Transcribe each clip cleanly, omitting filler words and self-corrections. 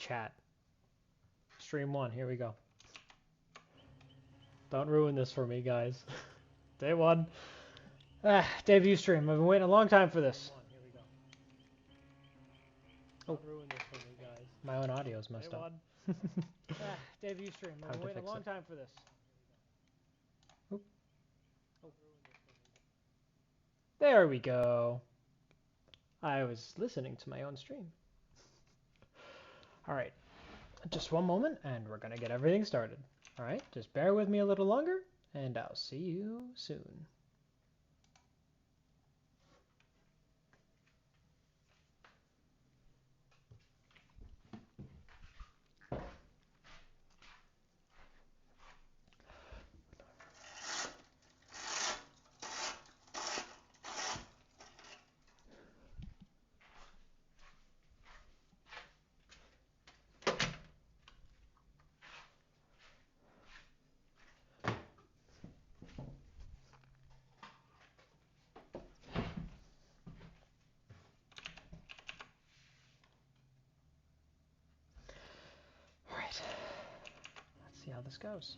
chat. Stream 1, here we go. Don't ruin this for me, guys. Day 1. Debut stream. I've been waiting a long time for this. Oh, ruin this for me, guys. My own audio's messed up. Debut stream. I've been waiting a long time for this. Oop. Oh. There we go. I was listening to my own stream. Alright. Just one moment, and we're gonna get everything started. Alright, just bear with me a little longer, and I'll see you soon. Alright. Let's see how this goes.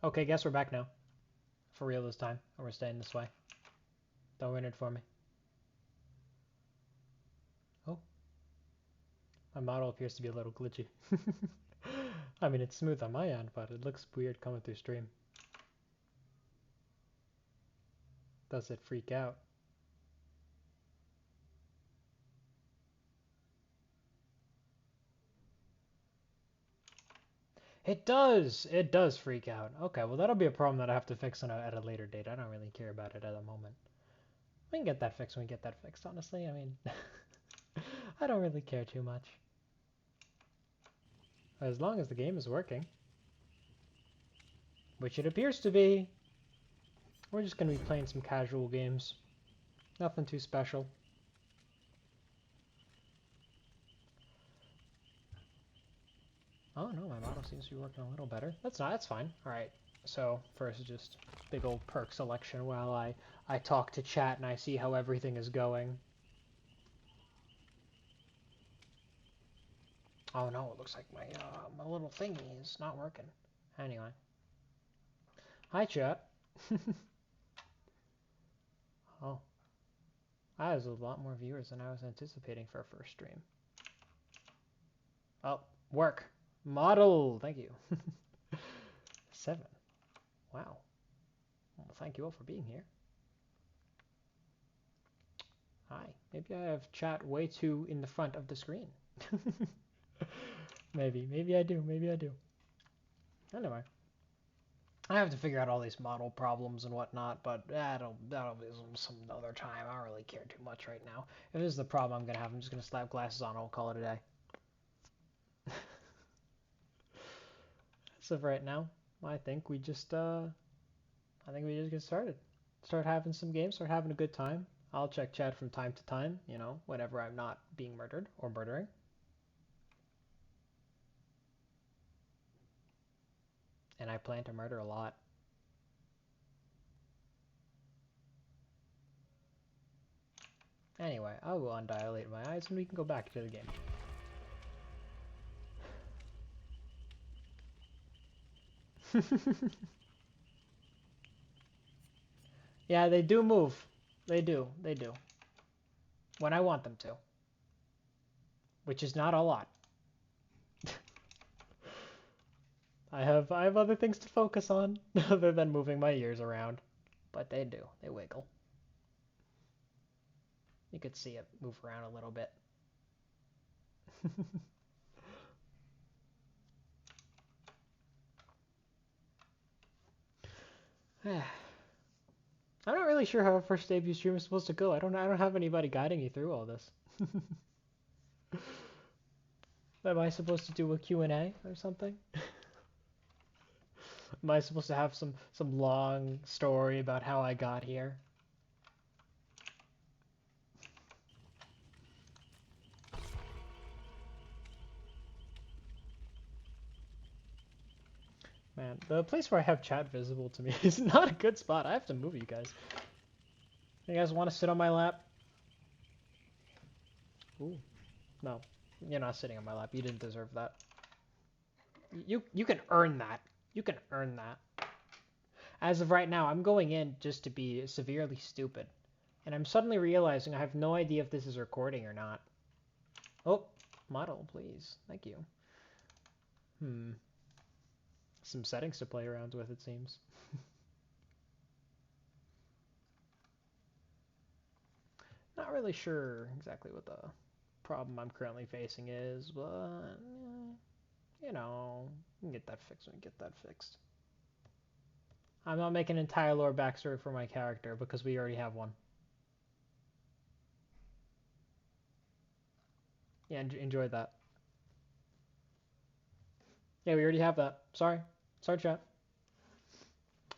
Okay, guess we're back now. For real this time, and we're staying this way. Don't ruin it for me. Oh. My model appears to be a little glitchy. I mean, it's smooth on my end, but it looks weird coming through stream. Does it freak out? It does! It does freak out. Okay, well that'll be a problem that I have to fix at a later date. I don't really care about it at the moment. We can get that fixed when we get that fixed, honestly. I mean, I don't really care too much. As long as the game is working. Which it appears to be. We're just going to be playing some casual games. Nothing too special. Oh no, my model seems to be working a little better. That's fine. Alright, so first just big old perk selection while I talk to chat and I see how everything is going. Oh no, it looks like my little thingy is not working. Anyway. Hi chat. Oh. That is a lot more viewers than I was anticipating for a first stream. Oh, work. Model! Thank you. 7. Wow. Well, thank you all for being here. Hi. Maybe I have chat way too in the front of the screen. Maybe I do. Maybe I do. Anyway. I have to figure out all these model problems and whatnot, but that'll be some other time. I don't really care too much right now. If this is the problem I'm going to have, I'm just going to slap glasses on and we'll call it a day. So for right now, I think we just get started. Start having some games, start having a good time. I'll check chat from time to time, you know, whenever I'm not being murdered or murdering. And I plan to murder a lot. Anyway, I will undilate my eyes and we can go back to the game. Yeah, they do move. They do. They do. When I want them to. Which is not a lot. I have other things to focus on other than moving my ears around. But they do. They wiggle. You could see it move around a little bit. I'm not really sure how a first debut stream is supposed to go. I don't have anybody guiding me through all this. Am I supposed to do a Q&A or something? Am I supposed to have some long story about how I got here? Man, the place where I have chat visible to me is not a good spot. I have to move you guys. You guys want to sit on my lap? Ooh. No. You're not sitting on my lap. You didn't deserve that. You can earn that. You can earn that. As of right now, I'm going in just to be severely stupid. And I'm suddenly realizing I have no idea if this is recording or not. Oh, model, please. Thank you. Some settings to play around with, it seems. Not really sure exactly what the problem I'm currently facing is, but you know, we can get that fixed when we get that fixed. I'm not making an entire lore backstory for my character because we already have one. Yeah, enjoy that. Yeah, we already have that. Sorry, chat.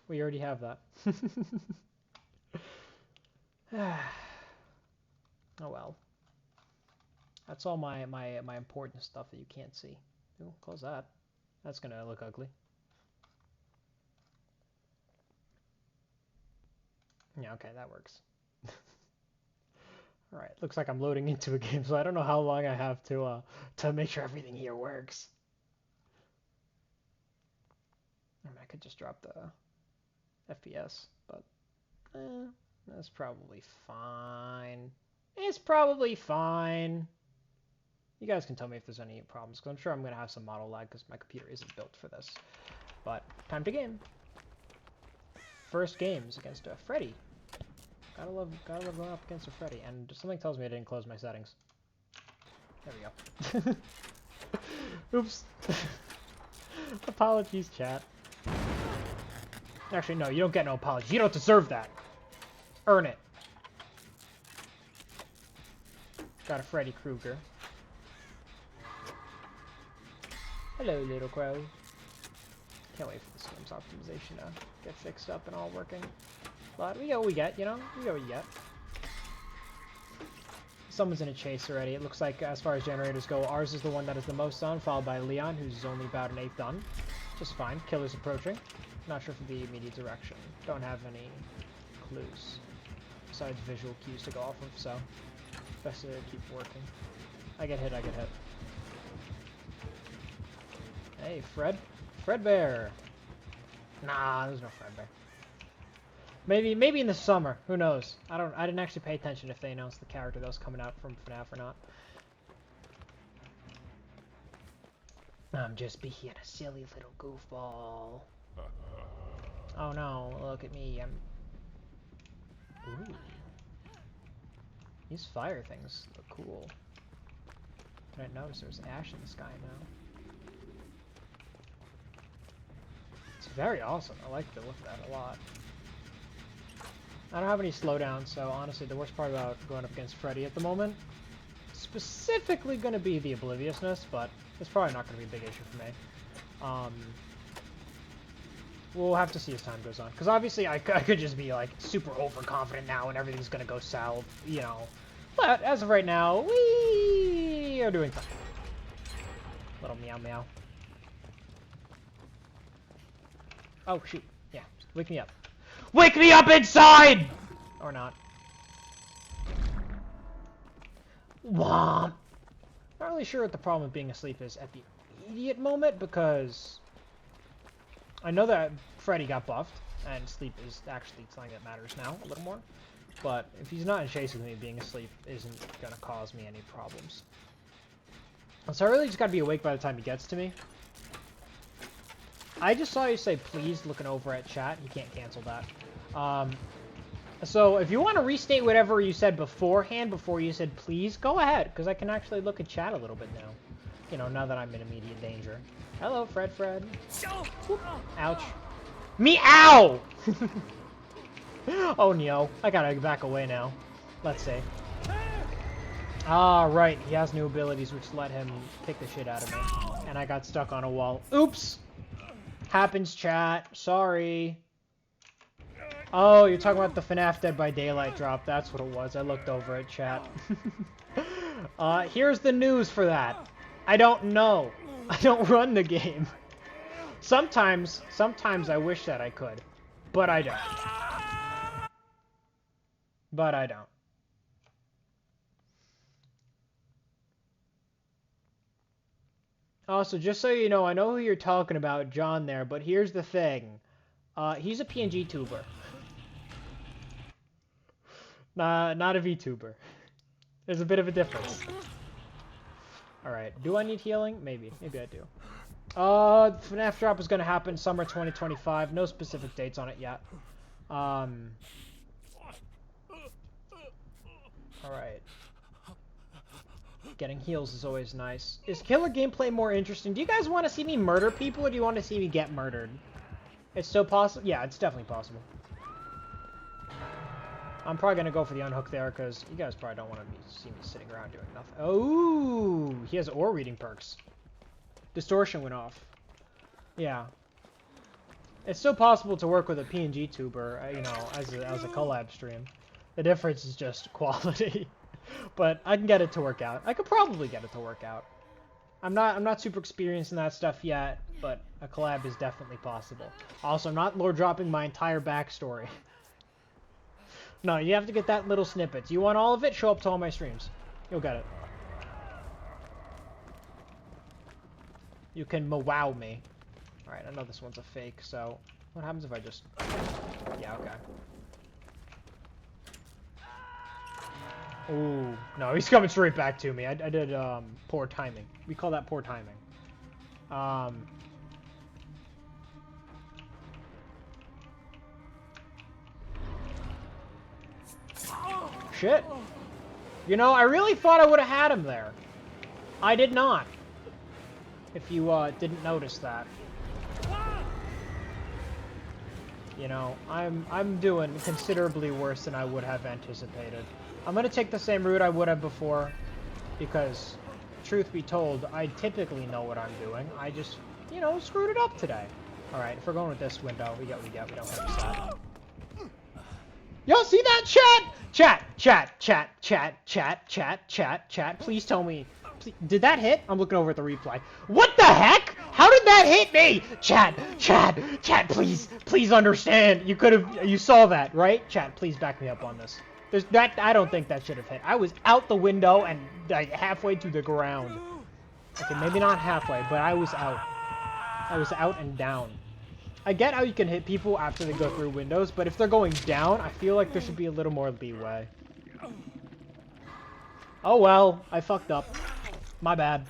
We already have that. Oh well. That's all my important stuff that you can't see. Ooh, close that. That's gonna look ugly. Yeah, okay, that works. Alright, looks like I'm loading into a game, so I don't know how long I have to make sure everything here works. I mean, I could just drop the FPS, but that's probably fine. It's probably fine. You guys can tell me if there's any problems, because I'm sure I'm going to have some model lag because my computer isn't built for this. But, time to game. First games against a Freddy. Gotta love going up against a Freddy. And something tells me I didn't close my settings. There we go. Oops. Apologies, chat. Actually, no, you don't get no apology. You don't deserve that. Earn it. Got a Freddy Krueger. Hello, little crow. Can't wait for this game's optimization to get fixed up and all working. But we get what we get, you know? We get what you get. Someone's in a chase already. It looks like, as far as generators go, ours is the one that is the most done, followed by Leon, who's only about an eighth done. Just fine. Killer's approaching. Not sure for the immediate direction. Don't have any clues besides visual cues to go off of, so best to keep working. I get hit, I get hit. Hey, Fred? Fredbear! Nah, there's no Fredbear. Maybe in the summer. Who knows? I didn't actually pay attention if they announced the character that was coming out from FNAF or not. I'm just being a silly little goofball. Oh no, look at me. Ooh. These fire things look cool. I didn't notice there's ash in the sky now. It's very awesome. I like the look of that a lot. I don't have any slowdowns, so honestly the worst part about going up against Freddy at the moment, specifically going to be the obliviousness, but it's probably not going to be a big issue for me. We'll have to see as time goes on, because obviously I could just be like super overconfident now and everything's going to go south, you know. But as of right now, we are doing fine. Little meow meow. Oh shoot, yeah, wake me up. Wake me up inside! Or not. Womp. Not really sure what the problem with being asleep is at the immediate moment, because I know that Freddy got buffed, and sleep is actually something that matters now a little more. But if he's not in chase with me, being asleep isn't gonna cause me any problems. So I really just gotta be awake by the time he gets to me. I just saw you say please looking over at chat. You can't cancel that. So if you want to restate whatever you said beforehand, before you said please, go ahead, because I can actually look at chat a little bit now. You know, now that I'm in immediate danger. Hello, Fred. Whoop. Ouch. Meow! Oh no, I gotta back away now. Let's see. Ah, right, he has new abilities which let him kick the shit out of me. And I got stuck on a wall. Oops! Happens, chat. Sorry. Oh, you're talking about the FNAF Dead by Daylight drop. That's what it was. I looked over at chat. Here's the news for that. I don't know. I don't run the game. Sometimes I wish that I could. But I don't. But I don't. Also, just so you know, I know who you're talking about, John there, but here's the thing. He's a PNG tuber. Not a VTuber. There's a bit of a difference. Alright, do I need healing? Maybe. Maybe I do. FNAF drop is gonna happen summer 2025. No specific dates on it yet. Alright. Getting heals is always nice. Is killer gameplay more interesting? Do you guys want to see me murder people, or do you want to see me get murdered? It's still possible? Yeah, it's definitely possible. I'm probably going to go for the unhook there, because you guys probably don't want to see me sitting around doing nothing. Oh, he has ore reading perks. Distortion went off. Yeah. It's still possible to work with a PNG tuber, you know, as a collab stream. The difference is just quality. But I can get it to work out. I could probably get it to work out. I'm not super experienced in that stuff yet, but a collab is definitely possible. Also, I'm not lore dropping my entire backstory. No, you have to get that little snippet. You want all of it? Show up to all my streams. You'll get it. You can wow me. Alright, I know this one's a fake, so what happens if I just... Yeah, okay. Ooh, no, he's coming straight back to me. I did, poor timing. We call that poor timing. Shit. You know, I really thought I would have had him there. I did not. If you, didn't notice that. You know, I'm doing considerably worse than I would have anticipated. I'm gonna take the same route I would have before, because, truth be told, I typically know what I'm doing. I just, you know, screwed it up today. Alright, if we're going with this window, we don't have that. Y'all see that, chat? Chat. Please tell me. Please, did that hit? I'm looking over at the replay. What the heck? How did that hit me? Chat, please understand. You saw that, right? Chat, please back me up on this. I don't think that should have hit. I was out the window and like halfway to the ground. Okay, maybe not halfway, but I was out. I was out and down. I get how you can hit people after they go through windows, but if they're going down, I feel like there should be a little more leeway. Oh well, I fucked up. My bad.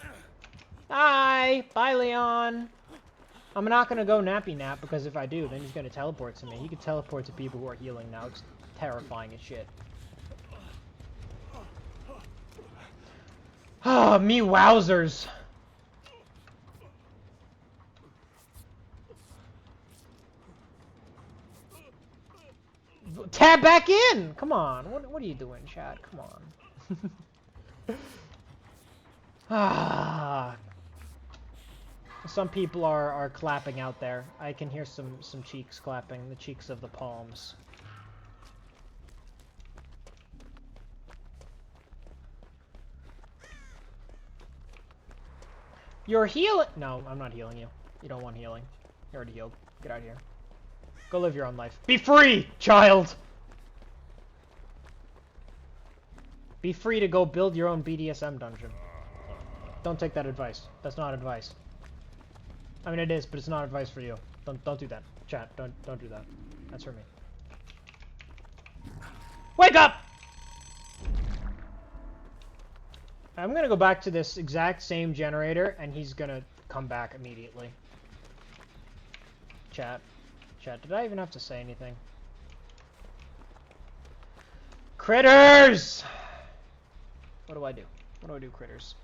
Hi! Bye, Leon! I'm not gonna go nappy nap, because if I do, then he's gonna teleport to me. He can teleport to people who are healing now. It's terrifying as shit. Ah, me wowzers! Tab back in! Come on, what are you doing, Chad? Come on. Ah. Some people are clapping out there. I can hear some cheeks clapping, the cheeks of the palms. You're healing. No, I'm not healing you. You don't want healing. You're already healed. Get out of here. Go live your own life. Be free, child! Be free to go build your own BDSM dungeon. Don't take that advice. That's not advice. I mean, it is, but it's not advice for you. Don't do that. Chat, don't do that. That's for me. Wake up! I'm gonna go back to this exact same generator, and he's gonna come back immediately. Chat, did I even have to say anything? Critters! What do I do? What do I do, critters?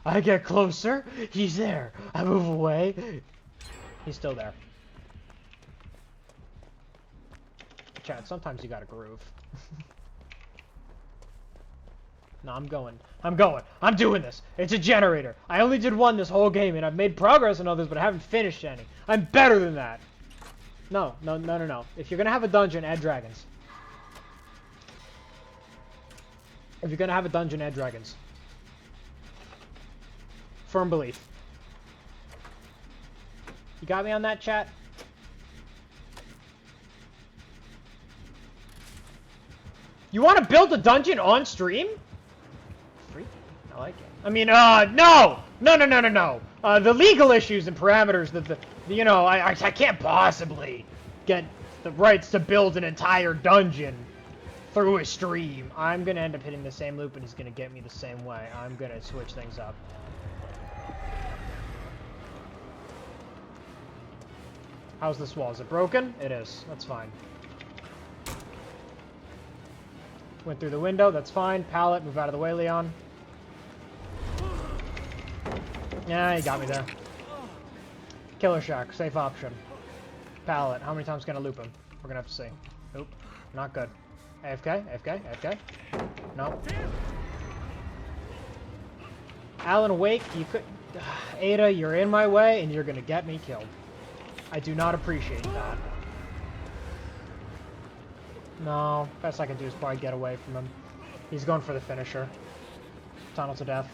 I get closer. He's there. I move away. He's still there. Chat, sometimes you gotta groove. No, I'm going. I'm doing this. It's a generator. I only did one this whole game, and I've made progress on others, but I haven't finished any. I'm better than that. No. If you're gonna have a dungeon, add dragons. If you're gonna have a dungeon, add dragons. Firm belief. You got me on that, chat? You want to build a dungeon on stream? Freaky. I like it. I mean, no! The legal issues and parameters that you know, I can't possibly get the rights to build an entire dungeon through a stream. I'm gonna end up hitting the same loop and he's gonna get me the same way. I'm gonna switch things up. How's this wall? Is it broken? It is. That's fine. Went through the window. That's fine. Pallet, move out of the way, Leon. Yeah, you got me there. Killer Shack, safe option. Pallet, how many times can I loop him? We're gonna have to see. Nope, not good. AFK. No. Alan Wake, you could... Ada, you're in my way and you're gonna get me killed. I do not appreciate that. No, best I can do is probably get away from him. He's going for the finisher. Tunnel to death.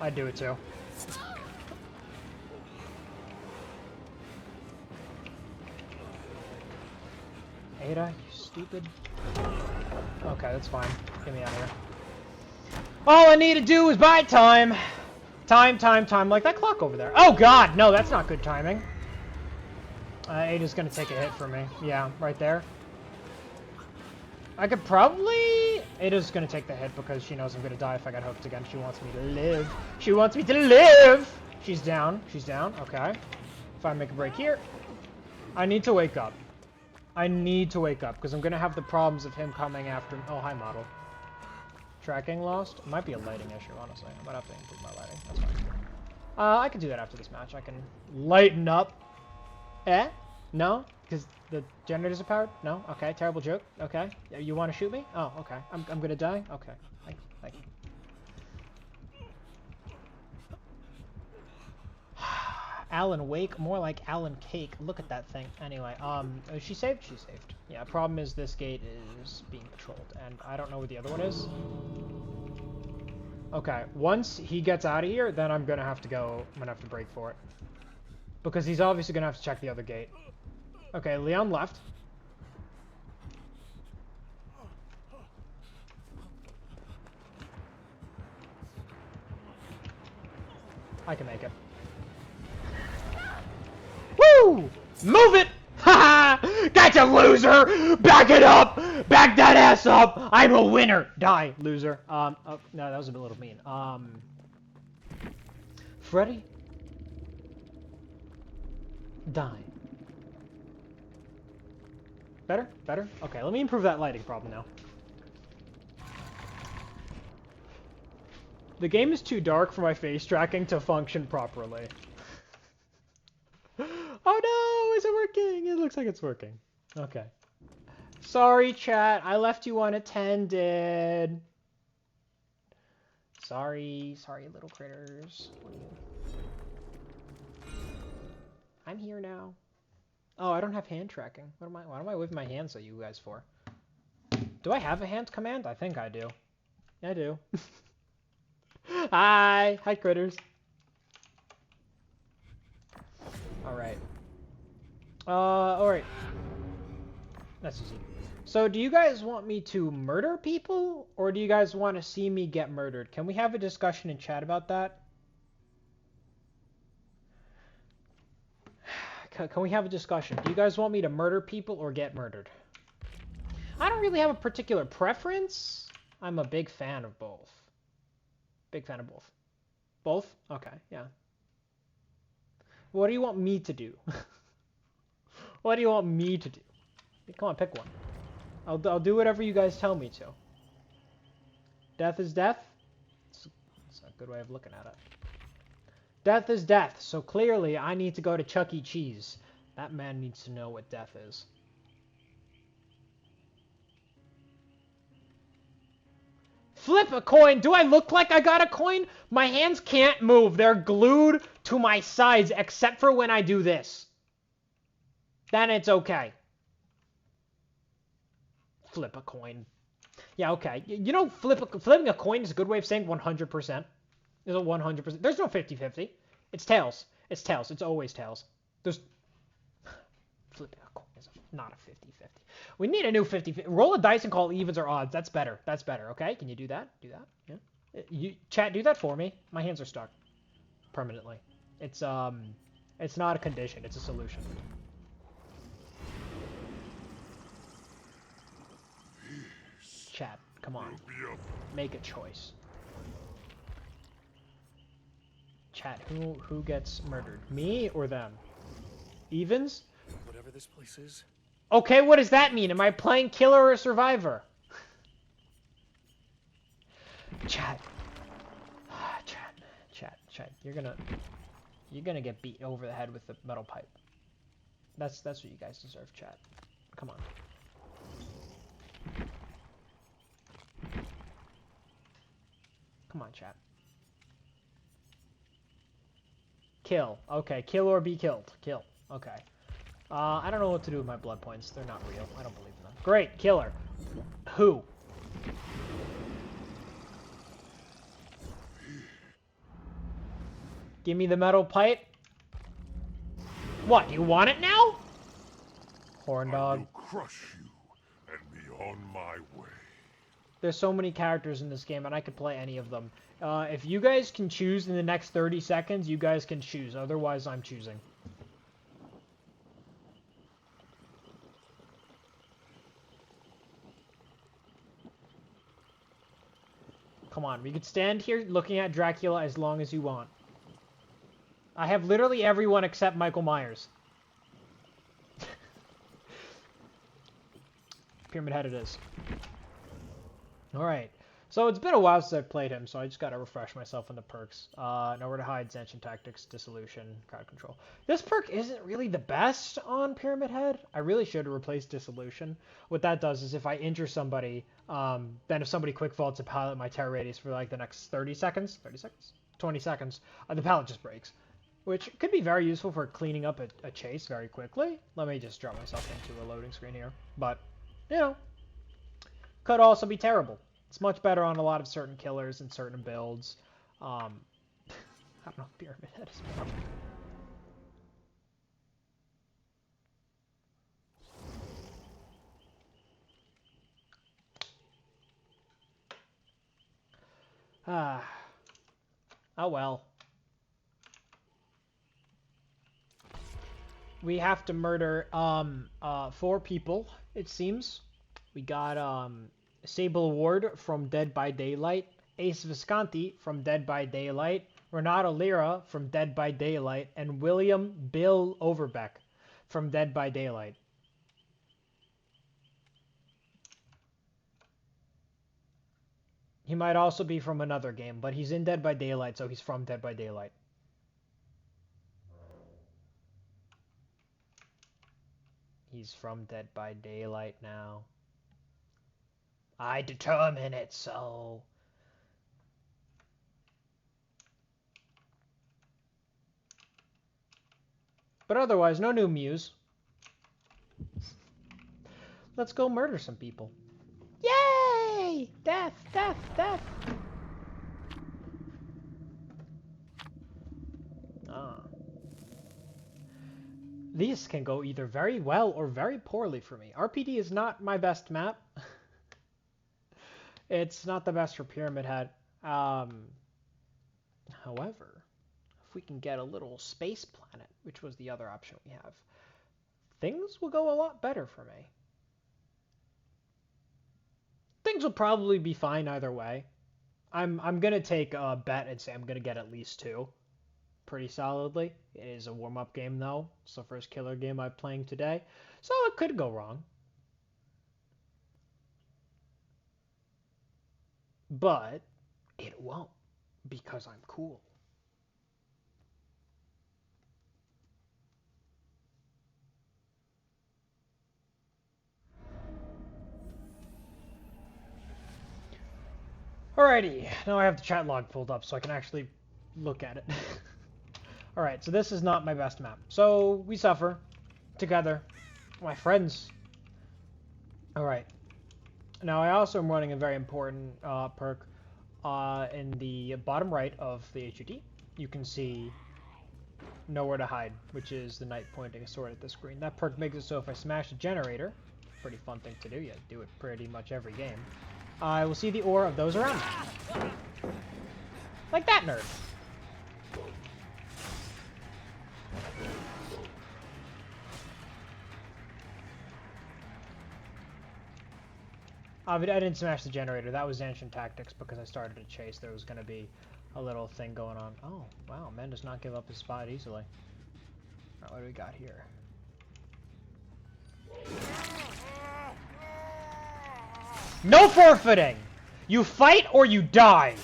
I'd do it too. Ada, you stupid. Okay, that's fine. Get me out of here. All I need to do is buy time. Time. Like that clock over there. Oh god, no, that's not good timing. Ada's gonna take a hit for me. Yeah, right there. I could probably... Ada's gonna take the hit because she knows I'm gonna die if I get hooked again. She wants me to live. She wants me to live! She's down. Okay. If I make a break here. I need to wake up. Because I'm gonna have the problems of him coming after me. Oh, hi, model. Tracking lost? It might be a lighting issue, honestly. I might have to improve my lighting. That's fine. I can do that after this match. I can lighten up. No? Because the generators are powered? No? Okay, terrible joke. Okay. You want to shoot me? Oh, okay. I'm gonna die? Okay. Thank you. Alan Wake, more like Alan Cake. Look at that thing. Anyway, is she saved? She's saved. Yeah, problem is this gate is being patrolled, and I don't know where the other one is. Okay, once he gets out of here, then I'm gonna have to go, I'm gonna have to break for it. Because he's obviously gonna have to check the other gate. Okay, Leon left. I can make it. Woo! Move it! Haha! Gotcha, loser! Back it up! Back that ass up! I'm a winner! Die, loser. Oh, no, that was a little mean. Freddy? Die. Better? Okay, let me improve that lighting problem now. The game is too dark for my face tracking to function properly. Oh no, is it working? It looks like it's working. Okay. Sorry, chat. I left you unattended. Sorry, little critters. I'm here now. Oh, I don't have hand tracking. What am I waving my hands at you guys for? Do I have a hand command? I think I do. I do. Hi, critters. Alright. Alright. That's easy. So do you guys want me to murder people, or do you guys want to see me get murdered? Can we have a discussion in chat about that? Can we have a discussion? Do you guys want me to murder people or get murdered? I don't really have a particular preference. I'm a big fan of both. Big fan of both. Both? Okay, yeah. What do you want me to do? What do you want me to do? Come on, pick one. I'll do whatever you guys tell me to. Death is death? It's a good way of looking at it. Death is death, so clearly I need to go to Chuck E. Cheese. That man needs to know what death is. Flip a coin! Do I look like I got a coin? My hands can't move. They're glued to my sides except for when I do this. Then it's okay. Flip a coin. Yeah, okay. You know, flipping a coin is a good way of saying 100%. There's a 100%. There's no 50-50. It's tails. It's tails. It's always tails. There's... Flipping a coin is not a 50-50. We need a new 50-50. Roll a dice and call evens or odds. That's better. That's better, okay? Can you do that? Do that? Yeah. Chat, do that for me. My hands are stuck. Permanently. It's not a condition. It's a solution. Chat, come on. Make a choice. Chat, who gets murdered? Me or them? Evens? Whatever this place is. Okay, what does that mean? Am I playing killer or survivor? Chat. Chat. You're gonna get beat over the head with the metal pipe. That's what you guys deserve, chat. Come on. Come on, chat. Kill. Okay, kill or be killed. Kill. Okay. I don't know what to do with my blood points. They're not real. I don't believe in them. Great, killer. Who? Give me the metal pipe. What, you want it now? Horn dog. I will crush you and be on my way. There's so many characters in this game, and I could play any of them. If you guys can choose in the next 30 seconds, you guys can choose. Otherwise, I'm choosing. Come on, we could stand here looking at Dracula as long as you want. I have literally everyone except Michael Myers. Pyramid Head it is. Alright. So it's been a while since I've played him, so I just gotta refresh myself on the perks. Nowhere to hide, Ascension Tactics, Dissolution, Crowd Control. This perk isn't really the best on Pyramid Head. I really should have replaced Dissolution. What that does is if I injure somebody, then if somebody quick vaults a pallet in my terror radius for like the next 30 seconds, 20 seconds, the pallet just breaks. Which could be very useful for cleaning up a chase very quickly. Let me just drop myself into a loading screen here. But, you know, could also be terrible. It's much better on a lot of certain killers and certain builds. I don't know if Pyramid Head is perfect. Oh well. We have to murder 4 people, it seems. We got Sable Ward from Dead by Daylight, Ace Visconti from Dead by Daylight, Renato Lira from Dead by Daylight, and William Bill Overbeck from Dead by Daylight. He might also be from another game, but he's in Dead by Daylight, so he's from Dead by Daylight. He's from Dead by Daylight now. I determine it so. But otherwise, no new Muse. Let's go murder some people. Yay! Death, death, death! These can go either very well or very poorly for me. RPD is not my best map. It's not the best for Pyramid Head. However, if we can get a little space planet, which was the other option we have, things will go a lot better for me. Things will probably be fine either way. I'm gonna take a bet and say I'm gonna get at least 2. Pretty solidly. It is a warm-up game though. It's the first killer game I'm playing today, so it could go wrong. But it won't, because I'm cool. Alrighty, now I have the chat log pulled up so I can actually look at it. Alright, so this is not my best map. So we suffer together. My friends. Alright. Now I also am running a very important perk in the bottom right of the HUD. You can see nowhere to hide, which is the knight pointing a sword at the screen. That perk makes it so if I smash a generator, pretty fun thing to do, you do it pretty much every game, I will see the aura of those around me. Like that nerd. I didn't smash the generator. That was ancient tactics because I started a chase. There was going to be a little thing going on. Oh, wow. Man does not give up his spot easily. Alright, what do we got here? No forfeiting! You fight or you die!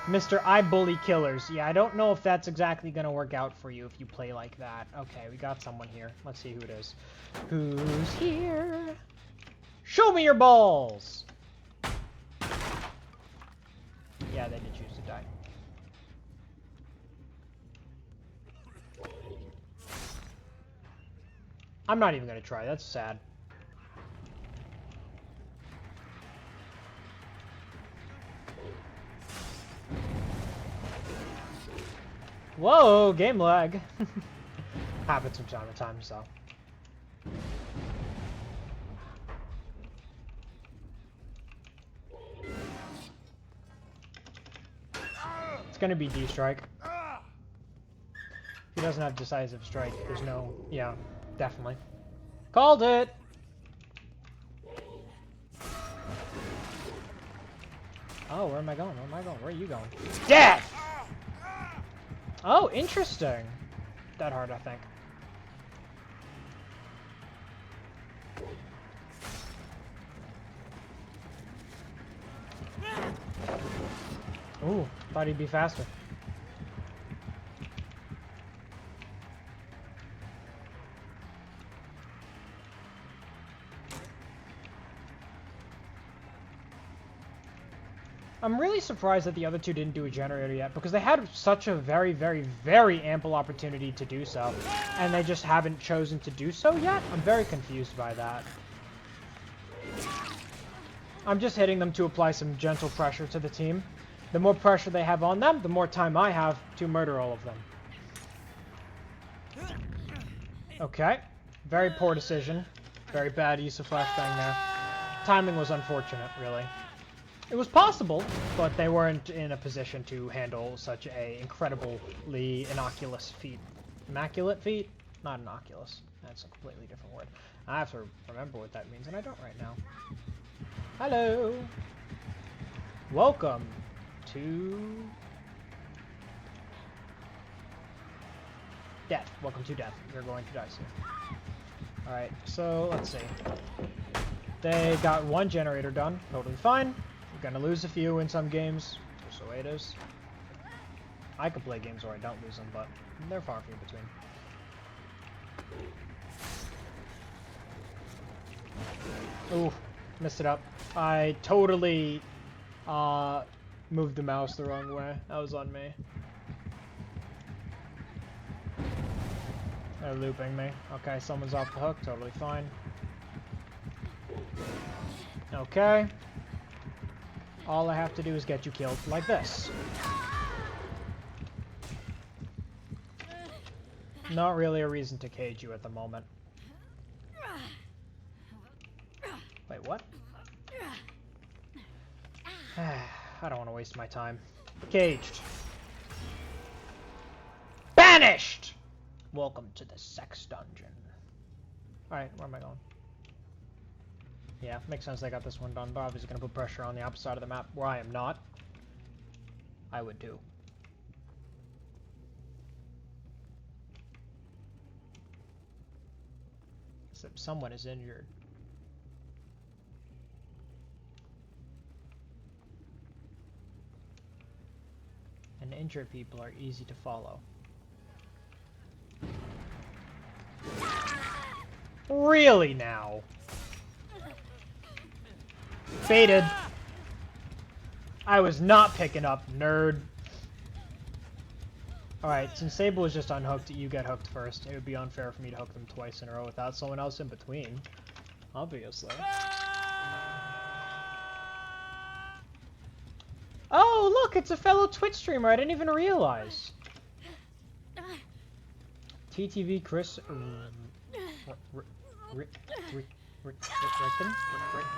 Mr. I bully killers. Yeah, I don't know if that's exactly gonna work out for you if you play like that. Okay, we got someone here. Let's see who it is. Who's here? Show me your balls! Yeah, they did choose to die. I'm not even gonna try. That's sad. Whoa, game lag. Happens from time to time, so. It's gonna be D-strike. If he doesn't have decisive strike, there's no... Yeah, definitely. Called it! Oh, where am I going? Where am I going? Where are you going? Death! Oh, interesting. That hard, I think. Ooh, thought he'd be faster. I'm really surprised that the other two didn't do a generator yet, because they had such a very, very, very ample opportunity to do so, and they just haven't chosen to do so yet? I'm very confused by that. I'm just hitting them to apply some gentle pressure to the team. The more pressure they have on them, the more time I have to murder all of them. Okay. Very poor decision. Very bad use of flashbang there. Timing was unfortunate, really. It was possible, but they weren't in a position to handle such a incredibly innocuous feat. Immaculate feat? Not innocuous. That's a completely different word. I have to remember what that means, and I don't right now. Hello! Welcome to... Death. Welcome to death. You're going to die soon. Alright, so let's see. They got one generator done. Totally fine. We're gonna lose a few in some games. Just the way it is. I could play games where I don't lose them, but they're far from between. Ooh, messed it up. I totally moved the mouse the wrong way. That was on me. They're looping me. Okay, someone's off the hook. Totally fine. Okay. All I have to do is get you killed like this. Not really a reason to cage you at the moment. Wait, what? I don't want to waste my time. Caged. Banished! Welcome to the sex dungeon. Alright, where am I going? Yeah, makes sense they got this one done. They're obviously going to put pressure on the opposite side of the map, where I am not. I would too. Except someone is injured. And injured people are easy to follow. Really now? Baited. I was not picking up, nerd. Alright, since Sable is just unhooked, you get hooked first. It would be unfair for me to hook them twice in a row without someone else in between. Obviously. Oh, look, it's a fellow Twitch streamer. I didn't even realize. TTV Chris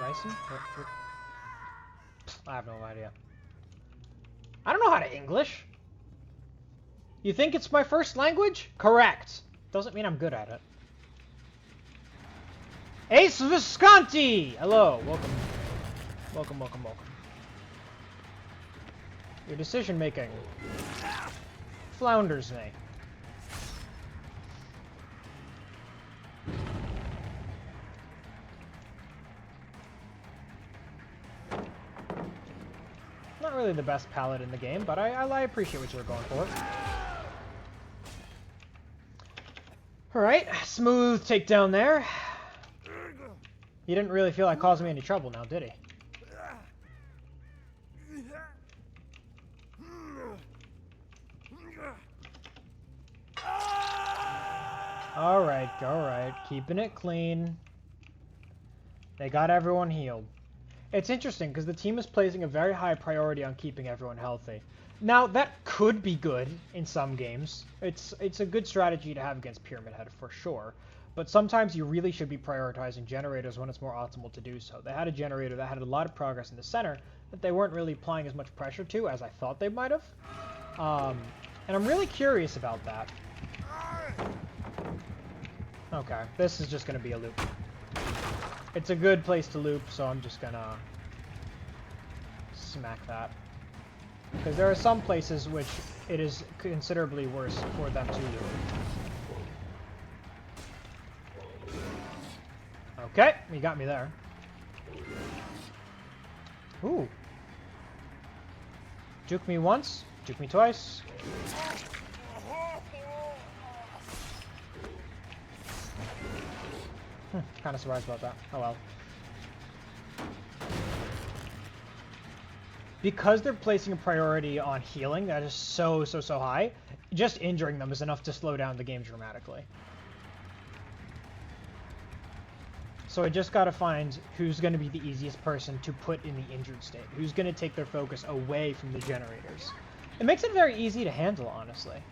Ryson? I have no idea. I don't know how to English. You think it's my first language? Correct. Doesn't mean I'm good at it. Ace Visconti! Hello, welcome. Welcome, welcome, welcome. Your decision making flounders me. Not really the best palette in the game, but I appreciate what you were going for. Alright, smooth takedown there. He didn't really feel like causing me any trouble now, did he? Alright, keeping it clean. They got everyone healed. It's interesting because the team is placing a very high priority on keeping everyone healthy. Now, that could be good in some games. It's a good strategy to have against Pyramid Head for sure. But sometimes you really should be prioritizing generators when it's more optimal to do so. They had a generator that had a lot of progress in the center that they weren't really applying as much pressure to as I thought they might have. And I'm really curious about that. Okay, this is just going to be a loop. It's a good place to loop, so I'm just going to smack that. Because there are some places which it is considerably worse for them to loop. Okay, you got me there. Ooh. Juke me once, juke me twice. Kind of surprised about that. Oh well. Because they're placing a priority on healing that is so high, just injuring them is enough to slow down the game dramatically. So I just gotta find who's gonna be the easiest person to put in the injured state. Who's gonna take their focus away from the generators. It makes it very easy to handle, honestly.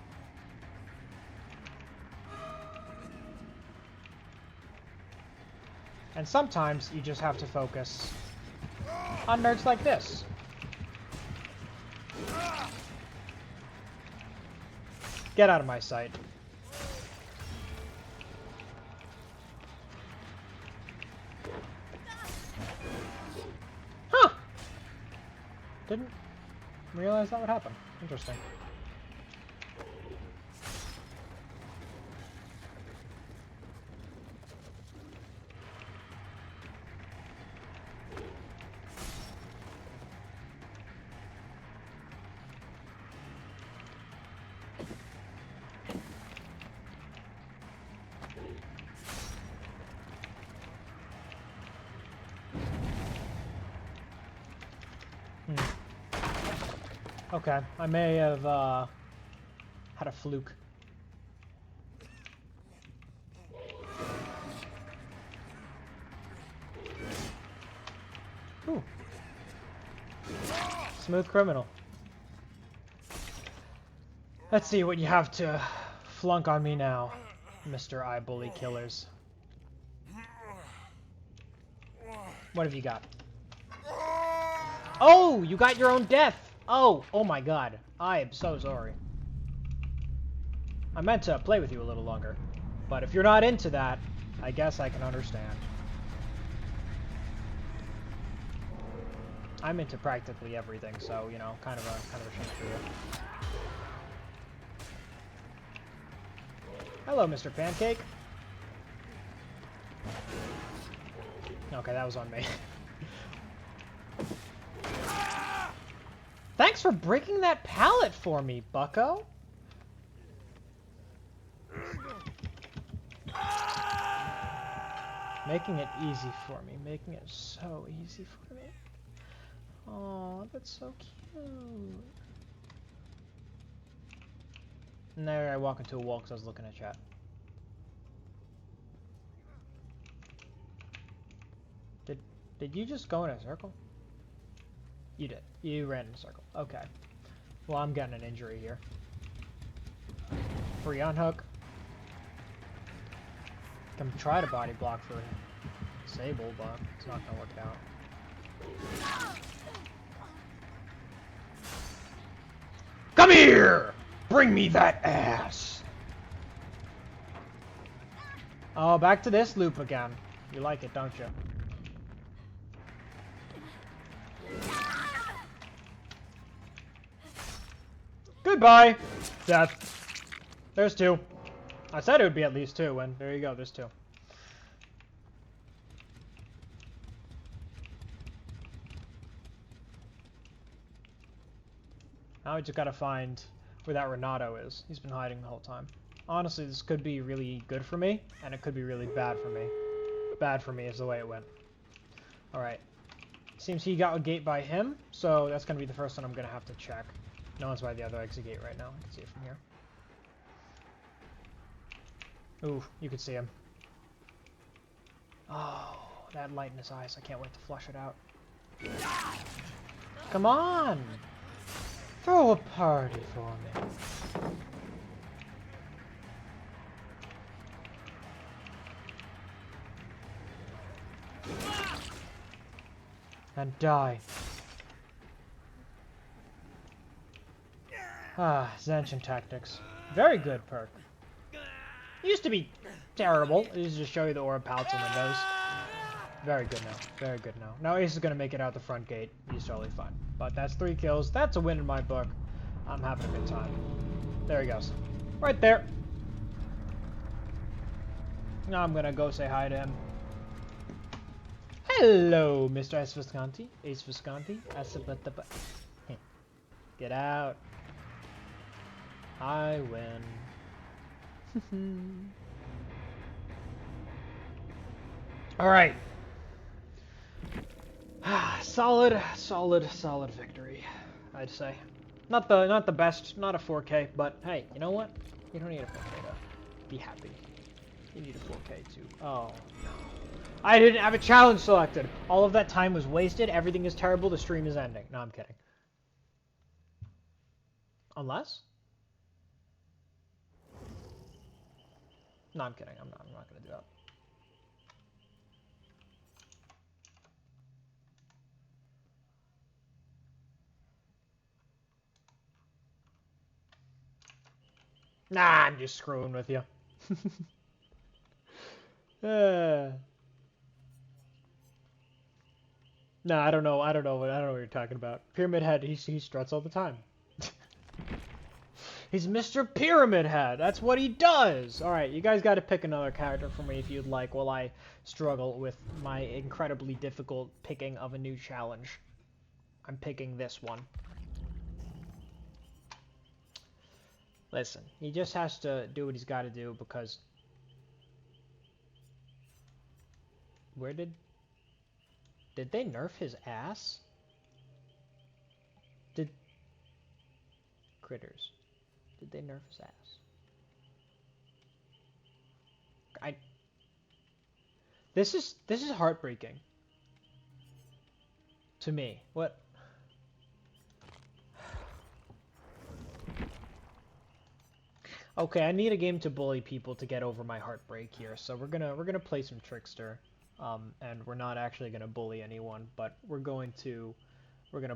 And sometimes you just have to focus on nerds like this. Get out of my sight. Huh! Didn't realize that would happen. Interesting. Okay, I may have had a fluke. Ooh. Smooth criminal. Let's see what you have to flunk on me now, Mr. I Bully Killers. What have you got? Oh, you got your own death! Oh my god. I am so sorry. I meant to play with you a little longer. But if you're not into that, I guess I can understand. I'm into practically everything, so, you know, kind of a shame for you. Hello, Mr. Pancake. Okay, that was on me. Thanks for breaking that pallet for me, bucko. Making it easy for me. Making it so easy for me. Oh, that's so cute. And there I walk into a wall because I was looking at chat. Did you just go in a circle? You did. You ran in a circle. Okay. Well, I'm getting an injury here. Free unhook. Can try to body block for Sable, but it's not gonna work out. Come here! Bring me that ass! Oh, back to this loop again. You like it, don't you? Goodbye! Death. There's two. I said it would be at least two, and there you go, there's two. Now we just gotta find where that Renato is. He's been hiding the whole time. Honestly, this could be really good for me, and it could be really bad for me. Bad for me is the way it went. Alright. Seems he got a gate by him, so that's gonna be the first one I'm gonna have to check. No one's by the other exit gate right now. I can see it from here. Ooh, you can see him. Oh, that light in his eyes. I can't wait to flush it out. Come on! Throw a party for me. And die. Ah, Zanchin Tactics. Very good perk. It used to be terrible. It used to show you the orb pouts and windows. Very good now. Very good now. Now Ace is going to make it out the front gate. He's totally fine. But that's 3 kills. That's a win in my book. I'm having a good time. There he goes. Right there. Now I'm going to go say hi to him. Hello, Mr. Ace Visconti. Ace Visconti. Get out. I win. All right. Solid victory, I'd say. Not the best, not a 4K, but hey, you know what? You don't need a 4K to be happy. You need a 4K too. Oh no. I didn't have a challenge selected. All of that time was wasted. Everything is terrible. The stream is ending. No, I'm kidding. Unless? No, I'm kidding. I'm not gonna do that. Nah, I'm just screwing with you. No, I don't know what you're talking about. Pyramid Head, he struts all the time. He's Mr. Pyramid Head. That's what he does. All right, you guys got to pick another character for me if you'd like, while I struggle with my incredibly difficult picking of a new challenge. I'm picking this one. Listen, he just has to do what he's got to do because... Where did they nerf his ass? Critters. Did they nerf his ass? This is heartbreaking. To me. What? Okay, I need a game to bully people to get over my heartbreak here. So we're gonna play some Trickster, and we're not actually gonna bully anyone, but we're gonna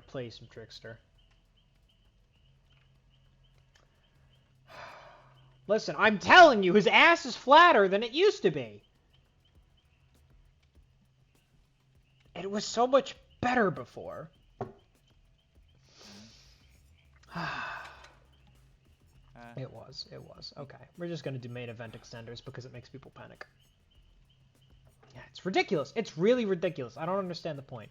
play some Trickster. Listen, I'm telling you, his ass is flatter than it used to be. It was so much better before. It was. Okay, we're just gonna do main event extenders because it makes people panic. Yeah, it's ridiculous. It's really ridiculous. I don't understand the point.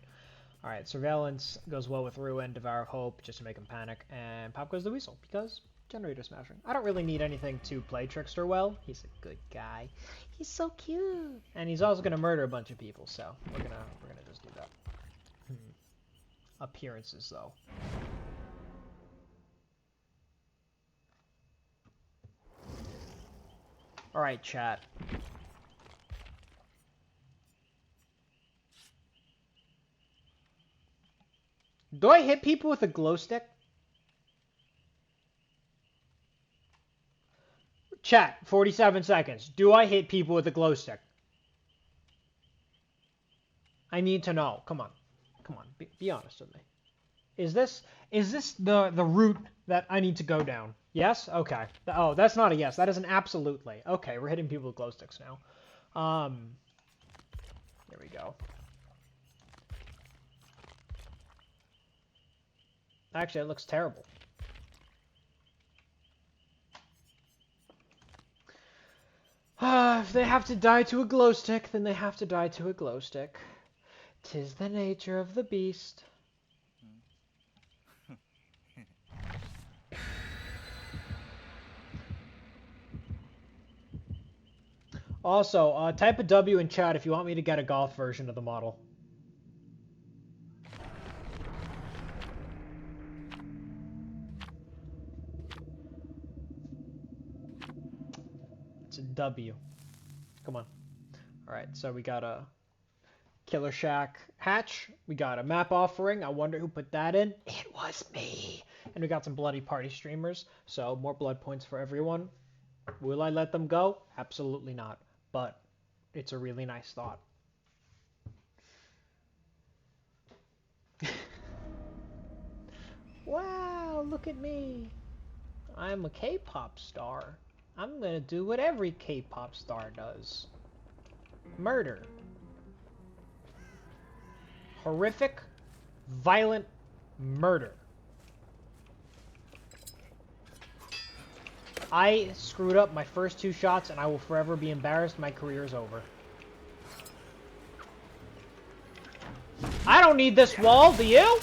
Alright, Surveillance goes well with Ruin, Devour of Hope, just to make him panic, and Pop goes the Weasel, because Generator Smashing. I don't really need anything to play Trickster well. He's a good guy. He's so cute. And he's also gonna murder a bunch of people, so we're gonna just do that. Appearances, though. Alright, chat. Do I hit people with a glow stick? Chat, 47 seconds. Do I hit people with a glow stick? I need to know. Come on. Come on. Be honest with me. Is this the route that I need to go down? Yes? Okay. Oh, that's not a yes. That is an absolutely. Okay, we're hitting people with glow sticks now. There we go. Actually, it looks terrible. If they have to die to a glow stick, then they have to die to a glow stick. 'Tis the nature of the beast. Also, type a W in chat if you want me to get a golf version of the model. It's a W. Come on. Alright, so we got a Killer Shack hatch. We got a map offering. I wonder who put that in. It was me. And we got some bloody party streamers. So more blood points for everyone. Will I let them go? Absolutely not. But it's a really nice thought. Wow, look at me. I'm a K-pop star. I'm gonna do what every K-pop star does. Murder. Horrific, violent murder. I screwed up my first 2 shots and I will forever be embarrassed. My career is over. I don't need this wall, do you?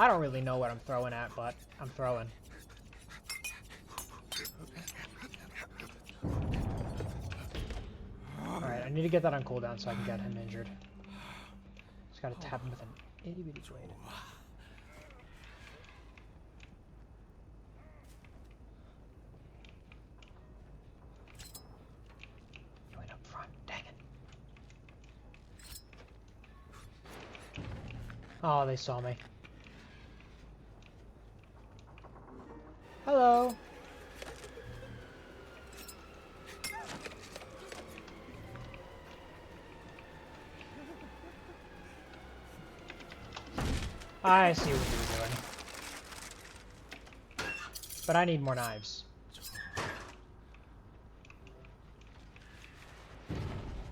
I don't really know what I'm throwing at, but I'm throwing. Alright, I need to get that on cooldown so I can get him injured. Just gotta tap him with an itty-bitty blade. Going up front, dang it. Oh, they saw me. Hello. I see what you're doing. But I need more knives.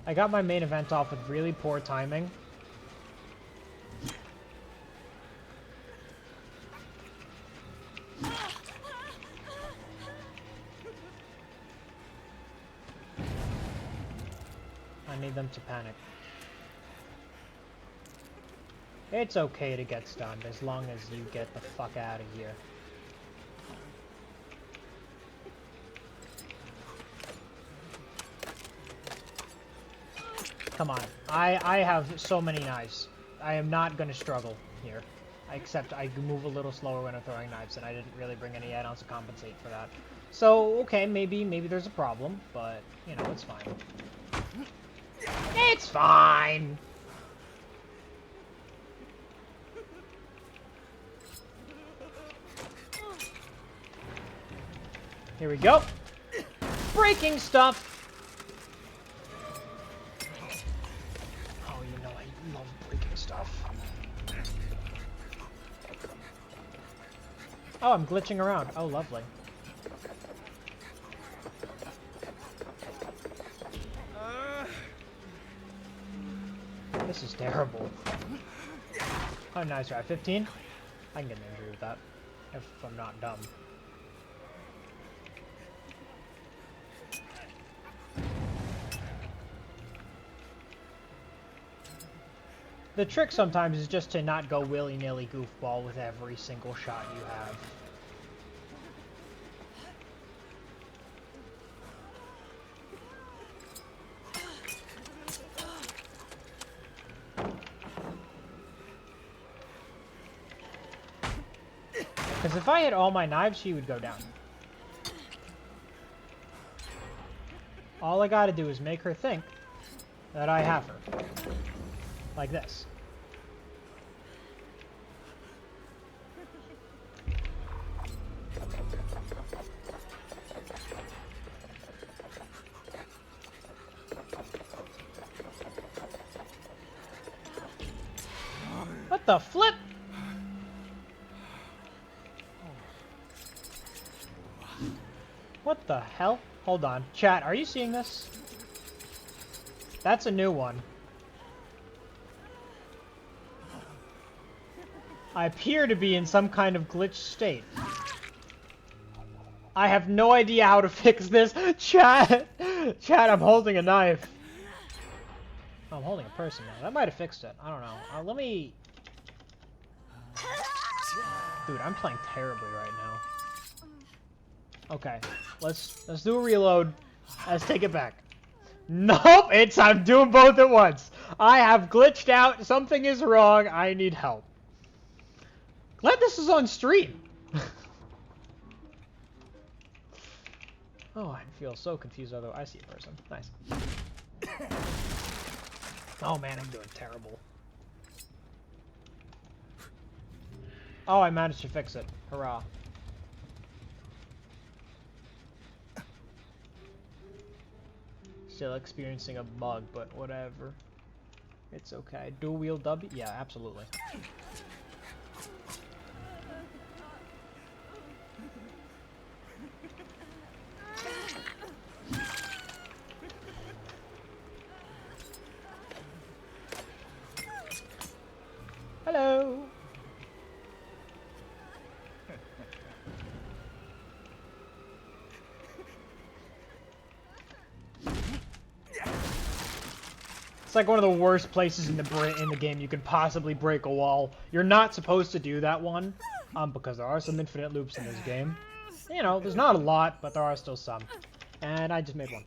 I got my main event off with really poor timing. I need them to panic. It's okay to get stunned as long as you get the fuck out of here. Come on. I have so many knives. I am not gonna struggle here. Except I move a little slower when I'm throwing knives, and I didn't really bring any add-ons to compensate for that. So, okay, maybe there's a problem, but, you know, it's fine. It's fine! Here we go. Breaking stuff! Oh, you know I love breaking stuff. Oh, I'm glitching around. Oh, lovely. This is terrible. How nice, right? 15? I can get an injury with that. If I'm not dumb. The trick sometimes is just to not go willy-nilly goofball with every single shot you have. Because if I hit all my knives, she would go down. All I gotta do is make her think that I have her. Like this. What the flip? What the hell? Hold on. Chat, are you seeing this? That's a new one. I appear to be in some kind of glitched state. I have no idea how to fix this. Chat! Chat, I'm holding a knife. Oh, I'm holding a person now. That might have fixed it. I don't know. Let me... Dude, I'm playing terribly right now. Okay. Let's do a reload. Let's take it back. Nope! I'm doing both at once. I have glitched out. Something is wrong. I need help. Glad this is on stream. Oh, I feel so confused. Although I see a person. Nice. Oh man, I'm doing terrible. Oh, I managed to fix it. Hurrah. Still experiencing a bug, but whatever. It's okay. Dual wheel W? Yeah, absolutely. Hello! It's like one of the worst places in the game you could possibly break a wall. You're not supposed to do that one, because there are some infinite loops in this game. You know, there's not a lot, but there are still some. And I just made one.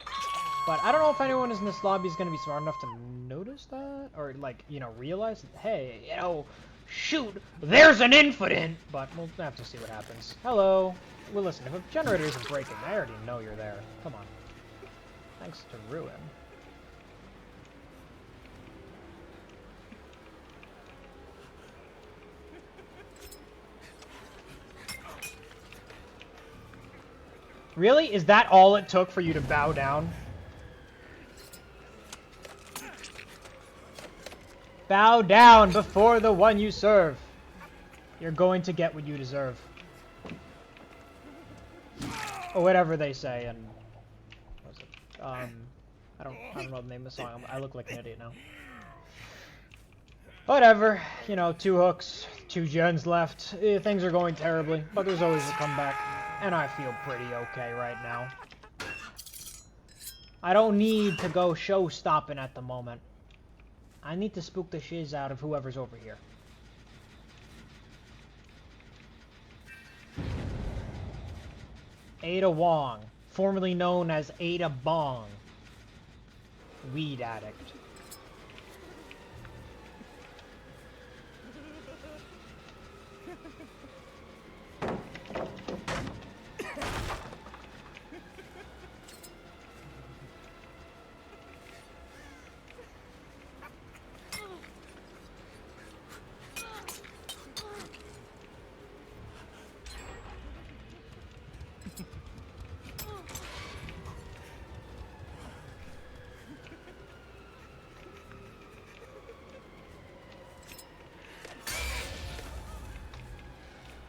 But I don't know if anyone in this lobby is going to be smart enough to notice that, or like, you know, realize that, hey, you know, shoot, there's an infinite! But we'll have to see what happens. Hello. Well, listen, if a generator isn't breaking, I already know you're there. Come on. Thanks to Ruin. Really? Is that all it took for you to bow down? Bow down before the one you serve. You're going to get what you deserve. Or whatever they say, and what was it? I don't know the name of the song. I look like an idiot now. Whatever. You know, 2 hooks, 2 gens left. Things are going terribly, but there's always a comeback. And I feel pretty okay right now. I don't need to go show-stopping at the moment. I need to spook the shiz out of whoever's over here. Ada Wong, formerly known as Ada Bong. Weed addict.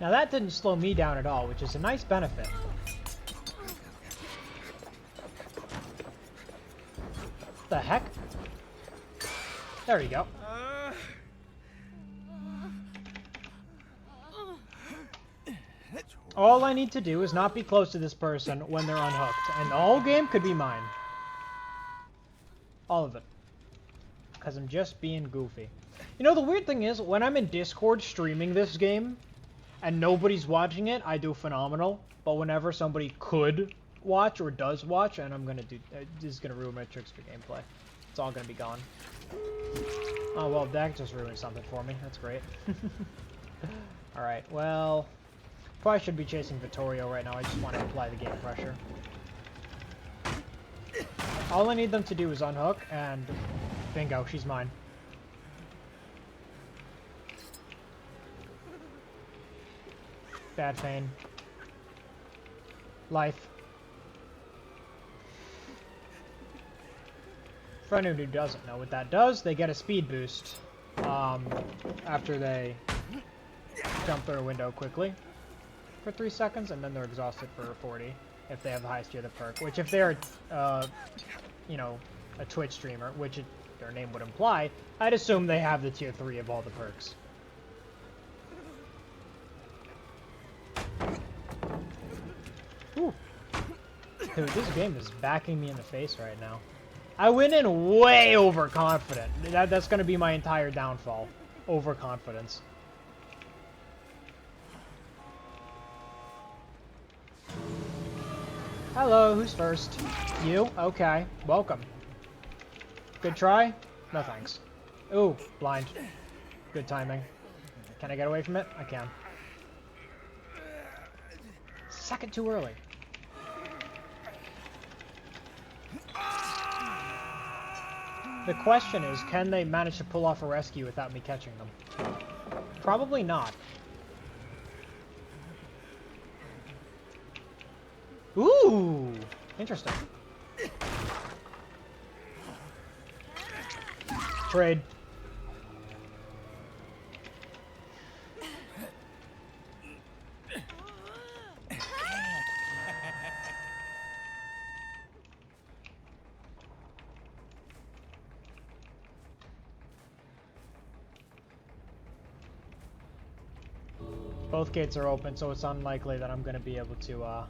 Now that didn't slow me down at all, which is a nice benefit. The heck? There you go. All I need to do is not be close to this person when they're unhooked, and the whole game could be mine. All of it. Because I'm just being goofy. You know, the weird thing is, when I'm in Discord streaming this game, and nobody's watching it, I do phenomenal. But whenever somebody could watch, or does watch, and I'm gonna do... this is gonna ruin my Trickster gameplay. It's all gonna be gone. Oh, well, that just ruined something for me. That's great. Alright, well... probably should be chasing Vittorio right now. I just want to apply the game pressure. All I need them to do is unhook, and bingo, she's mine. Bad Fane. Life. For anyone who doesn't know what that does, they get a speed boost after they jump through a window quickly for 3 seconds, and then they're exhausted for 40 if they have the highest tier of the perk. Which, if they're, you know, a Twitch streamer, which their name would imply, I'd assume they have the tier 3 of all the perks. Ooh. Dude, this game is backing me in the face right now. I went in way overconfident. That's going to be my entire downfall. Overconfidence. Hello, who's first? You? Okay. Welcome. Good try? No thanks. Ooh, blind. Good timing. Can I get away from it? I can. Second too early. The question is, can they manage to pull off a rescue without me catching them? Probably not. Ooh! Interesting. Trade. Both gates are open, so it's unlikely that I'm going to be able to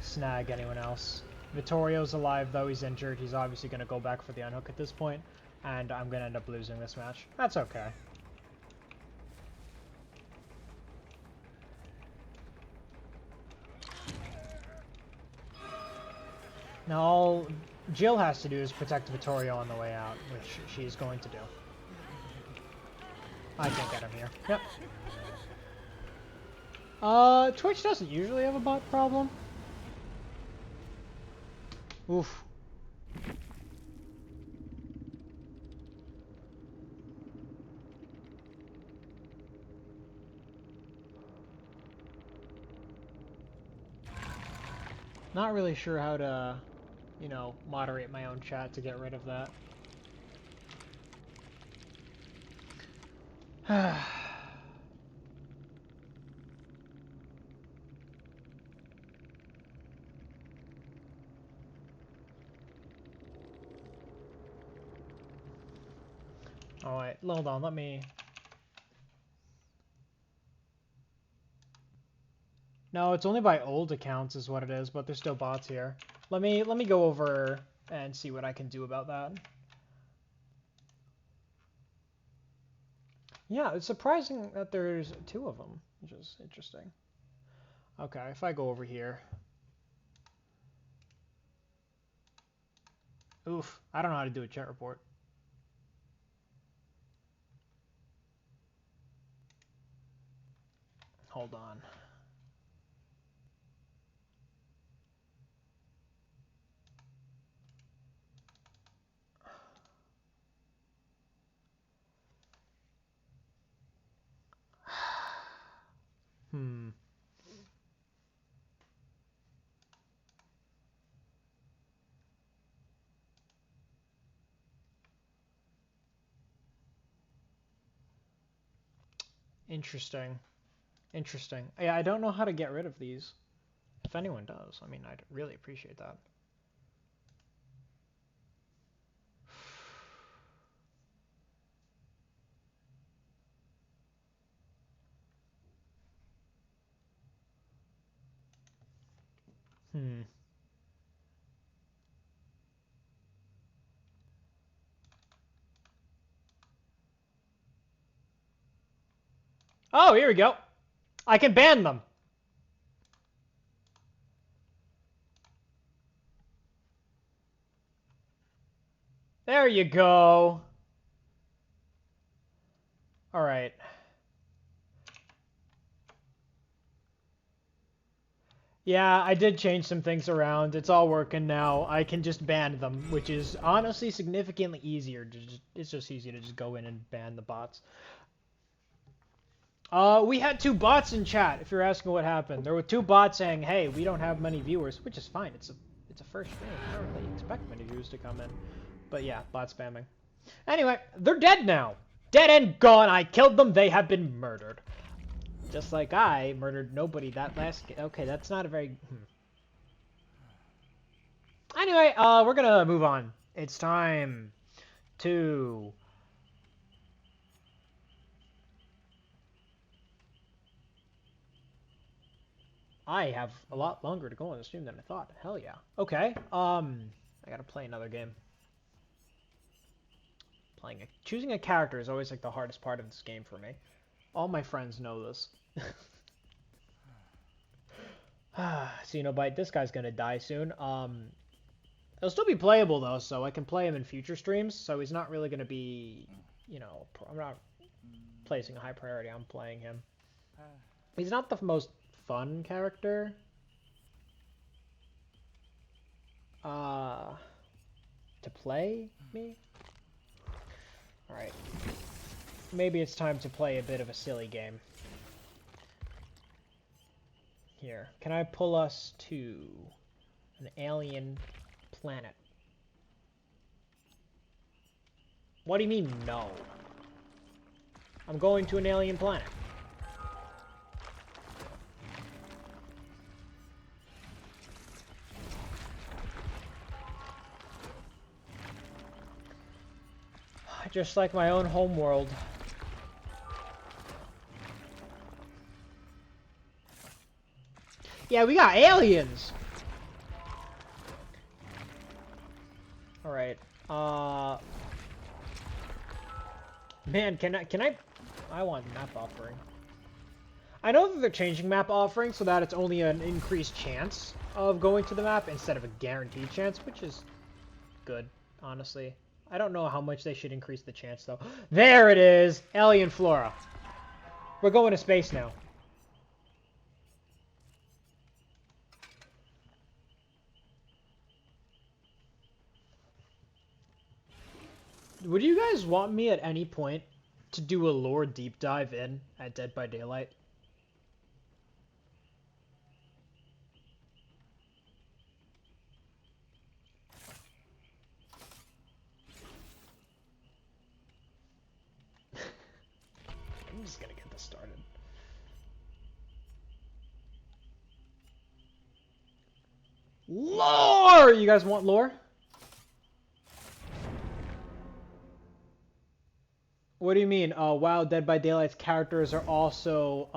snag anyone else. Vittorio's alive, though he's injured. He's obviously going to go back for the unhook at this point, and I'm going to end up losing this match. That's okay. Now all Jill has to do is protect Vittorio on the way out, which she's going to do. I can't get him here. Yep. Twitch doesn't usually have a bot problem. Oof. Not really sure how to, you know, moderate my own chat to get rid of that. Oh wait, hold on, let me... No, it's only by old accounts is what it is, but there's still bots here. Let me go over and see what I can do about that. Yeah, it's surprising that there's 2 of them, which is interesting. Okay, if I go over here... Oof, I don't know how to do a chat report. Hold on. Hmm. Interesting. Interesting. Yeah, I don't know how to get rid of these. If anyone does, I mean, I'd really appreciate that. Hmm. Oh, here we go. I can ban them. There you go. All right. Yeah, I did change some things around. It's all working now. I can just ban them, which is honestly significantly easier. It's just easy to just go in and ban the bots. We had 2 bots in chat, if you're asking what happened. There were 2 bots saying, hey, we don't have many viewers, which is fine. It's a first stream. I don't really expect many viewers to come in. But yeah, bot spamming. Anyway, they're dead now. Dead and gone. I killed them. They have been murdered. Just like I murdered nobody that last game. Okay, that's not a very... Anyway, we're gonna move on. It's time to... I have a lot longer to go on the stream than I thought. Hell yeah. Okay, I gotta play another game. Choosing a character is always like the hardest part of this game for me. All my friends know this. Xenobite, this guy's gonna die soon. He'll still be playable though, so I can play him in future streams. So he's not really gonna be, I'm not placing a high priority on playing him. He's not the most fun character. To play me? Alright. Maybe it's time to play a bit of a silly game. Here. Can I pull us to an alien planet? What do you mean, no? I'm going to an alien planet. Just like my own homeworld. Yeah, we got aliens! Alright, man, can I want map offering. I know that they're changing map offering so that it's only an increased chance of going to the map instead of a guaranteed chance, which is good, honestly. I don't know how much they should increase the chance, though. There it is! Alien flora. We're going to space now. Would you guys want me at any point to do a lore deep dive in at Dead by Daylight? I'm just gonna get this started. Lore! You guys want lore? What do you mean? Wow, Dead by Daylight's characters are also,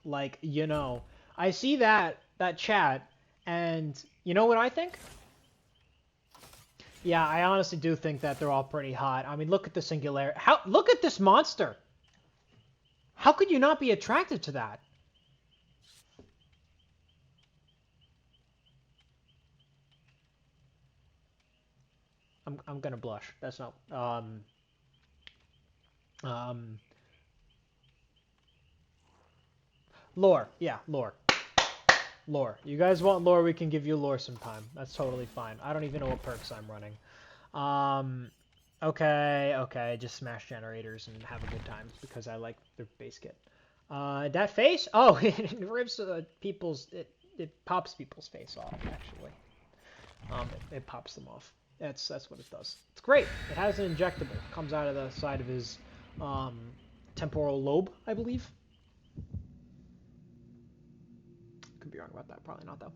like, I see that chat, and you know what I think? Yeah, I honestly do think that they're all pretty hot. I mean, look at the singularity. Look at this monster! How could you not be attracted to that? I'm gonna blush. That's not, lore. Yeah, lore. Lore. You guys want lore, we can give you lore sometime. That's totally fine. I don't even know what perks I'm running. Okay, just smash generators and have a good time because I like their base kit. That face? Oh, it rips people's... It pops people's face off, actually. It pops them off. That's what it does. It's great. It has an injectable. It comes out of the side of his temporal lobe, I believe. about that. Probably not, though.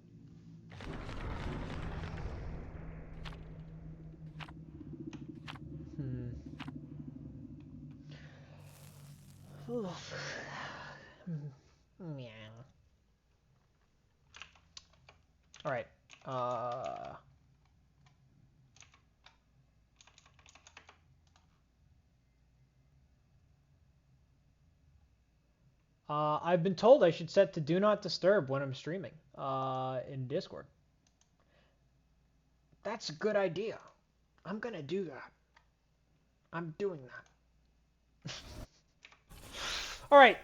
Yeah. All right. I've been told I should set to Do Not Disturb when I'm streaming in Discord. That's a good idea. I'm gonna do that. I'm doing that. All right.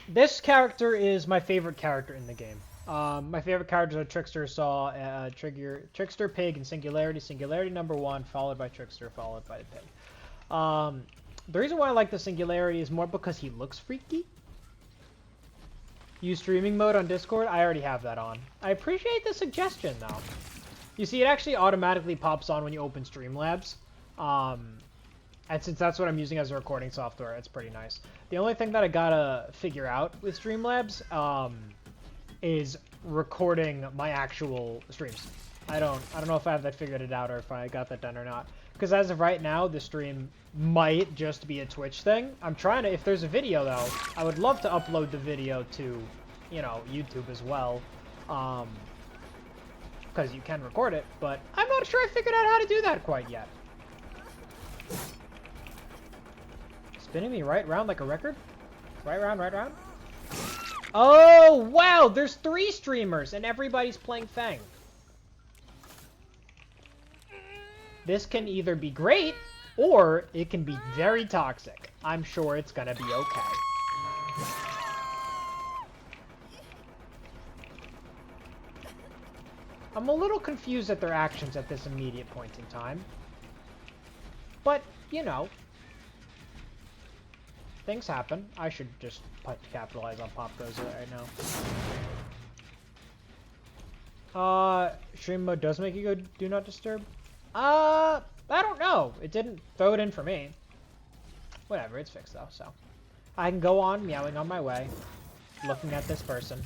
This character is my favorite character in the game. My favorite characters are Trickster, Saw, Trickster, Pig, and Singularity. Singularity #1, followed by Trickster, followed by the Pig. The reason why I like the Singularity is more because he looks freaky. Use streaming mode on Discord? I already have that on. I appreciate the suggestion, though. You see, it actually automatically pops on when you open Streamlabs. And since that's what I'm using as a recording software, it's pretty nice. The only thing that I gotta figure out with Streamlabs is recording my actual streams. I don't know if I have that figured out or if I got that done or not. Because as of right now, the stream might just be a Twitch thing. I'm trying to, if there's a video though, I would love to upload the video to, you know, YouTube as well. Because you can record it, but I'm not sure I figured out how to do that quite yet. Spinning me right round like a record? Right round, right round? Oh, wow! There's 3 streamers, and everybody's playing Fang. This can either be great, or it can be very toxic. I'm sure it's gonna be okay. I'm a little confused at their actions at this immediate point in time. But, you know, things happen. I should just capitalize on Pop Goes right now. Stream mode does make you go Do Not Disturb? I don't know. It didn't throw it in for me. Whatever, it's fixed though, so. I can go on meowing on my way, looking at this person.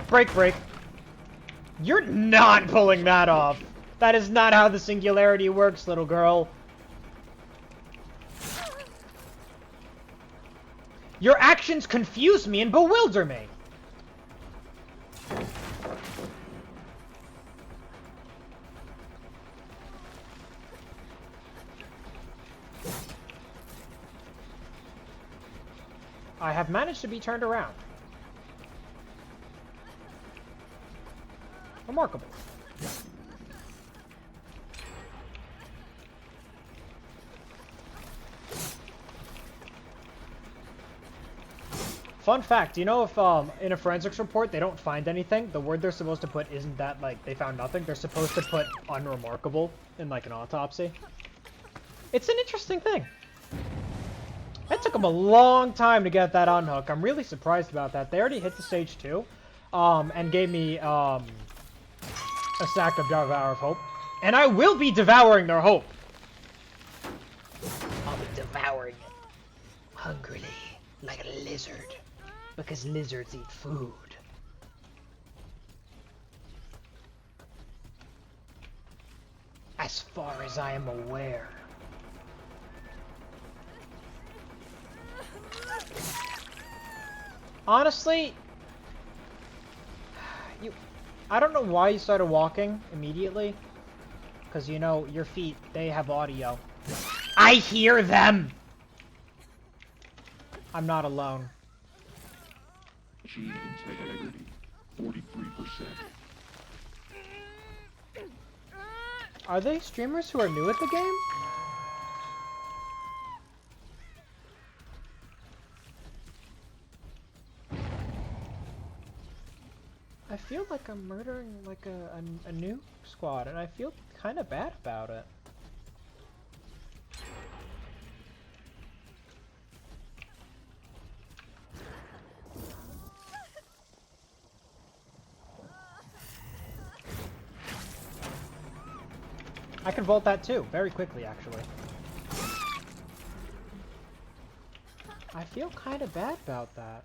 Break, break. You're not pulling that off. That is not how the Singularity works, little girl. Your actions confuse me and bewilder me. I have managed to be turned around. Remarkable. Fun fact, you know if in a forensics report they don't find anything, the word they're supposed to put isn't that, like, they found nothing. They're supposed to put unremarkable in, like, an autopsy. It's an interesting thing. It took them a long time to get that unhook. I'm really surprised about that. They already hit the stage 2, and gave me a stack of Devour of Hope. And I will be devouring their hope. I'll be devouring it hungrily, like a lizard. Because lizards eat food. As far as I am aware. Honestly, I don't know why you started walking immediately. Because, you know, your feet, they have audio. I hear them! I'm not alone. Gene integrity, 43%. Are they streamers who are new at the game? I feel like I'm murdering like a new squad, and I feel kind of bad about it. I can vault that too, very quickly actually. I feel kind of bad about that.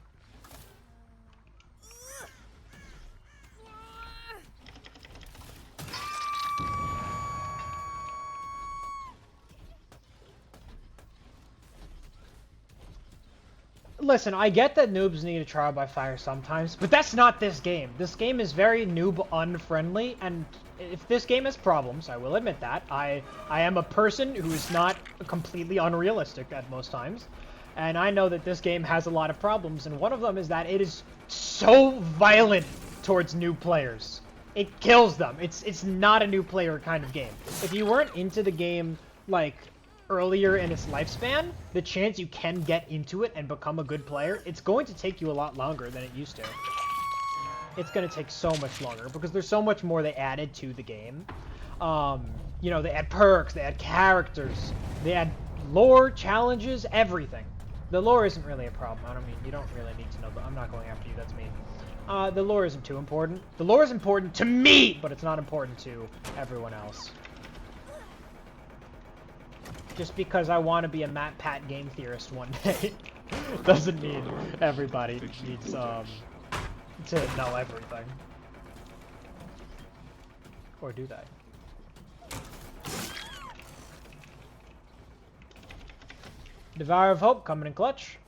Listen, I get that noobs need a trial by fire sometimes, but that's not this game. This game is very noob unfriendly, and if this game has problems, I will admit that. I am a person who is not completely unrealistic at most times, and I know that this game has a lot of problems, and one of them is that it is so violent towards new players. It kills them. It's not a new player kind of game. If you weren't into the game, like, earlier in its lifespan, the chance you can get into it and become a good player, it's going to take you a lot longer than it used to. It's going to take so much longer because there's so much more they added to the game. You know, they add perks, they add characters, they add lore, challenges, everything. The lore isn't really a problem. I don't mean, you don't really need to know, but I'm not going after you, that's me. The lore isn't too important. The lore is important to me, but it's not important to everyone else. Just because I want to be a Matt Pat game theorist one day doesn't mean everybody needs to know everything. Or do they? Devourer of Hope coming in clutch.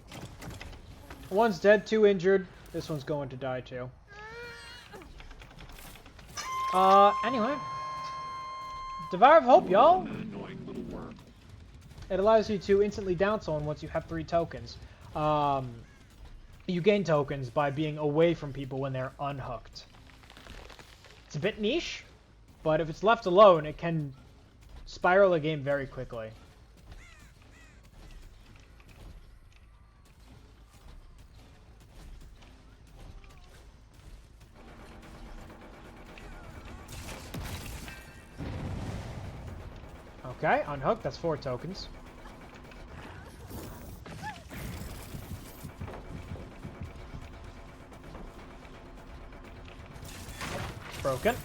One's dead, 2 injured. This one's going to die too. Anyway. Devourer of Hope, y'all. It allows you to instantly down someone once you have 3 tokens. You gain tokens by being away from people when they're unhooked. It's a bit niche, but if it's left alone, it can spiral a game very quickly. Okay, unhooked, that's 4 tokens. Broken.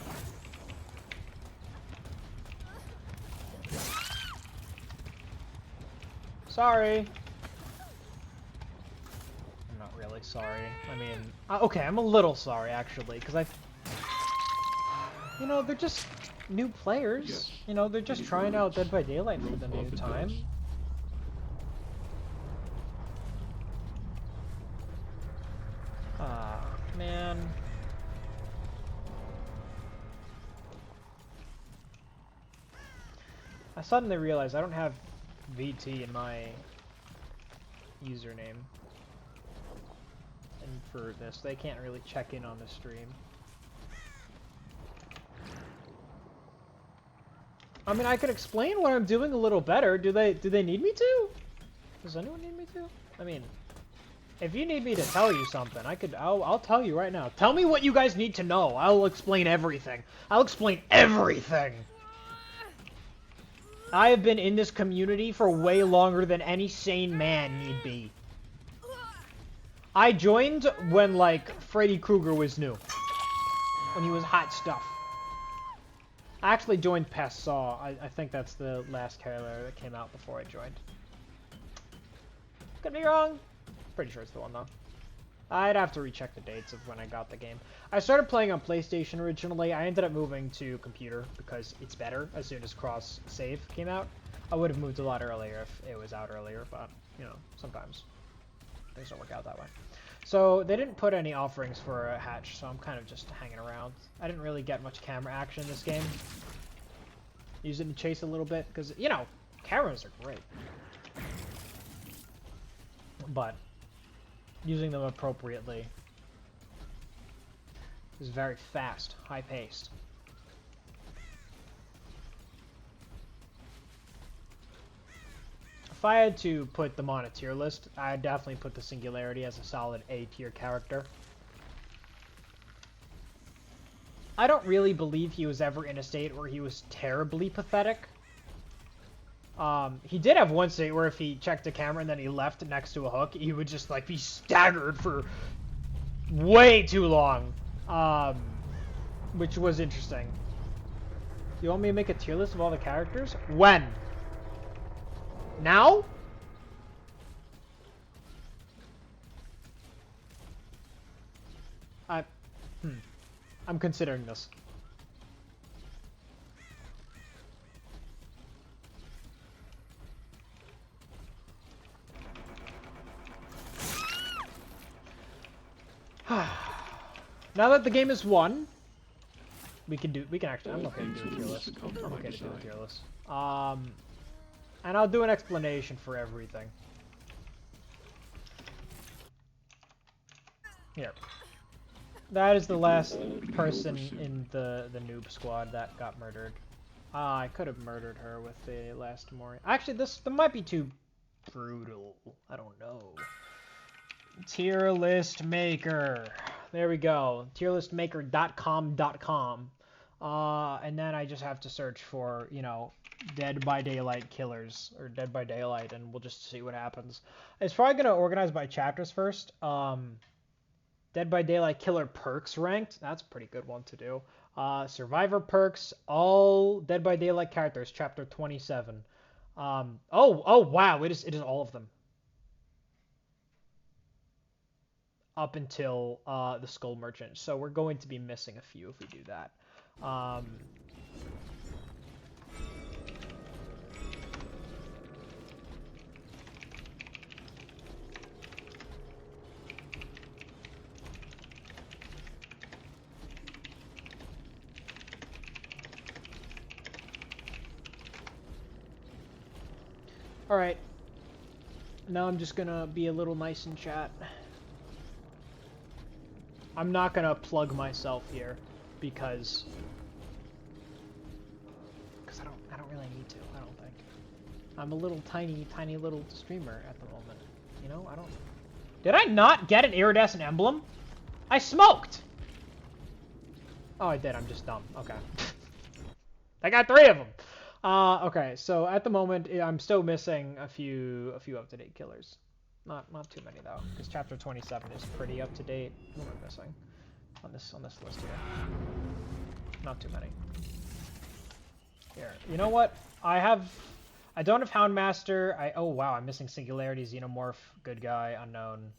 Sorry. I'm not really sorry. I mean, okay, I'm a little sorry actually, because you know, they're just new players. Yes. You know, they're just trying out Dead by Daylight for the new time. Ah, man. I suddenly realized I don't have VT in my username. And for this, they can't really check in on the stream. I mean, I could explain what I'm doing a little better. Do they need me to? Does anyone need me to? I mean, if you need me to tell you something, I'll tell you right now. Tell me what you guys need to know. I'll explain everything. I'll explain everything. I have been in this community for way longer than any sane man need be. I joined when, like, Freddy Krueger was new. When he was hot stuff. I actually joined past Saw. I think that's the last trailer that came out before I joined. Could be wrong. Pretty sure it's the one, though. I'd have to recheck the dates of when I got the game. I started playing on PlayStation originally. I ended up moving to computer because it's better as soon as cross-save came out. I would have moved a lot earlier if it was out earlier, but, you know, sometimes things don't work out that way. So they didn't put any offerings for a hatch, so I'm kind of just hanging around. I didn't really get much camera action in this game. Use it to chase a little bit, because, you know, cameras are great. But using them appropriately is very fast, high-paced. If I had to put them on a tier list, I'd definitely put the Singularity as a solid A-tier character. I don't really believe he was ever in a state where he was terribly pathetic. He did have one state where if he checked the camera and then he left next to a hook, he would just, like, be staggered for way too long. Which was interesting. You want me to make a tier list of all the characters? When? Now? I'm considering this. Now that the game is won, we can actually, I'm okay to do a tier list. I'm okay to do a tier list. And I'll do an explanation for everything. Here. That is the last person in the noob squad that got murdered. I could have murdered her with the last Mori. Actually, this might be too brutal. I don't know. Tier list maker. There we go. Tierlistmaker.com.com. And then I just have to search for, you know, Dead by Daylight killers or Dead by Daylight, and we'll just see what happens. It's probably gonna organize by chapters first. Dead by Daylight killer perks ranked. That's a pretty good one to do. Survivor perks, all Dead by Daylight characters, chapter 27. Oh wow, it is all of them. Up until the Skull Merchant. So we're going to be missing a few if we do that. Alright. Now I'm just gonna be a little nice in chat. I'm not gonna plug myself here because I don't really need to, I don't think. I'm a little tiny little streamer at the moment. You know, I don't. Did I not get an iridescent emblem? I smoked! Oh, I did, I'm just dumb. Okay. I got 3 of them! Okay, so at the moment, I'm still missing a few up-to-date killers. Not too many though, because chapter 27 is pretty up to date. What am I missing on this list here? Not too many. Here, you know what? I don't have Houndmaster. Oh wow, I'm missing Singularity, Xenomorph, Good Guy, Unknown,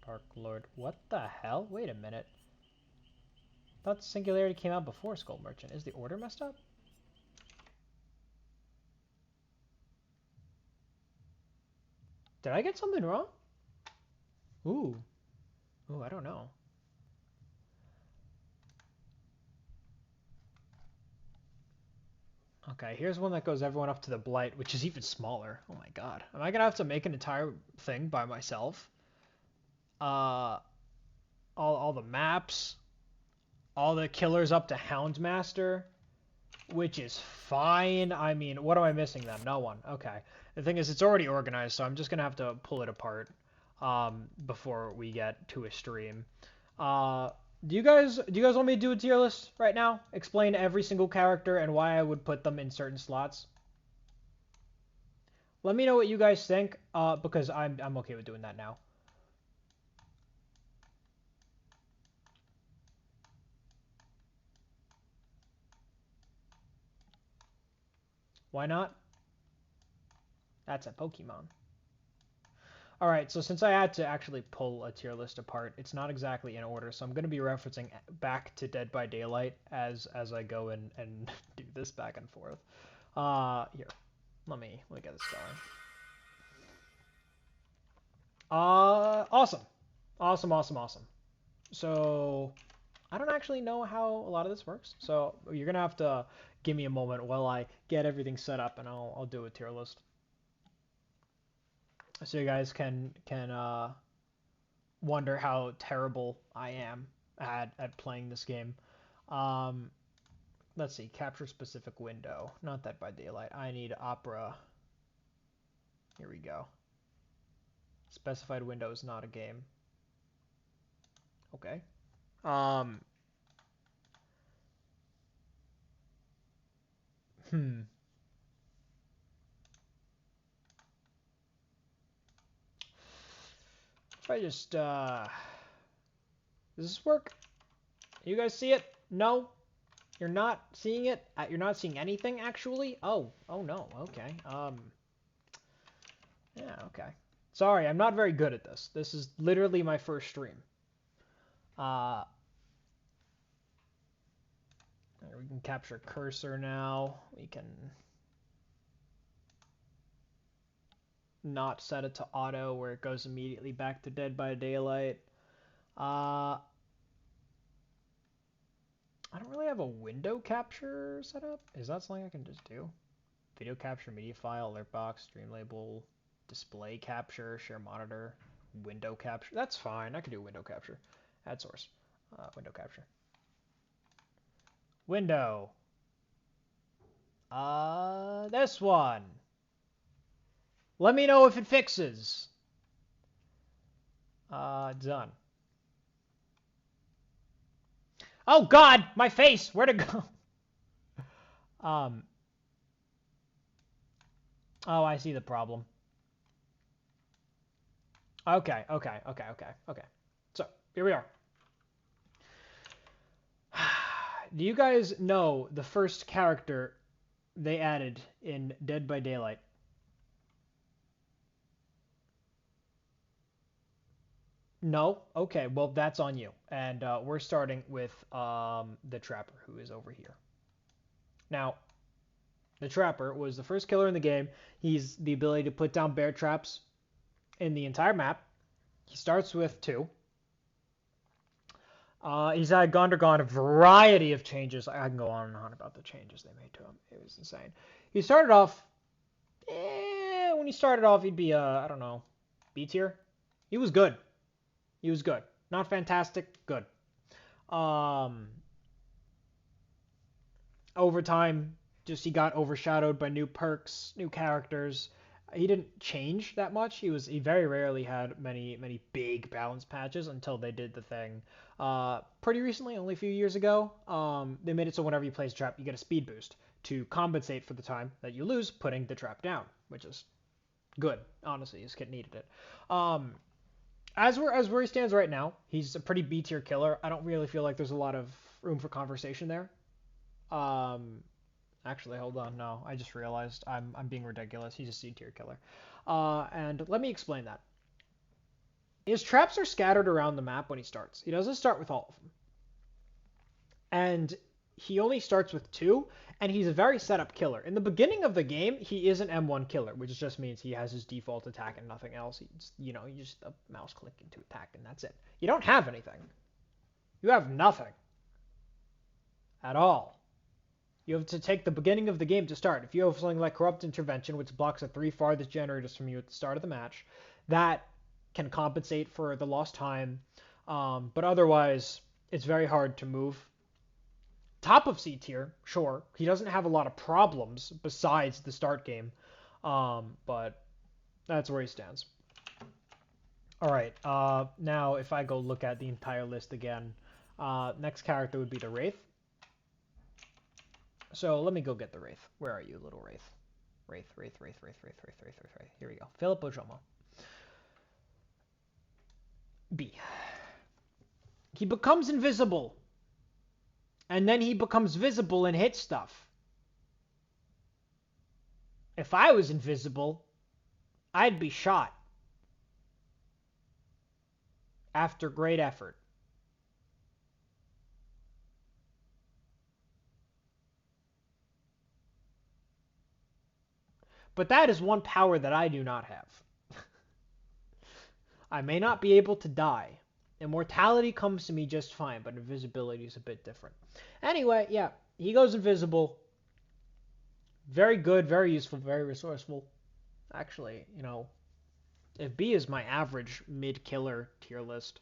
Dark Lord. What the hell? Wait a minute. I thought Singularity came out before Skull Merchant. Is the order messed up? Did I get something wrong? Ooh, I don't know. Okay, here's one that goes everyone up to the Blight, which is even smaller. Oh my god. Am I gonna have to make an entire thing by myself? All the maps, all the killers up to Houndmaster, which is fine. I mean, what am I missing then? No one. Okay. The thing is, it's already organized, so I'm just gonna have to pull it apart before we get to a stream. Do you guys want me to do a tier list right now? Explain every single character and why I would put them in certain slots. Let me know what you guys think, because I'm okay with doing that now. Why not? That's a Pokemon. Alright, so since I had to actually pull a tier list apart, it's not exactly in order, so I'm going to be referencing back to Dead by Daylight as I go and do this back and forth. Here. Let me get this going. Awesome. Awesome. So, I don't actually know how a lot of this works, so you're going to have to give me a moment while I get everything set up, and I'll do a tier list. So you guys can wonder how terrible I am at playing this game. Let's see, capture specific window. Not that by daylight. I need opera. Here we go. Specified window is not a game. Okay. If I just, does this work? You guys see it? No? You're not seeing it? You're not seeing anything, actually? Oh no, okay. Yeah, okay. Sorry, I'm not very good at this. This is literally my first stream. Uh, we can capture cursor now. We can not set it to auto where it goes immediately back to Dead by Daylight. I don't really have a window capture set up. Is that something I can just do? Video capture, media file, alert box, stream label, display capture, share monitor, window capture. That's fine. I can do window capture. Add source. Window capture. Window. This one. Let me know if it fixes. Done. Oh God, my face. Where'd it go? Oh, I see the problem. Okay. So, here we are. Do you guys know the first character they added in Dead by Daylight? No? Okay, well, that's on you. And we're starting with the Trapper, who is over here. Now, the Trapper was the first killer in the game. He's the ability to put down bear traps in the entire map. He starts with 2. He's undergone a variety of changes. I can go on and on about the changes they made to him. It was insane. He started off... when he started off, he'd be, I don't know, B tier. He was good. Not fantastic, good. Over time, just he got overshadowed by new perks, new characters. He didn't change that much. He very rarely had many big balance patches until they did the thing pretty recently, only a few years ago. They made it so whenever you place a trap, you get a speed boost to compensate for the time that you lose putting the trap down, which is good. Honestly, this kid needed it. As where he stands right now, he's a pretty B tier killer. I don't really feel like there's a lot of room for conversation there. Actually, hold on. No, I just realized I'm being ridiculous. He's a C tier killer. And let me explain that. His traps are scattered around the map when he starts. He doesn't start with all of them. And he only starts with 2, and he's a very setup killer. In the beginning of the game, he is an M1 killer, which just means he has his default attack and nothing else. You just a mouse click into attack, and that's it. You don't have anything. You have nothing. At all. You have to take the beginning of the game to start. If you have something like Corrupt Intervention, which blocks the 3 farthest generators from you at the start of the match, that can compensate for the lost time. But otherwise, it's very hard to move. Top of C tier, sure. He doesn't have a lot of problems besides the start game. But that's where he stands. Alright, now if I go look at the entire list again, next character would be the Wraith. So let me go get the Wraith. Where are you, little Wraith? Wraith. Here we go. Philip Ojomo. B. He becomes invisible. And then he becomes visible and hits stuff. If I was invisible, I'd be shot. After great effort. But that is one power that I do not have. I may not be able to die. Immortality comes to me just fine, but invisibility is a bit different. Anyway, yeah, he goes invisible. Very good, very useful, very resourceful. Actually, if B is my average mid-killer tier list,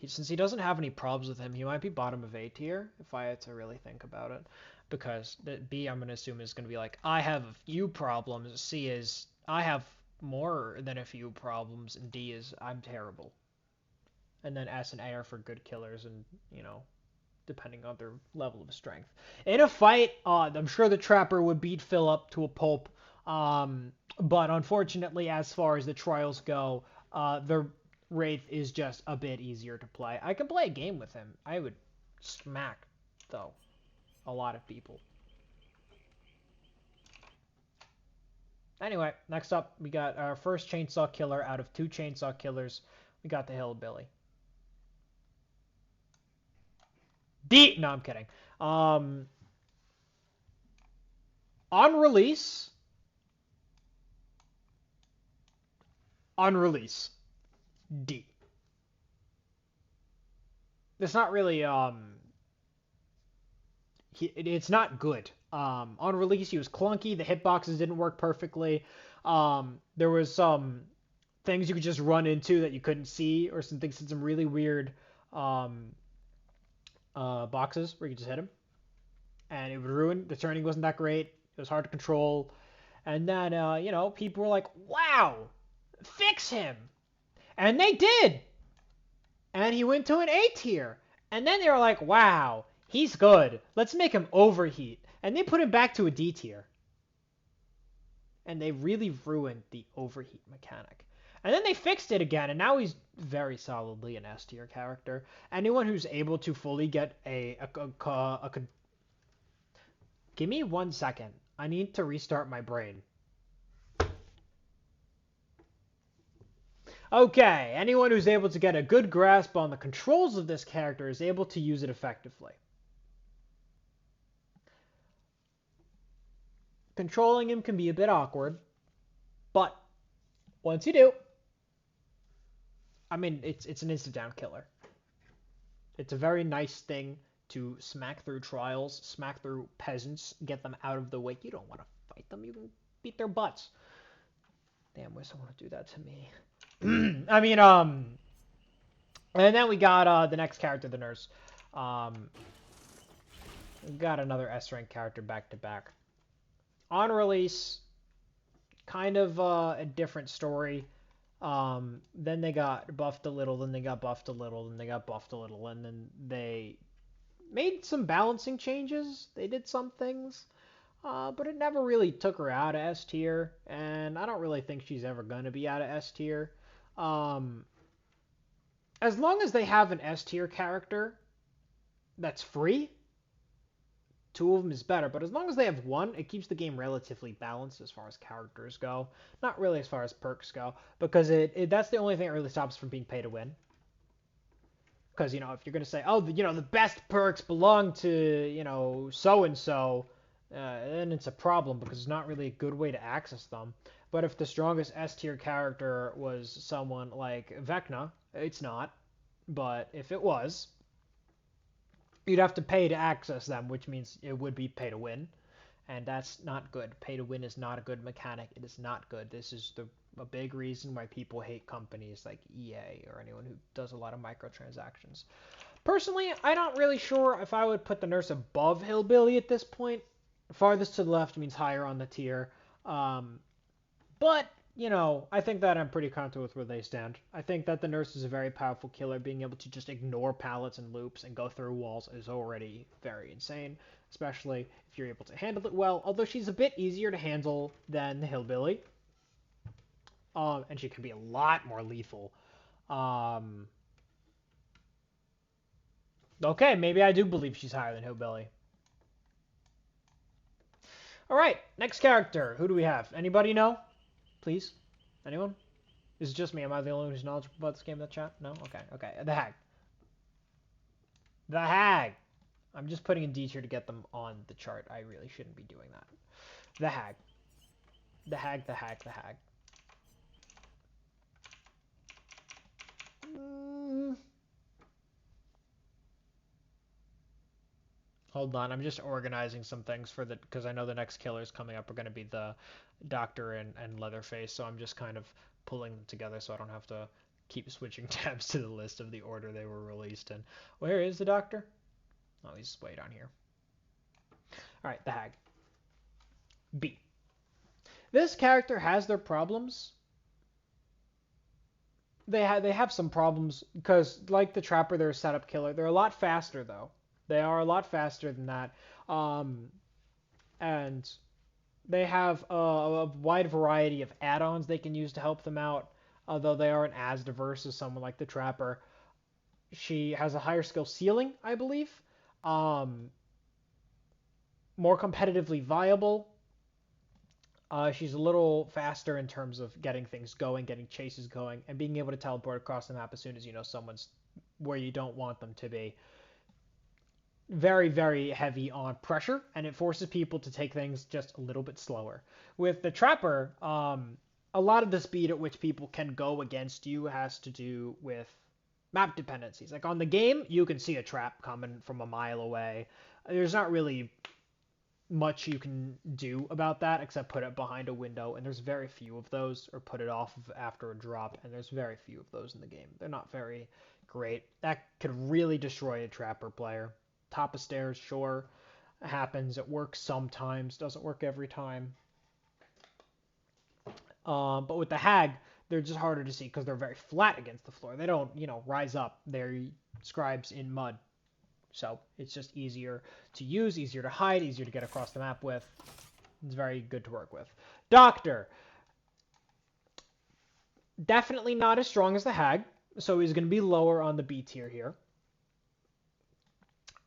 since he doesn't have any problems with him, he might be bottom of A tier, if I had to really think about it. Because B, I'm going to assume, is going to be like, I have a few problems. C is, I have more than a few problems. And D is, I'm terrible. And then S and A are for good killers and, depending on their level of strength. In a fight, I'm sure the Trapper would beat Philip to a pulp. But unfortunately, as far as the trials go, the Wraith is just a bit easier to play. I can play a game with him. I would smack, though, a lot of people. Anyway, next up, we got our first chainsaw killer out of 2 chainsaw killers. We got the Hillbilly. D. No, I'm kidding. On release, D. It's not really it's not good. On release, he was clunky. The hitboxes didn't work perfectly. There was some things you could just run into that you couldn't see, or some things in some really weird um, boxes where you could just hit him, and it would ruin. The turning wasn't that great. It was hard to control. And then, people were like, "Wow, fix him," and they did. And he went to an A tier. And then they were like, "Wow, he's good. Let's make him overheat." And they put him back to a D tier. And they really ruined the overheat mechanic. And then they fixed it again, and now he's very solidly an S tier character. Anyone who's able to fully get give me 1 second. I need to restart my brain. Okay, anyone who's able to get a good grasp on the controls of this character is able to use it effectively. Controlling him can be a bit awkward, but once you do, I mean, it's an instant down killer. It's a very nice thing to smack through trials, smack through peasants, get them out of the way. You don't want to fight them. You can beat their butts. Damn, why someone would do that to me? I mean, and then we got the next character, the nurse. We got another S rank character back to back. On release, kind of a different story. Then they got buffed a little, then they got buffed a little, then they got buffed a little, and then they made some balancing changes. They did some things, but it never really took her out of S tier, and I don't really think she's ever gonna be out of S tier. As long as they have an S tier character that's free, two of them is better. But as long as they have one, it keeps the game relatively balanced as far as characters go. Not really as far as perks go, because that's the only thing that really stops from being pay to win. Because, if you're going to say, oh, the best perks belong to, so-and-so, then it's a problem because it's not really a good way to access them. But if the strongest S-tier character was someone like Vecna, it's not. But if it was, you'd have to pay to access them, which means it would be pay to win. And that's not good. Pay to win is not a good mechanic. It is not good. This is a big reason why people hate companies like EA or anyone who does a lot of microtransactions. Personally, I'm not really sure if I would put the nurse above Hillbilly at this point. Farthest to the left means higher on the tier. But, I think that I'm pretty comfortable with where they stand. I think that the nurse is a very powerful killer. Being able to just ignore pallets and loops and go through walls is already very insane, especially if you're able to handle it well, although she's a bit easier to handle than the Hillbilly. And she can be a lot more lethal. Okay, maybe I do believe she's higher than Hillbilly. Alright, next character. Who do we have? Anybody know? Please? Anyone? Is it just me? Am I the only one who's knowledgeable about this game in the chat? No? Okay. The Hag. The Hag! I'm just putting in D tier to get them on the chart. I really shouldn't be doing that. The Hag. The Hag. Hold on, I'm just organizing some things because I know the next killers coming up are going to be the Doctor and Leatherface, so I'm just kind of pulling them together so I don't have to keep switching tabs to the list of the order they were released in. Where is the Doctor? Oh, he's way down here. Alright, the Hag. B. This character has their problems. They have some problems because, like the Trapper, they're a setup killer. They're a lot faster, though. They are a lot faster than that. And they have a wide variety of add-ons they can use to help them out, although they aren't as diverse as someone like the Trapper. She has a higher skill ceiling, I believe. More competitively viable. She's a little faster in terms of getting things going, getting chases going, and being able to teleport across the map as soon as you know someone's where you don't want them to be. very, very heavy on pressure, and it forces people to take things just a little bit slower. With the Trapper, a lot of the speed at which people can go against you has to do with map dependencies. Like on the game, you can see a trap coming from a mile away. There's not really much you can do about that except put it behind a window, and there's very few of those, or put it off of after a drop, and there's very few of those in the game. They're not very great. That could really destroy a Trapper player. Top of stairs, sure, happens. It works sometimes, doesn't work every time. But with the Hag, they're just harder to see because they're very flat against the floor. They don't, rise up. They're scribes in mud. So it's just easier to use, easier to hide, easier to get across the map with. It's very good to work with. Doctor. Definitely not as strong as the Hag, so he's going to be lower on the B tier here.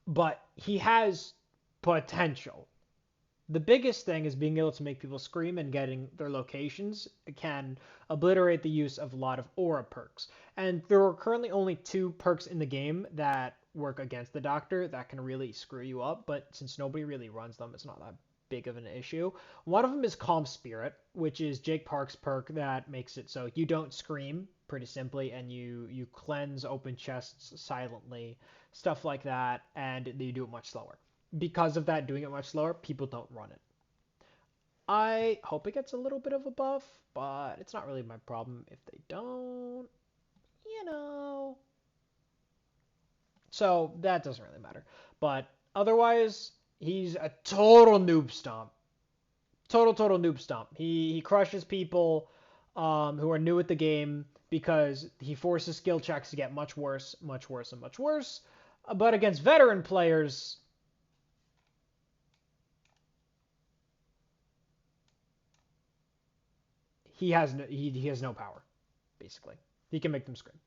But he has potential. The biggest thing is being able to make people scream, and getting their locations can obliterate the use of a lot of aura perks. And there are currently only 2 perks in the game that work against the Doctor that can really screw you up, but since nobody really runs them, it's not that big of an issue. One of them is Calm Spirit, which is Jake Park's perk that makes it so you don't scream, pretty simply, and you cleanse open chests silently, stuff like that, and you do it much slower. Because of that, doing it much slower, people don't run it. I hope it gets a little bit of a buff, but it's not really my problem if they don't, you know. So that doesn't really matter. But otherwise, he's a total noob stomp. Total noob stomp. He crushes people who are new at the game because he forces skill checks to get much worse, much worse, and much worse. But against veteran players, he has no power, basically. He can make them scream.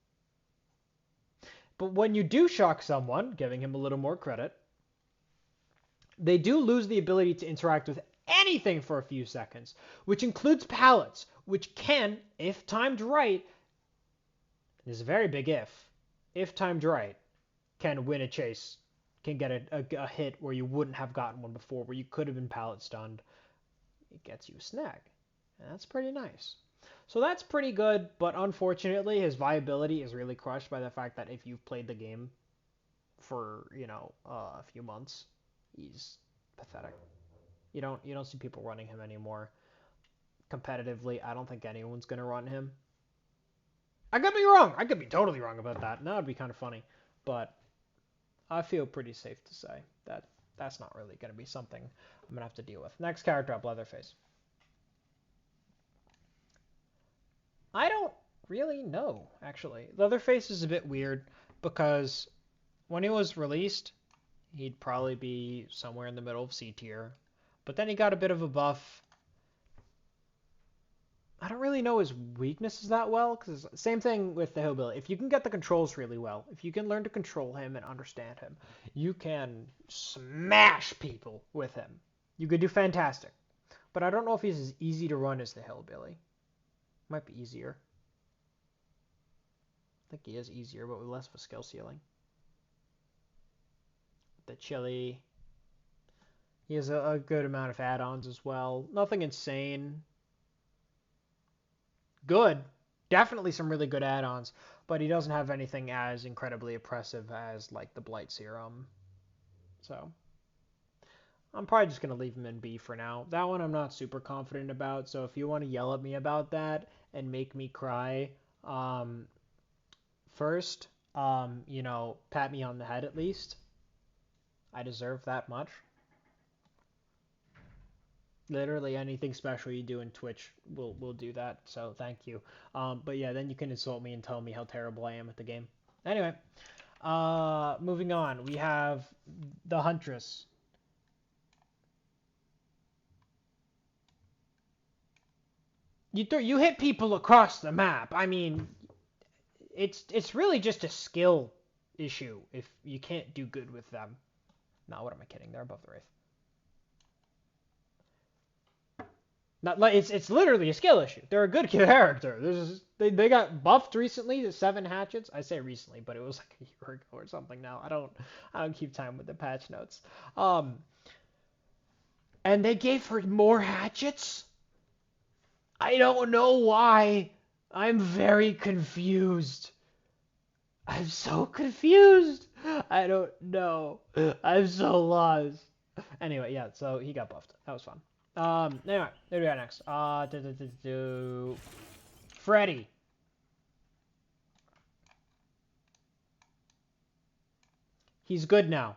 But when you do shock someone, giving him a little more credit, they do lose the ability to interact with anything for a few seconds, which includes pallets, which can, if timed right, this is a very big if timed right, can win a chase, can get a hit where you wouldn't have gotten one before, where you could have been pallet stunned. It gets you a snag, and that's pretty nice. So that's pretty good, but unfortunately his viability is really crushed by the fact that if you've played the game for, a few months, he's pathetic. You don't see people running him anymore. Competitively, I don't think anyone's going to run him. I could be wrong. I could be totally wrong about that. And that would be kind of funny. But I feel pretty safe to say that that's not really going to be something I'm going to have to deal with. Next character up, Leatherface. I don't really know, actually. Leatherface is a bit weird because when he was released, he'd probably be somewhere in the middle of C tier. But then he got a bit of a buff. I don't really know his weaknesses that well, because same thing with the Hillbilly. If you can get the controls really well, if you can learn to control him and understand him, you can smash people with him. You could do fantastic. But I don't know if he's as easy to run as the Hillbilly. Might be easier. I think he is easier, but with less of a skill ceiling. The Chili. He has a good amount of add-ons as well. Nothing insane. Good. Definitely some really good add-ons, but he doesn't have anything as incredibly oppressive as like the Blight Serum. So I'm probably just going to leave him in B for now. That one I'm not super confident about, so if you want to yell at me about that and make me cry, first, pat me on the head at least. I deserve that much. Literally anything special you do in Twitch will do that, so thank you. But yeah, then you can insult me and tell me how terrible I am at the game. Anyway, moving on, we have the Huntress. You hit people across the map. I mean, it's really just a skill issue if you can't do good with them. No, what am I kidding? They're above the Wraith. Not like it's literally a skill issue. They're a good character. They got buffed recently to 7 hatchets. I say recently, but it was like a year ago or something now. I don't keep time with the patch notes. And they gave her more hatchets? I don't know why. I'm very confused. I'm so confused. I don't know. I'm so lost. Anyway, yeah, so he got buffed. That was fun. Anyway, what do we got next? Freddy. He's good now.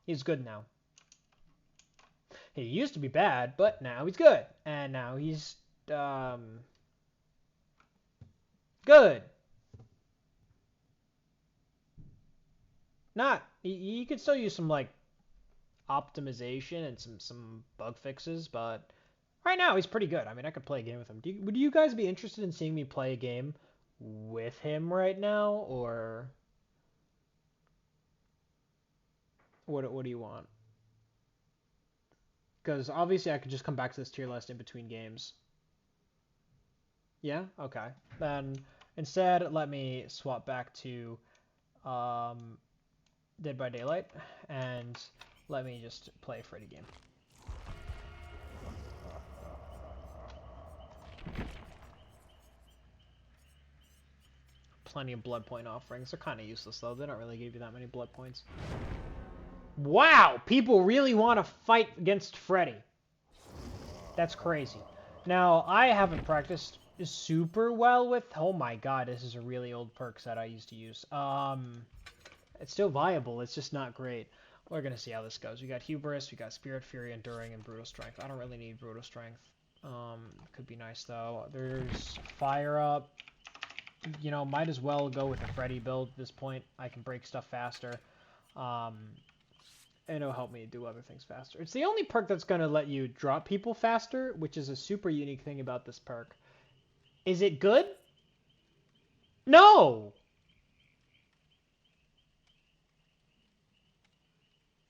He's good now. He used to be bad, but now he's good. And now he's, good. He could still use some, like, optimization and some bug fixes, but right now he's pretty good. I mean, I could play a game with him. Would you guys be interested in seeing me play a game with him right now, or what do you want? Because obviously I could just come back to this tier list in between games. Yeah? Okay. Then instead, let me swap back to Dead by Daylight, and let me just play a Freddy game. Plenty of blood point offerings. They're kind of useless, though. They don't really give you that many blood points. Wow! People really want to fight against Freddy. That's crazy. Now, I haven't practiced super well with... Oh my god, this is a really old perk that I used to use. It's still viable, it's just not great. We're gonna see how this goes. We got Hubris, we got Spirit, Fury, Enduring, and Brutal Strength. I don't really need Brutal Strength. Could be nice, though. There's Fire Up. You know, might as well go with a Freddy build at this point. I can break stuff faster. And it'll help me do other things faster. It's the only perk that's going to let you drop people faster, which is a super unique thing about this perk. Is it good? No!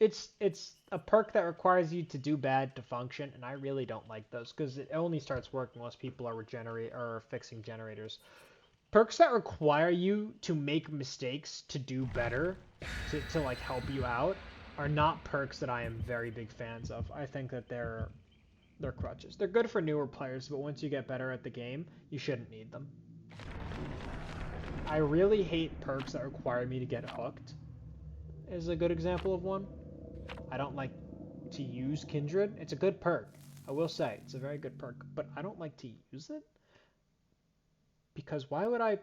It's a perk that requires you to do bad to function, and I really don't like those, because it only starts working once people are fixing generators. Perks that require you to make mistakes to do better, to like help you out, are not perks that I am very big fans of. I think that they're crutches. They're good for newer players, but once you get better at the game, you shouldn't need them. I really hate perks that require me to get hooked, is a good example of one. I don't like to use Kindred. It's a good perk. I will say, it's a very good perk, but I don't like to use it. Because why would I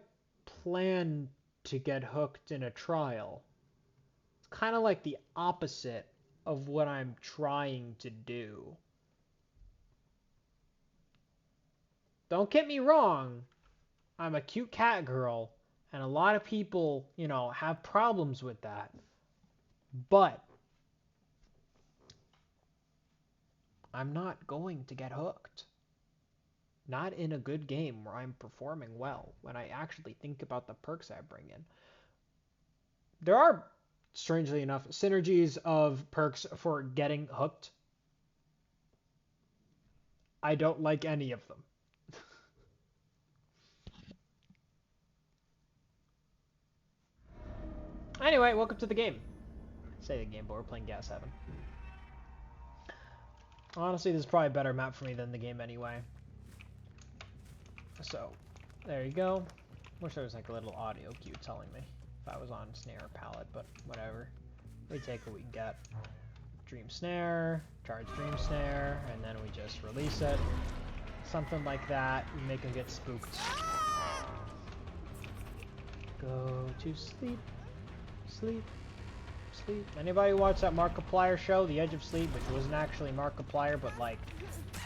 plan to get hooked in a trial? It's kind of like the opposite of what I'm trying to do. Don't get me wrong. I'm a cute cat girl, and a lot of people, you know, have problems with that. But I'm not going to get hooked. Not in a good game where I'm performing well, when I actually think about the perks I bring in. There are, strangely enough, synergies of perks for getting hooked. I don't like any of them. Anyway, welcome to the game. Say the game, but we're playing Gas Heaven. Honestly, this is probably a better map for me than the game anyway. So, there you go. Wish there was like a little audio cue telling me if I was on snare or pallet, but whatever. We take what we can get. Dream snare, charge dream snare, and then we just release it. Something like that. We make them get spooked. Go to sleep. Sleep. Sleep. Anybody watch that Markiplier show, The Edge of Sleep, which wasn't actually Markiplier, but like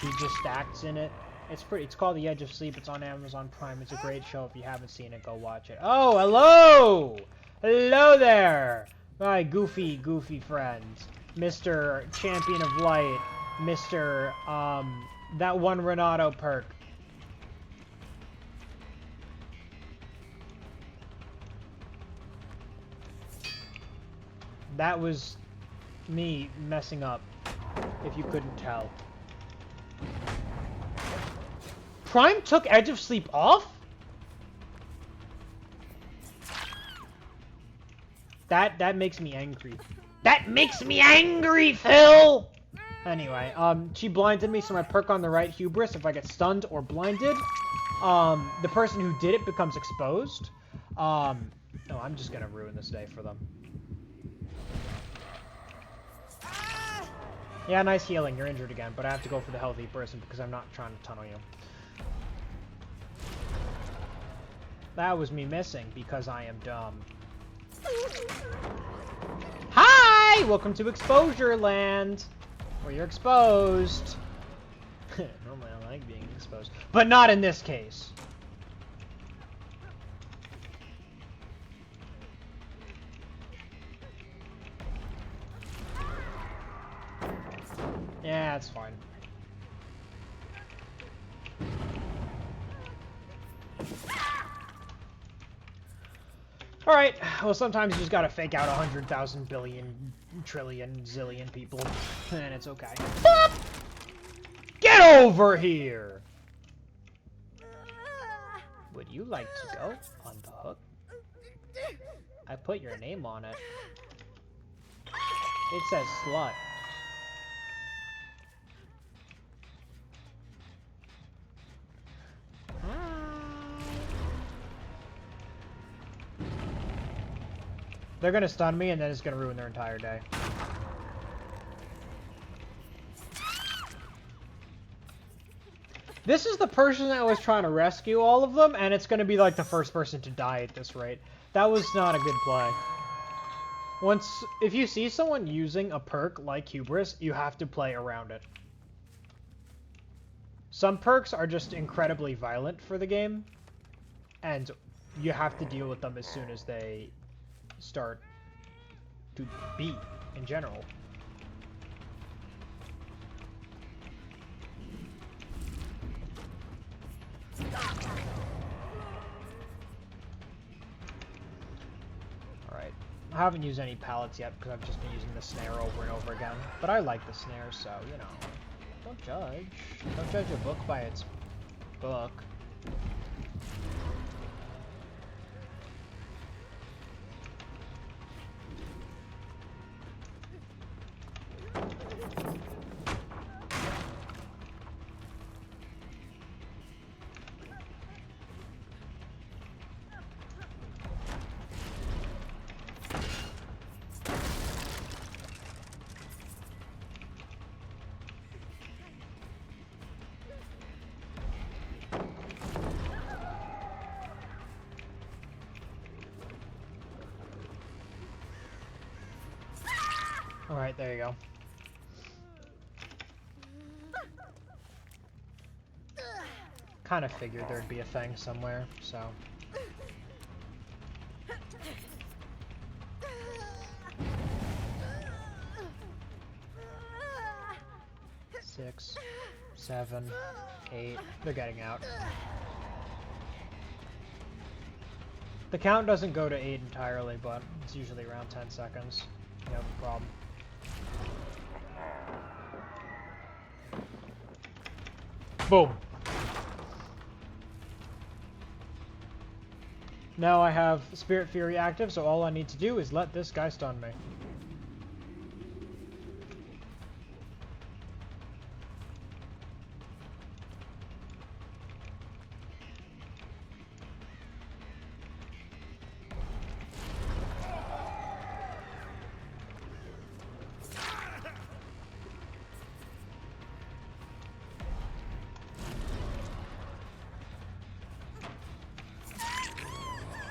he just acts in it. It's called The Edge of Sleep. It's on Amazon Prime. It's a great show. If you haven't seen it, go watch it. Oh, hello! Hello there! My goofy friend. Mr. Champion of Light. Mr. That one Renato perk. That was me messing up. if you couldn't tell. Prime took Edge of Sleep off? That makes me angry. That makes me angry, Phil! Anyway, she blinded me, so my perk on the right, Hubris, if I get stunned or blinded, the person who did it becomes exposed. Oh, I'm just gonna ruin this day for them. Yeah, nice healing. You're injured again, but I have to go for the healthy person because I'm not trying to tunnel you. That was me missing because I am dumb. Hi! Welcome to Exposure Land, where you're exposed. Normally I like being exposed, but not in this case. Yeah, that's fine. Alright, well sometimes you just gotta fake out 100,000 billion, trillion, zillion people, and it's okay. Get over here! Would you like to go on the hook? I put your name on it. It says slut. They're gonna stun me, and then it's gonna ruin their entire day. This is the person that was trying to rescue all of them, and it's gonna be like the first person to die at this rate. That was not a good play. If you see someone using a perk like Hubris, you have to play around it. Some perks are just incredibly violent for the game, and you have to deal with them as soon as they start to be in general. Alright. I haven't used any pallets yet because I've just been using the snare over and over again. But I like the snare, so, you know. Don't judge. Don't judge a book by its book. Alright, there you go. Kind of figured there'd be a thing somewhere, so. Six, 7, 8. They're getting out. The count doesn't go to 8 entirely, but it's usually around 10 seconds. You have a problem. Boom. Now I have Spirit Fury active, so all I need to do is let this guy stun me.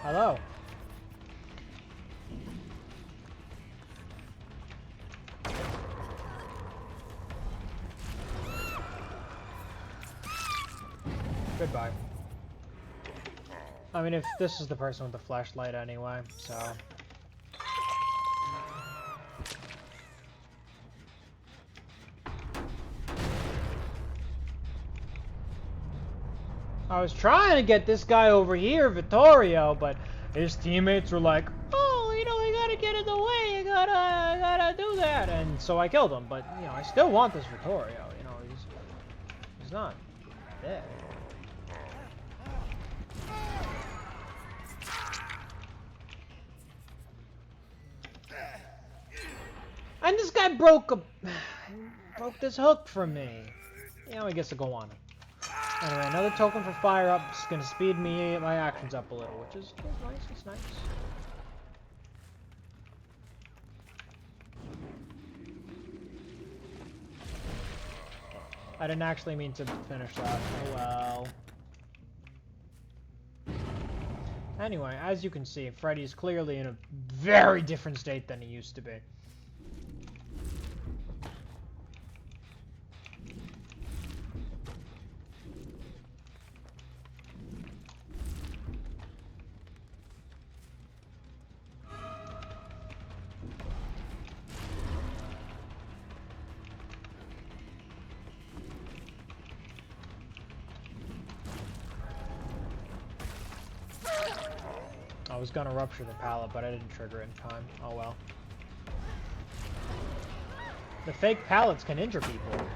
Hello. Goodbye. I mean, if this is the person with the flashlight anyway, so. I was trying to get this guy over here, Vittorio, but his teammates were like, oh, you know, we gotta gotta get in the way. You gotta do that. And so I killed him. But you know, I still want this Vittorio. You know, he's not dead. And this guy broke this hook from me. You know, he gets to go on. Anyway, another token for fire up is gonna speed my actions up a little, which is nice. It's nice. I didn't actually mean to finish that. Oh well. Anyway, as you can see, Freddy's clearly in a very different state than he used to be. I was gonna rupture the pallet, but I didn't trigger it in time. Oh well. The fake pallets can injure people.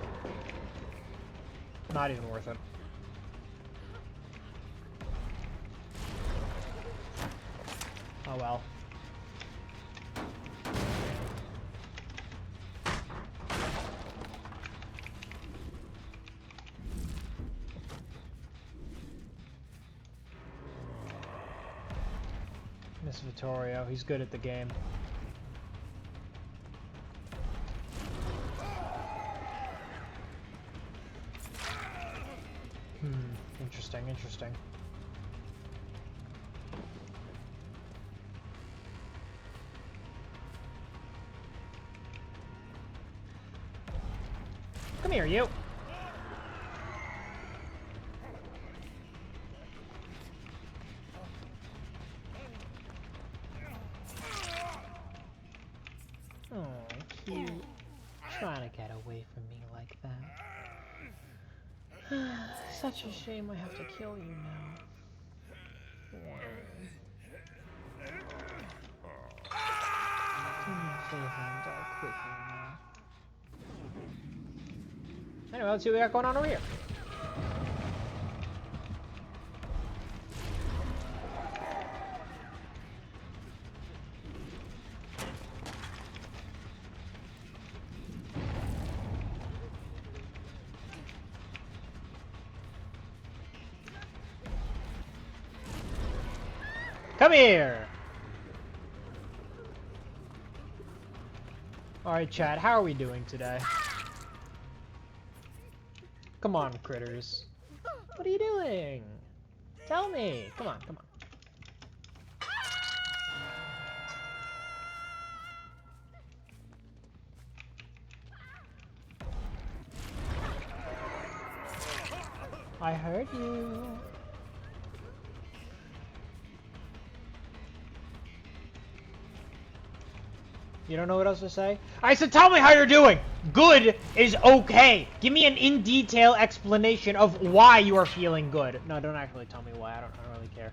Not even worth it. Oh well. Miss Vittorio, he's good at the game. Interesting. Come here, you. Oh, cute. Trying to get away from me like that. Such a shame I have to kill you now. Do me a favor and die quickly now. Anyway, let's see what we got going on over here. Come here! Alright, chat, how are we doing today? Come on, critters. What are you doing? Tell me! Come on. I heard you. You don't know what else to say? I said tell me how you're doing! Good is okay! Give me an in-detail explanation of why you are feeling good. No, don't actually tell me why. I don't really care.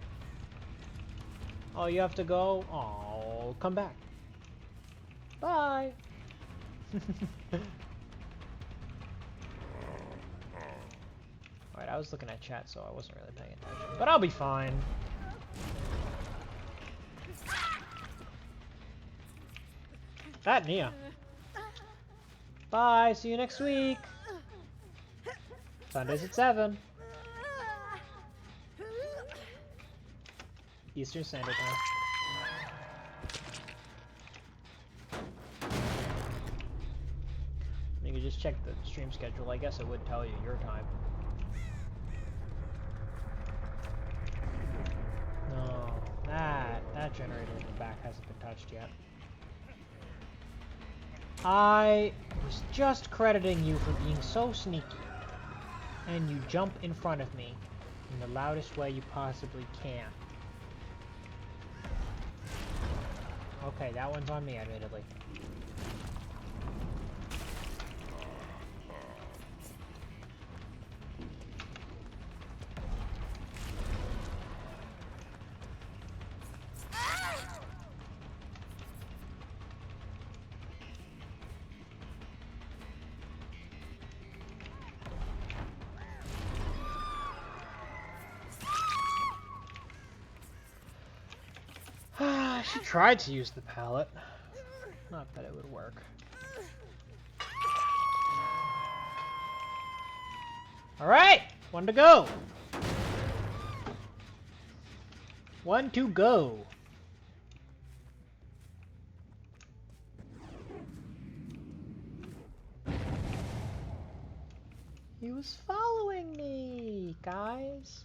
Oh, you have to go? Oh, come back. Bye! Alright, I was looking at chat, so I wasn't really paying attention. But I'll be fine. That Nia. Bye, see you next week. Sundays at 7. Eastern Standard Time. You can just check the stream schedule. I guess it would tell you your time. No, that generator in the back hasn't been touched yet. I was just crediting you for being so sneaky. And you jump in front of me in the loudest way you possibly can. Okay, that one's on me, admittedly. should try to use the pallet. Not that it would work. Alright! One to go! One to go! He was following me, guys.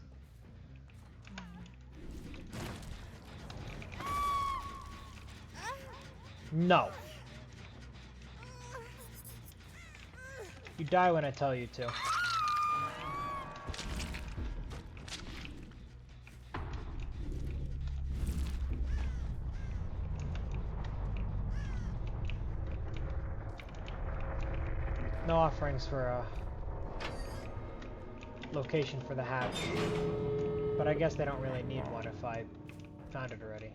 No. You die when I tell you to. No offerings for a location for the hatch. But I guess they don't really need one if I found it already.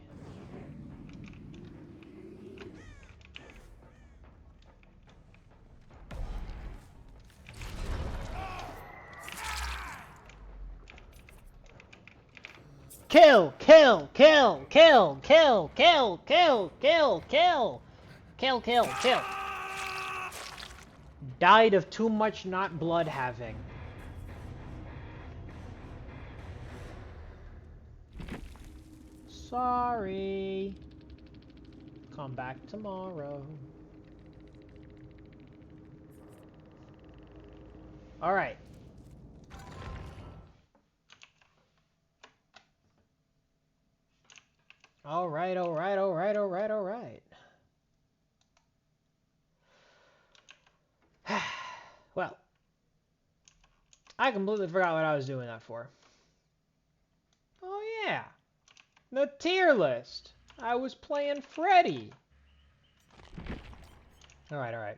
Kill! Kill! Kill! Kill! Kill! Kill! Kill! Kill! Kill! Kill! Kill! Kill! Died of too much not blood having. Sorry. Come back tomorrow. Alright. Alright, alright, alright, alright, alright. Well, I completely forgot what I was doing that for. Oh yeah, the tier list. I was playing Freddy. Alright, alright.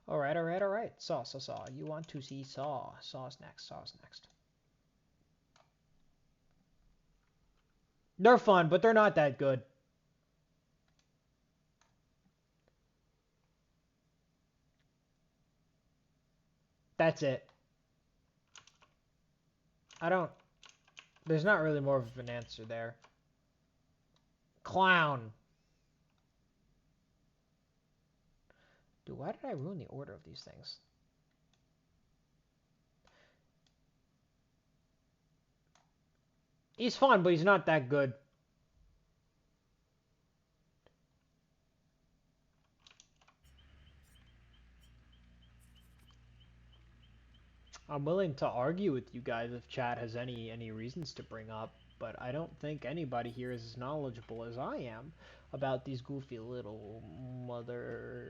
Alright, alright, alright. Saw. You want to see Saw. Saw's next. They're fun, but they're not that good. That's it. There's not really more of an answer there. Clown. Dude, why did I ruin the order of these things? He's fun, but he's not that good. I'm willing to argue with you guys if chat has any reasons to bring up, but I don't think anybody here is as knowledgeable as I am about these goofy little mother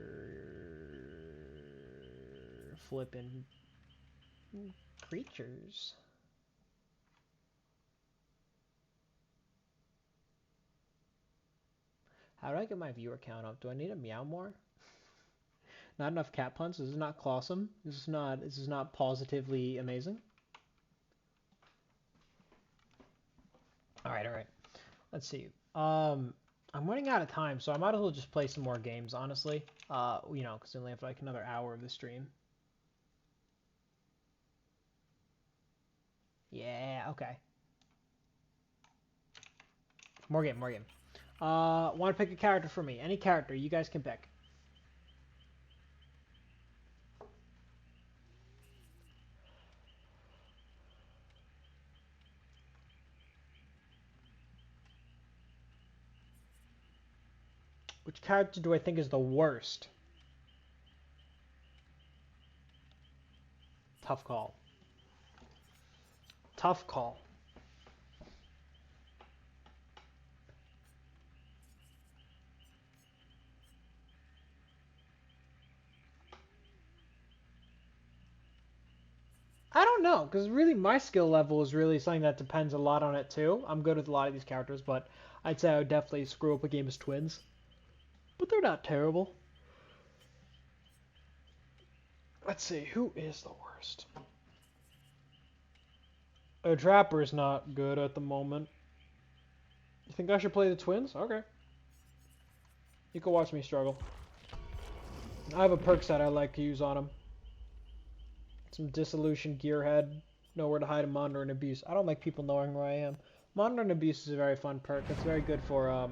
flippin' creatures. How do I get my viewer count up? Do I need to meow more? Not enough cat puns? This is not clawsome. This is not positively amazing. Alright. Let's see. I'm running out of time, so I might as well just play some more games, honestly. You know, because we only have like another hour of the stream. Yeah, okay. More game. Want to pick a character for me? Any character, you guys can pick. Which character do I think is the worst? Tough call. Tough call. I don't know, because really my skill level is really something that depends a lot on it too. I'm good with a lot of these characters, but I'd say I would definitely screw up a game as twins. But they're not terrible. Let's see, who is the worst? A Trapper's not good at the moment. You think I should play the twins? Okay. You can watch me struggle. I have a perk set I like to use on them. Some Dissolution, Gearhead, Nowhere to Hide, and Monitor and Abuse. I don't like people knowing where I am. Monitor and Abuse is a very fun perk. It's very good for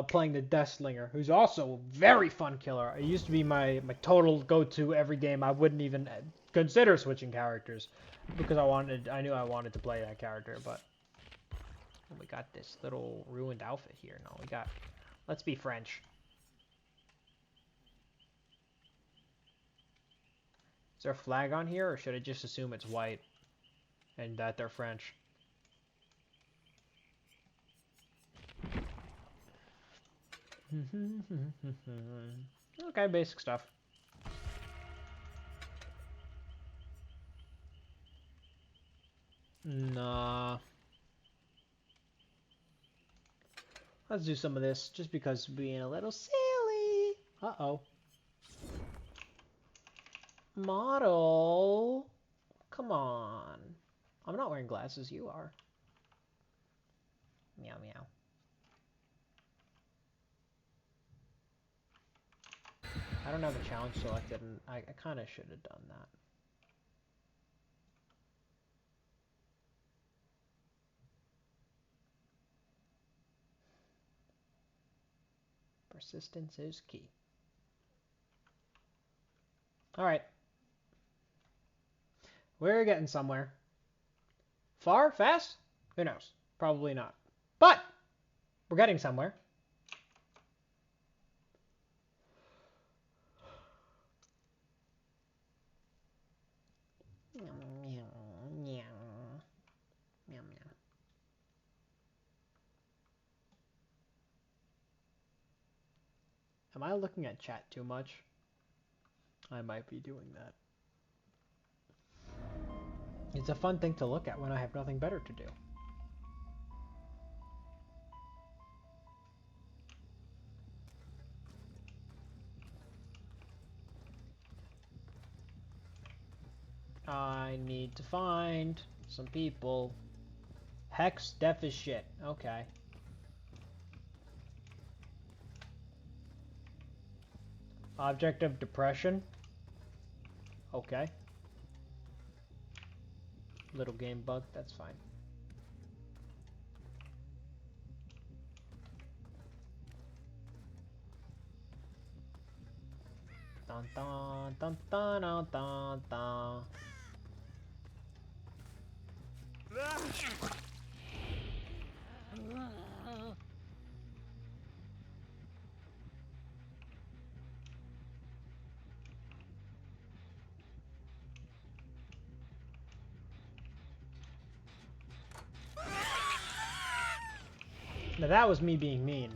playing the Deathslinger, who's also a very fun killer. It used to be my total go-to every game. I wouldn't even consider switching characters because I knew I wanted to play that character. But we got this little ruined outfit here. No, we got. Let's be French. Is there a flag on here, or should I just assume it's white and that they're French? Okay, basic stuff. Nah. Let's do some of this, just because being a little silly. Uh-oh. Model. Come on. I'm not wearing glasses, you are. Meow meow. I don't have a challenge selected, and I kind of should have done that. Persistence is key. Alright. We're getting somewhere. Far? Fast? Who knows? Probably not. But! We're getting somewhere. Am I looking at chat too much? I might be doing that. It's a fun thing to look at when I have nothing better to do. I need to find some people. Hex, deaf as shit. Okay. Object of depression. Okay. Little game bug, that's fine. Dun dun dun dun dun dun dun. Now that was me being mean.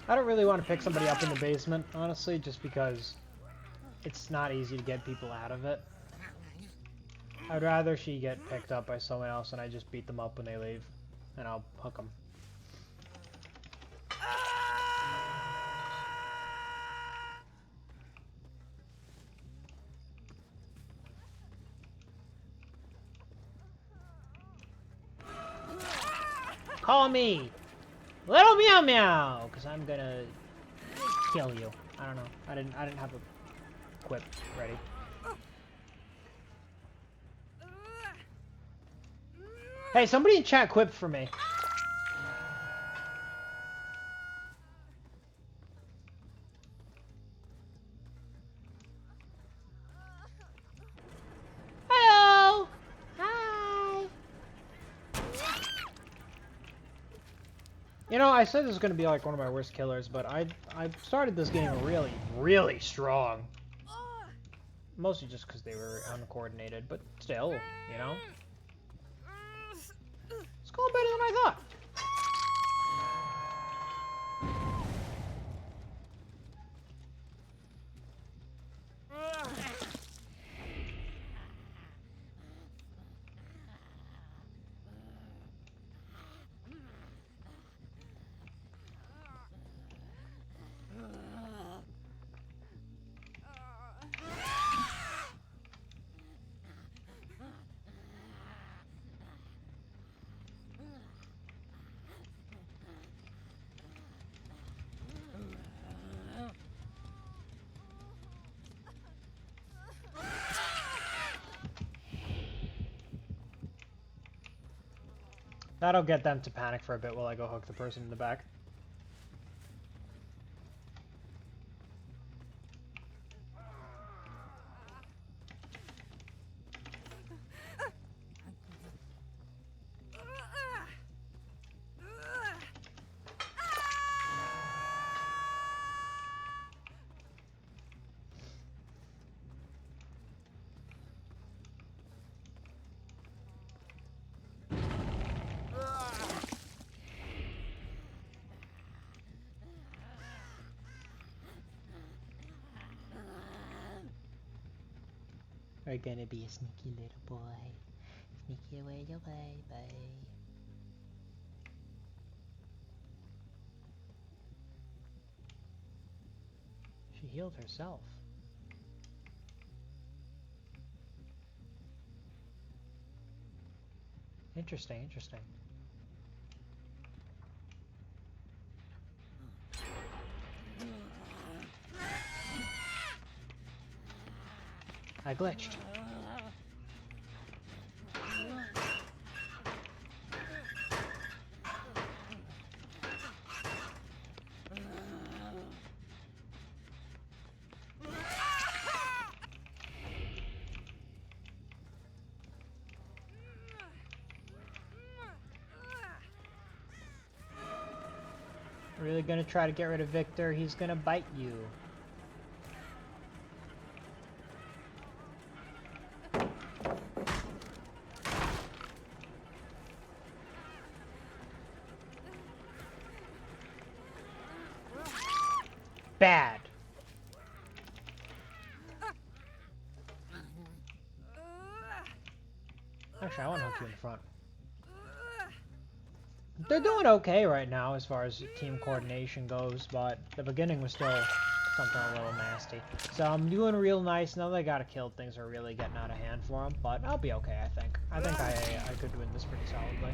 I don't really want to pick somebody up in the basement, honestly, just because it's not easy to get people out of it. I'd rather she get picked up by someone else and I just beat them up when they leave, and I'll hook them. Call me! Little meow meow! Because I'm gonna kill you. I don't know. I didn't have a quip ready. Hey, somebody in chat quip for me. Hello! Hi! You know, I said this was going to be like one of my worst killers, but I started this game really, really strong. Mostly just because they were uncoordinated, but still, you know? It's going better than I thought. That'll get them to panic for a bit while I go hook the person in the back. We're gonna be a sneaky little boy. Sneaky away, away, bye. She healed herself. Interesting, interesting. I glitched. Really gonna try to get rid of Victor? He's gonna bite you. Bad. Actually, I want to hook you in the front. They're doing okay right now as far as team coordination goes, but the beginning was still something a little nasty. So I'm doing real nice. Now that I got a kill, things are really getting out of hand for them, but I'll be okay, I think. I think I could win this pretty solidly.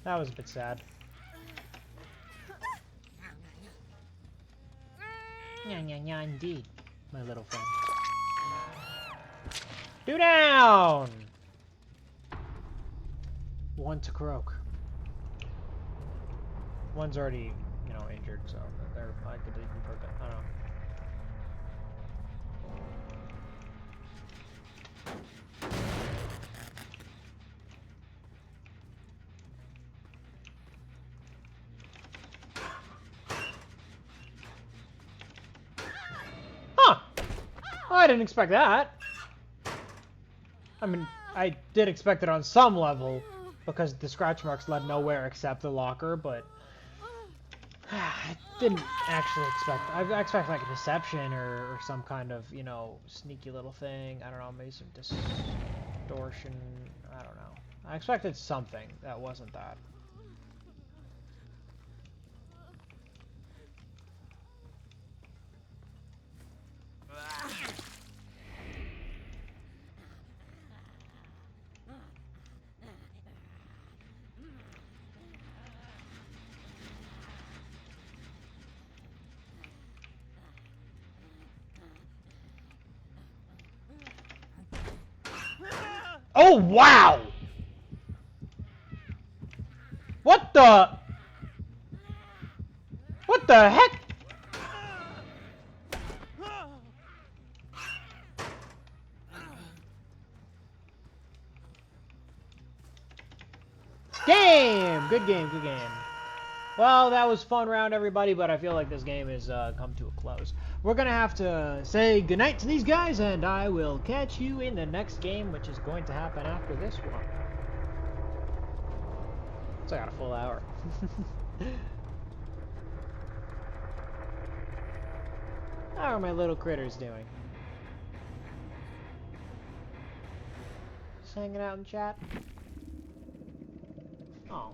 That was a bit sad. Yeah, yeah, yeah, indeed, my little friend. 2 down! 1 to croak. One's already, you know, injured, so I could leave him for a bit. I don't know. Huh! I didn't expect that. I mean, I did expect it on some level, because the scratch marks led nowhere except the locker, but I didn't actually expect. I expect like a deception or some kind of, you know, sneaky little thing. I don't know, maybe some distortion. I don't know. I expected something that wasn't that. Oh, wow! What the? What the heck? Game! Good game, good game. Well, that was fun round, everybody, but I feel like this game has come to a close. We're going to have to say goodnight to these guys, and I will catch you in the next game, which is going to happen after this one. So I got a full hour. How are my little critters doing? Just hanging out in chat? Oh.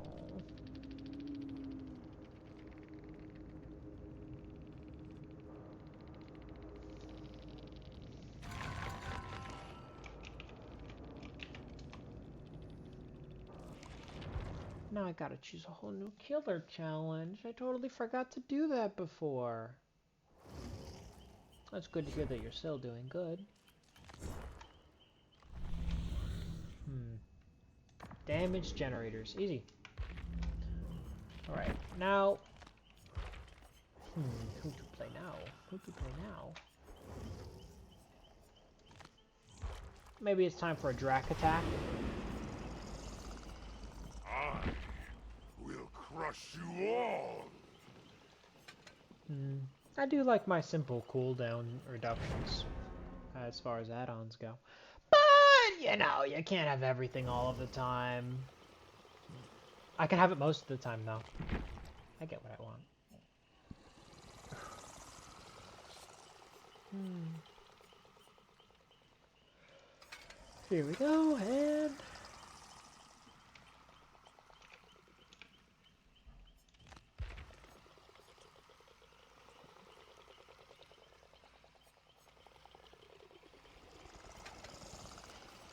Now I gotta choose a whole new killer challenge. I totally forgot to do that before. That's good to hear that you're still doing good. Damage generators. Easy. Alright, now... who to play now? Who to play now? Maybe it's time for a Drac attack. I will crush you all. I do like my simple cooldown reductions as far as add-ons go. But, you know, you can't have everything all of the time. I can have it most of the time, though. I get what I want. Here we go, and...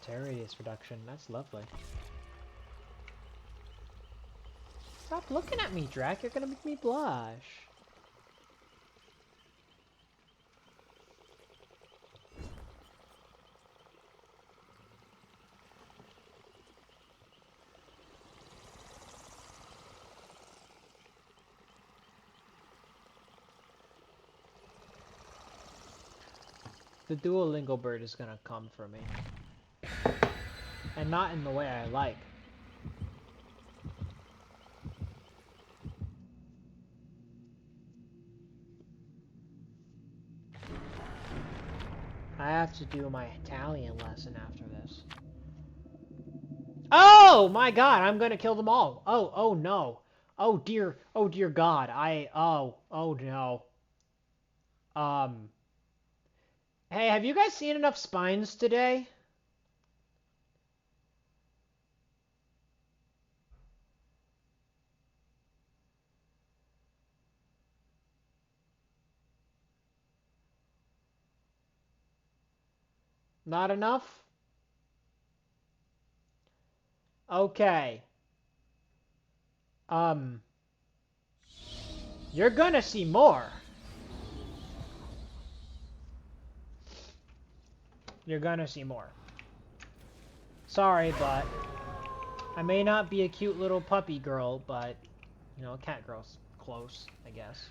tear radius reduction, that's lovely. Stop looking at me, Drac, you're gonna make me blush. The Duolingo bird is gonna come for me. And not in the way I like. I have to do my Italian lesson after this. Oh my god, I'm gonna kill them all. Oh no. Oh dear god, oh no. Hey, have you guys seen enough spines today? Not enough? Okay. You're gonna see more. You're gonna see more. Sorry, but I may not be a cute little puppy girl, but, you know, a cat girl's close, I guess.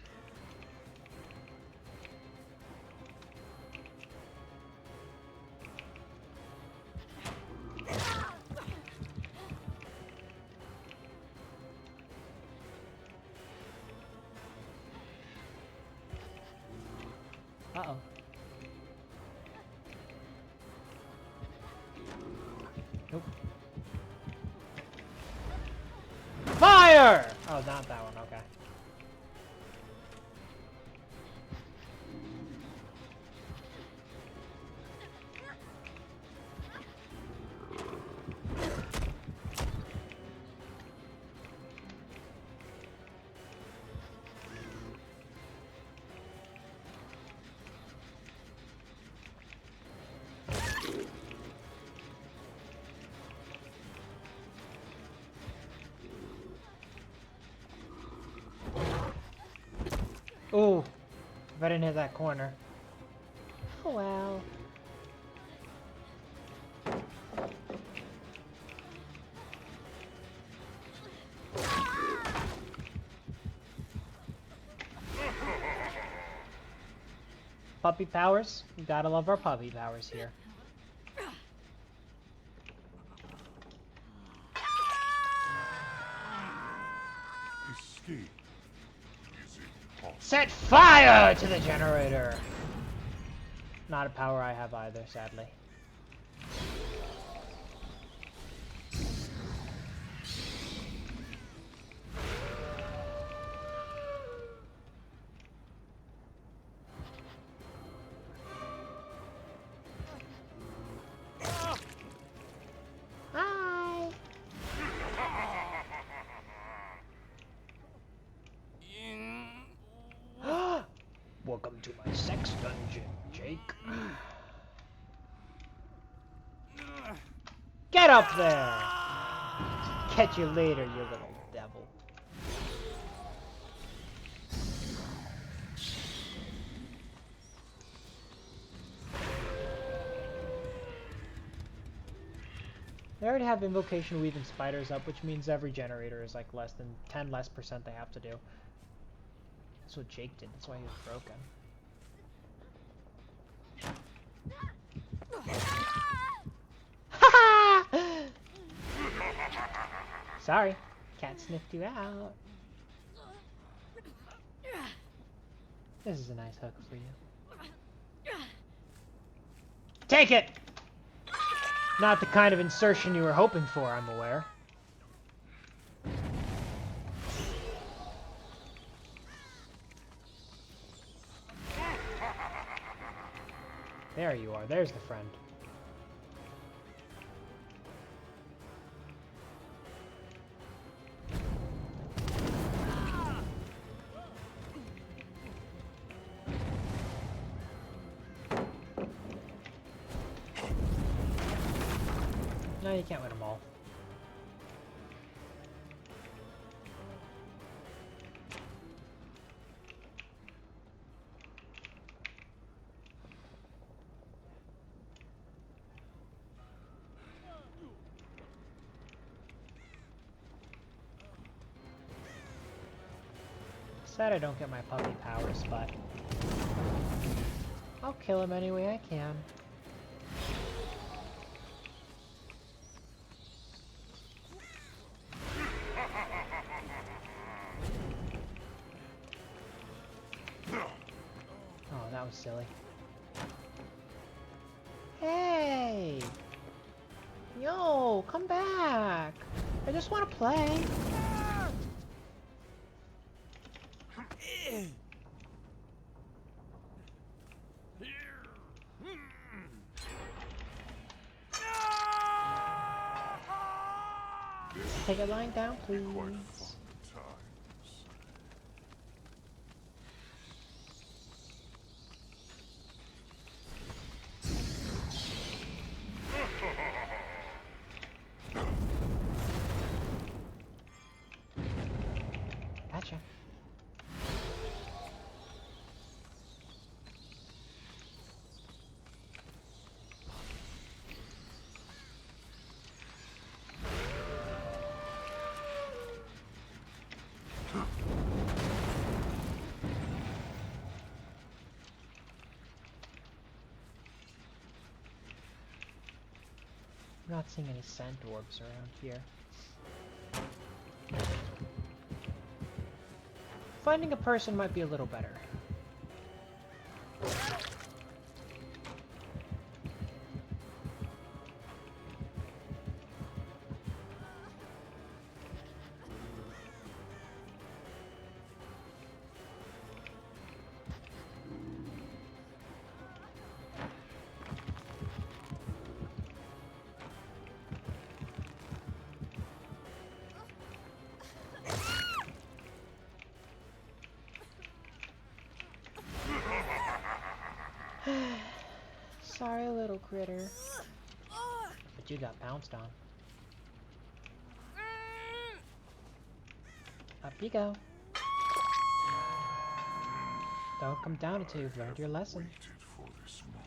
Uh-oh. Nope. Fire! Oh, not that one, okay. Ooh, if I didn't hit that corner. Oh well. Puppy powers? You gotta love our puppy powers here. Escape. Is it possible? Set fire to the generator! Not a power I have either, sadly. Hi! Welcome to my sex dungeon, Jake. Get up there! Catch you later, you little They already have invocation, weave, and spiders up, which means every generator is like less than 10% less they have to do. That's what Jake did. That's why he was broken. Sorry, cat sniffed you out. This is a nice hook for you. Take it! Not the kind of insertion you were hoping for, I'm aware. There you are. There's the friend. No, you can't win them all. Sad I don't get my puppy powers, but I'll kill him any way I can. Oh, that was silly. Hey! Yo, come back! I just want to play. Take it lying down, please. Quite fun times. Gotcha. I'm not seeing any scent orbs around here. Finding a person might be a little better. Sorry, little critter. But you got pounced on. Up you go. Don't come down until you've learned your lesson. Waited for this moment.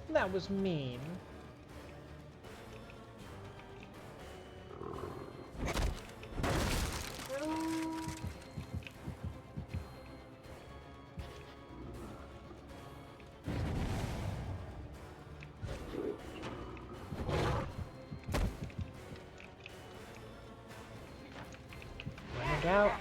That was mean. Running out.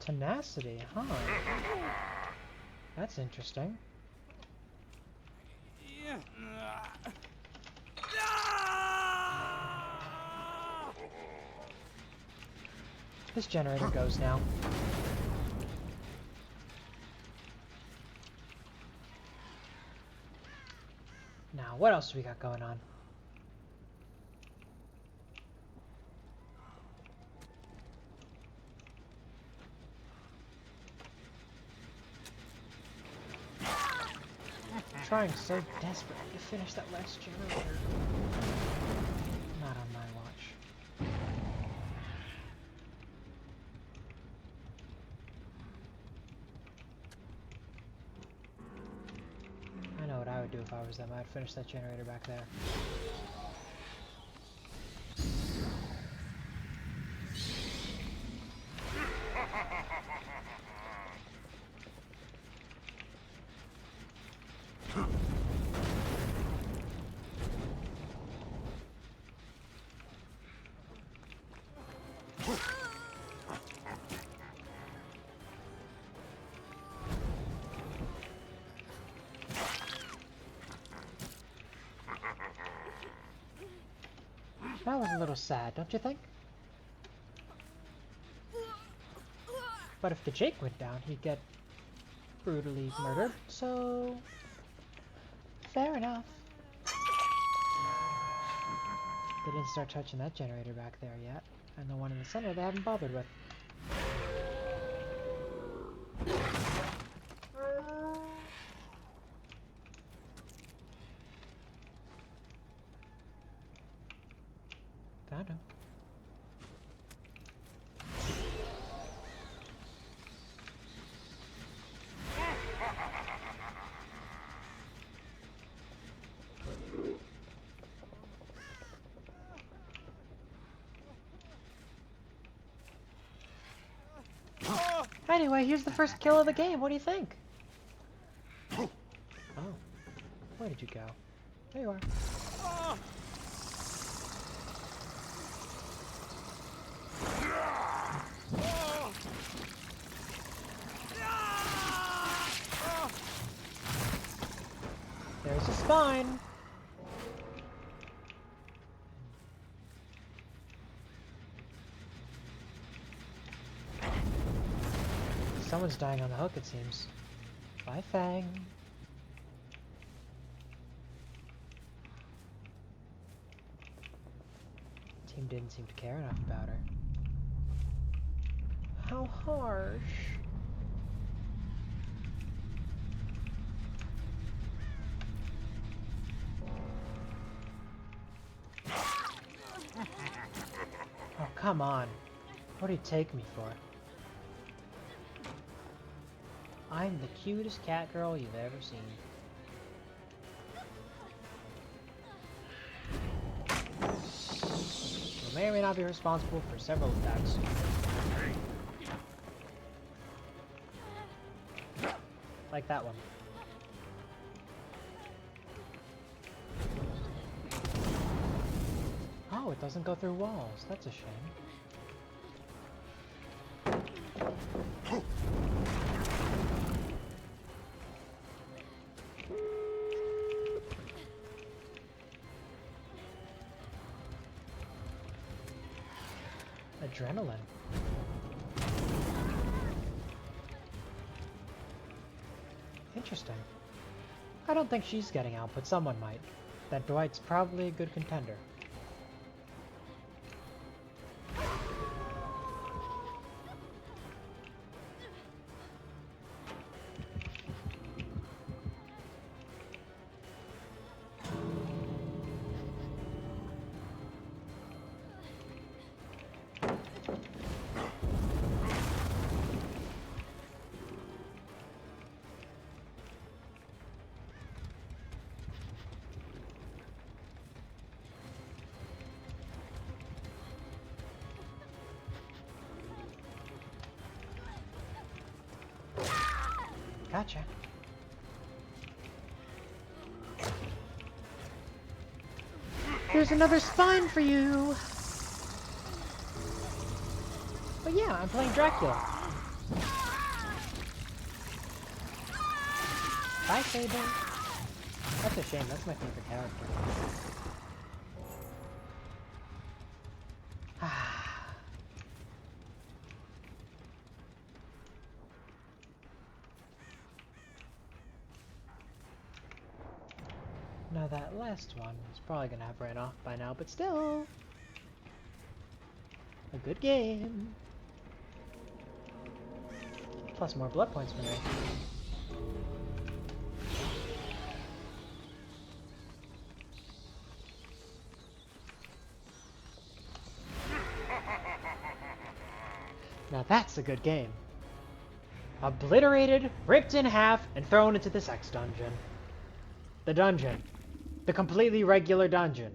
Tenacity, huh? That's interesting. This generator goes now. Now, what else do we got going on? I'm trying so desperately to finish that last generator. Not on my watch. I know what I would do if I was them. I'd finish that generator back there. That was a little sad, don't you think? But if the Jake went down, he'd get brutally murdered, so... fair enough. They didn't start touching that generator back there yet, and the one in the center they haven't bothered with. Found him. Anyway, here's the first kill of the game. What do you think? Oh. Where did you go? There you are. There's a spine. Someone's dying on the hook, it seems. Bye, Fang. Team didn't seem to care enough about her. How harsh. Oh, come on. What do you take me for? I'm the cutest cat girl you've ever seen. You may or may not be responsible for several attacks. Like that one. Oh, it doesn't go through walls. That's a shame. Adrenaline. Interesting. I don't think she's getting out, but someone might. That Dwight's probably a good contender. Gotcha. Here's another spine for you! But yeah, I'm playing Dracula. Bye, Sable. That's a shame. That's my favorite character. Now that last one is probably gonna have ran off by now, but still a good game. Plus more blood points for me. Now that's a good game. Obliterated, ripped in half, and thrown into the sex dungeon. The dungeon. The completely regular dungeon.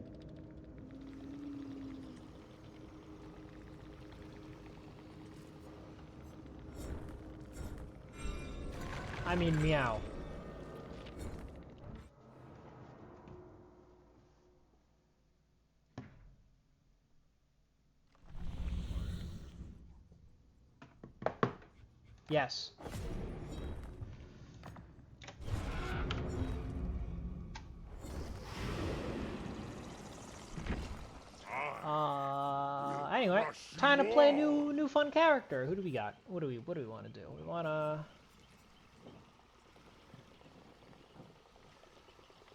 I mean, meow. Yes. Anyway, time to play a new fun character. Who do we got? What do we want to do? We want to...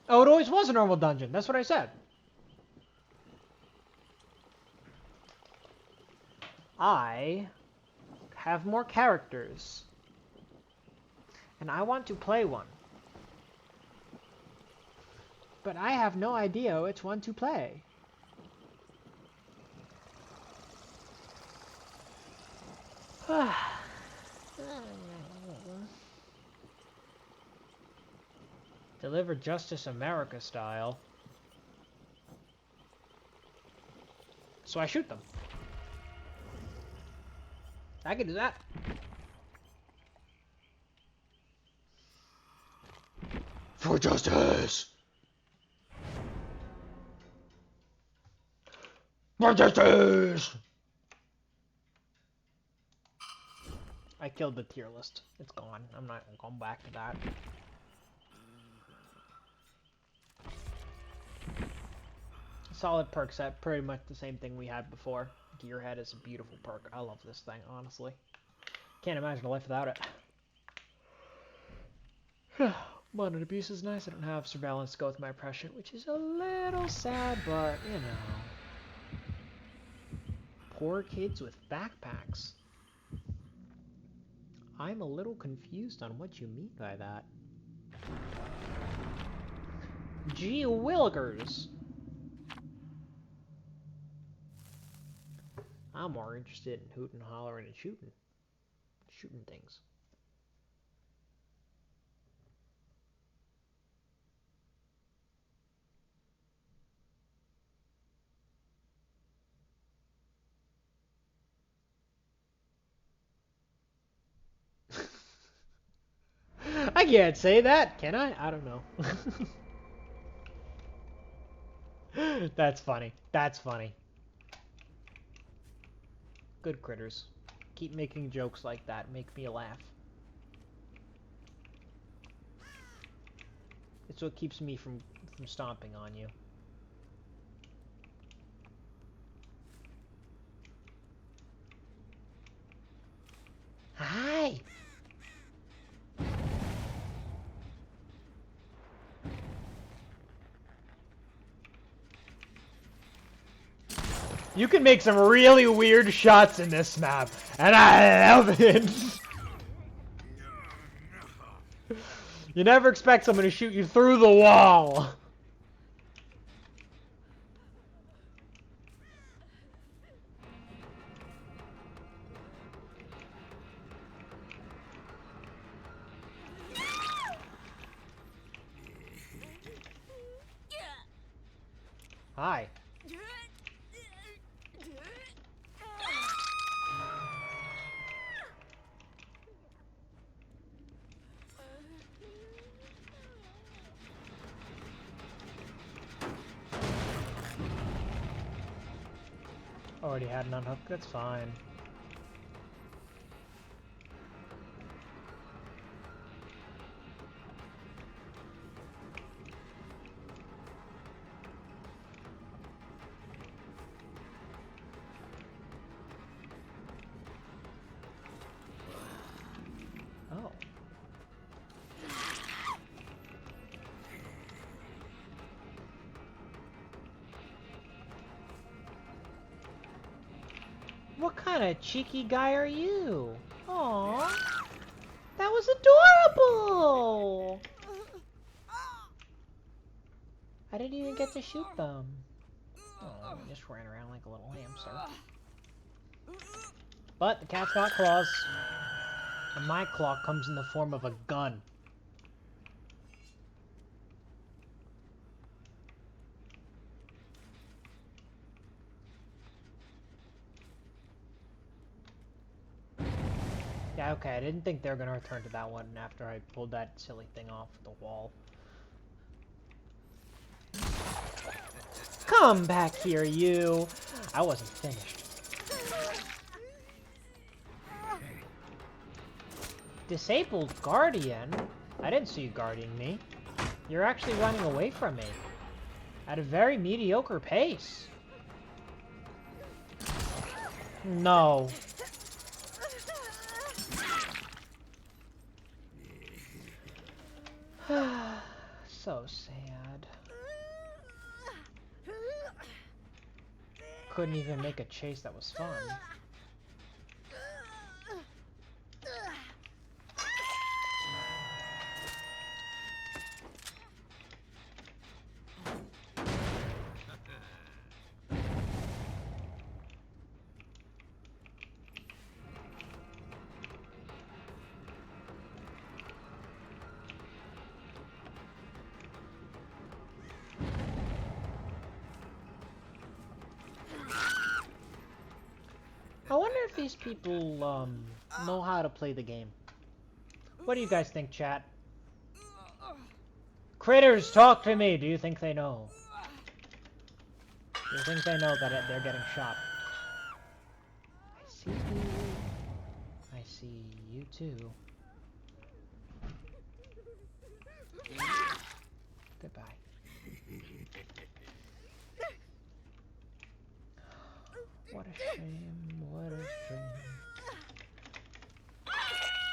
Oh, it always was a normal dungeon. That's what I said. I have more characters. And I want to play one. But I have no idea which one to play. Deliver justice America style. So I shoot them. I can do that. For justice! For justice! I killed the tier list. It's gone. I'm not going back to that. Solid perk set. Pretty much the same thing we had before. Gearhead is a beautiful perk. I love this thing, honestly. Can't imagine a life without it. Modern abuse is nice. I don't have surveillance to go with my oppression, which is a little sad, but, you know. Poor kids with backpacks. I'm a little confused on what you mean by that. Gee willikers! I'm more interested in hooting, hollering, and shooting. Shooting things. I can't say that, can I? I don't know. That's funny. That's funny. Good critters. Keep making jokes like that. Make me laugh. It's what keeps me from stomping on you. Hi! You can make some really weird shots in this map, and I love it! You never expect someone to shoot you through the wall! Hi. Already had an unhook, that's fine. What kind of cheeky guy are you? Aww. That was adorable! I didn't even get to shoot them. Oh, I just ran around like a little hamster. But the cat's got claws. And my claw comes in the form of a gun. Yeah, okay, I didn't think they were gonna return to that one after I pulled that silly thing off the wall. Come back here, you! I wasn't finished. Disabled Guardian? I didn't see you guarding me. You're actually running away from me. At a very mediocre pace. No. So sad. Couldn't even make a chase that was fun. I wonder if these people, know how to play the game. What do you guys think, chat? Critters, talk to me! Do you think they know? Do you think they know that they're getting shot? I see you. I see you too. Goodbye. What a shame, what a shame.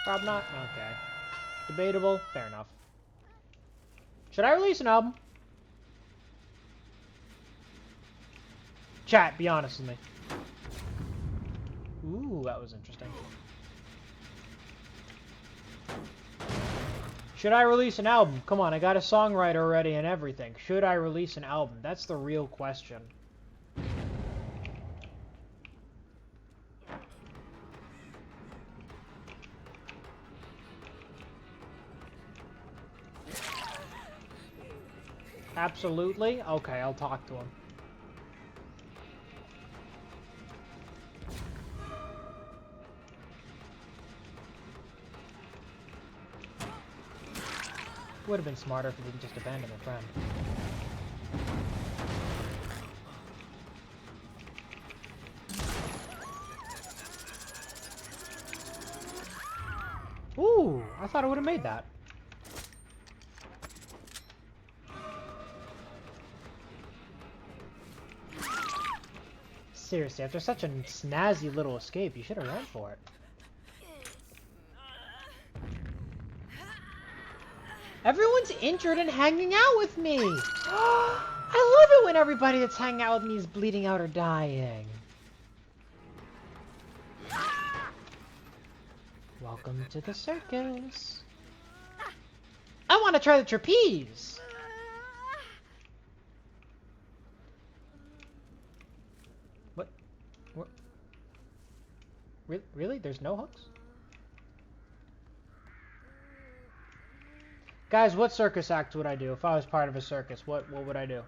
Prob not? Okay. Debatable? Fair enough. Should I release an album? Chat, be honest with me. Ooh, that was interesting. Should I release an album? Come on, I got a songwriter already and everything. Should I release an album? That's the real question. Absolutely? Okay, I'll talk to him. Would have been smarter if he didn't just abandon a friend. Ooh, I thought I would have made that. Seriously, after such a snazzy little escape, you should have run for it. Everyone's injured and hanging out with me! I love it when everybody that's hanging out with me is bleeding out or dying. Welcome to the circus. I want to try the trapeze! What? Really? There's no hooks? Guys, what circus act would I do if I was part of a circus? What would I do?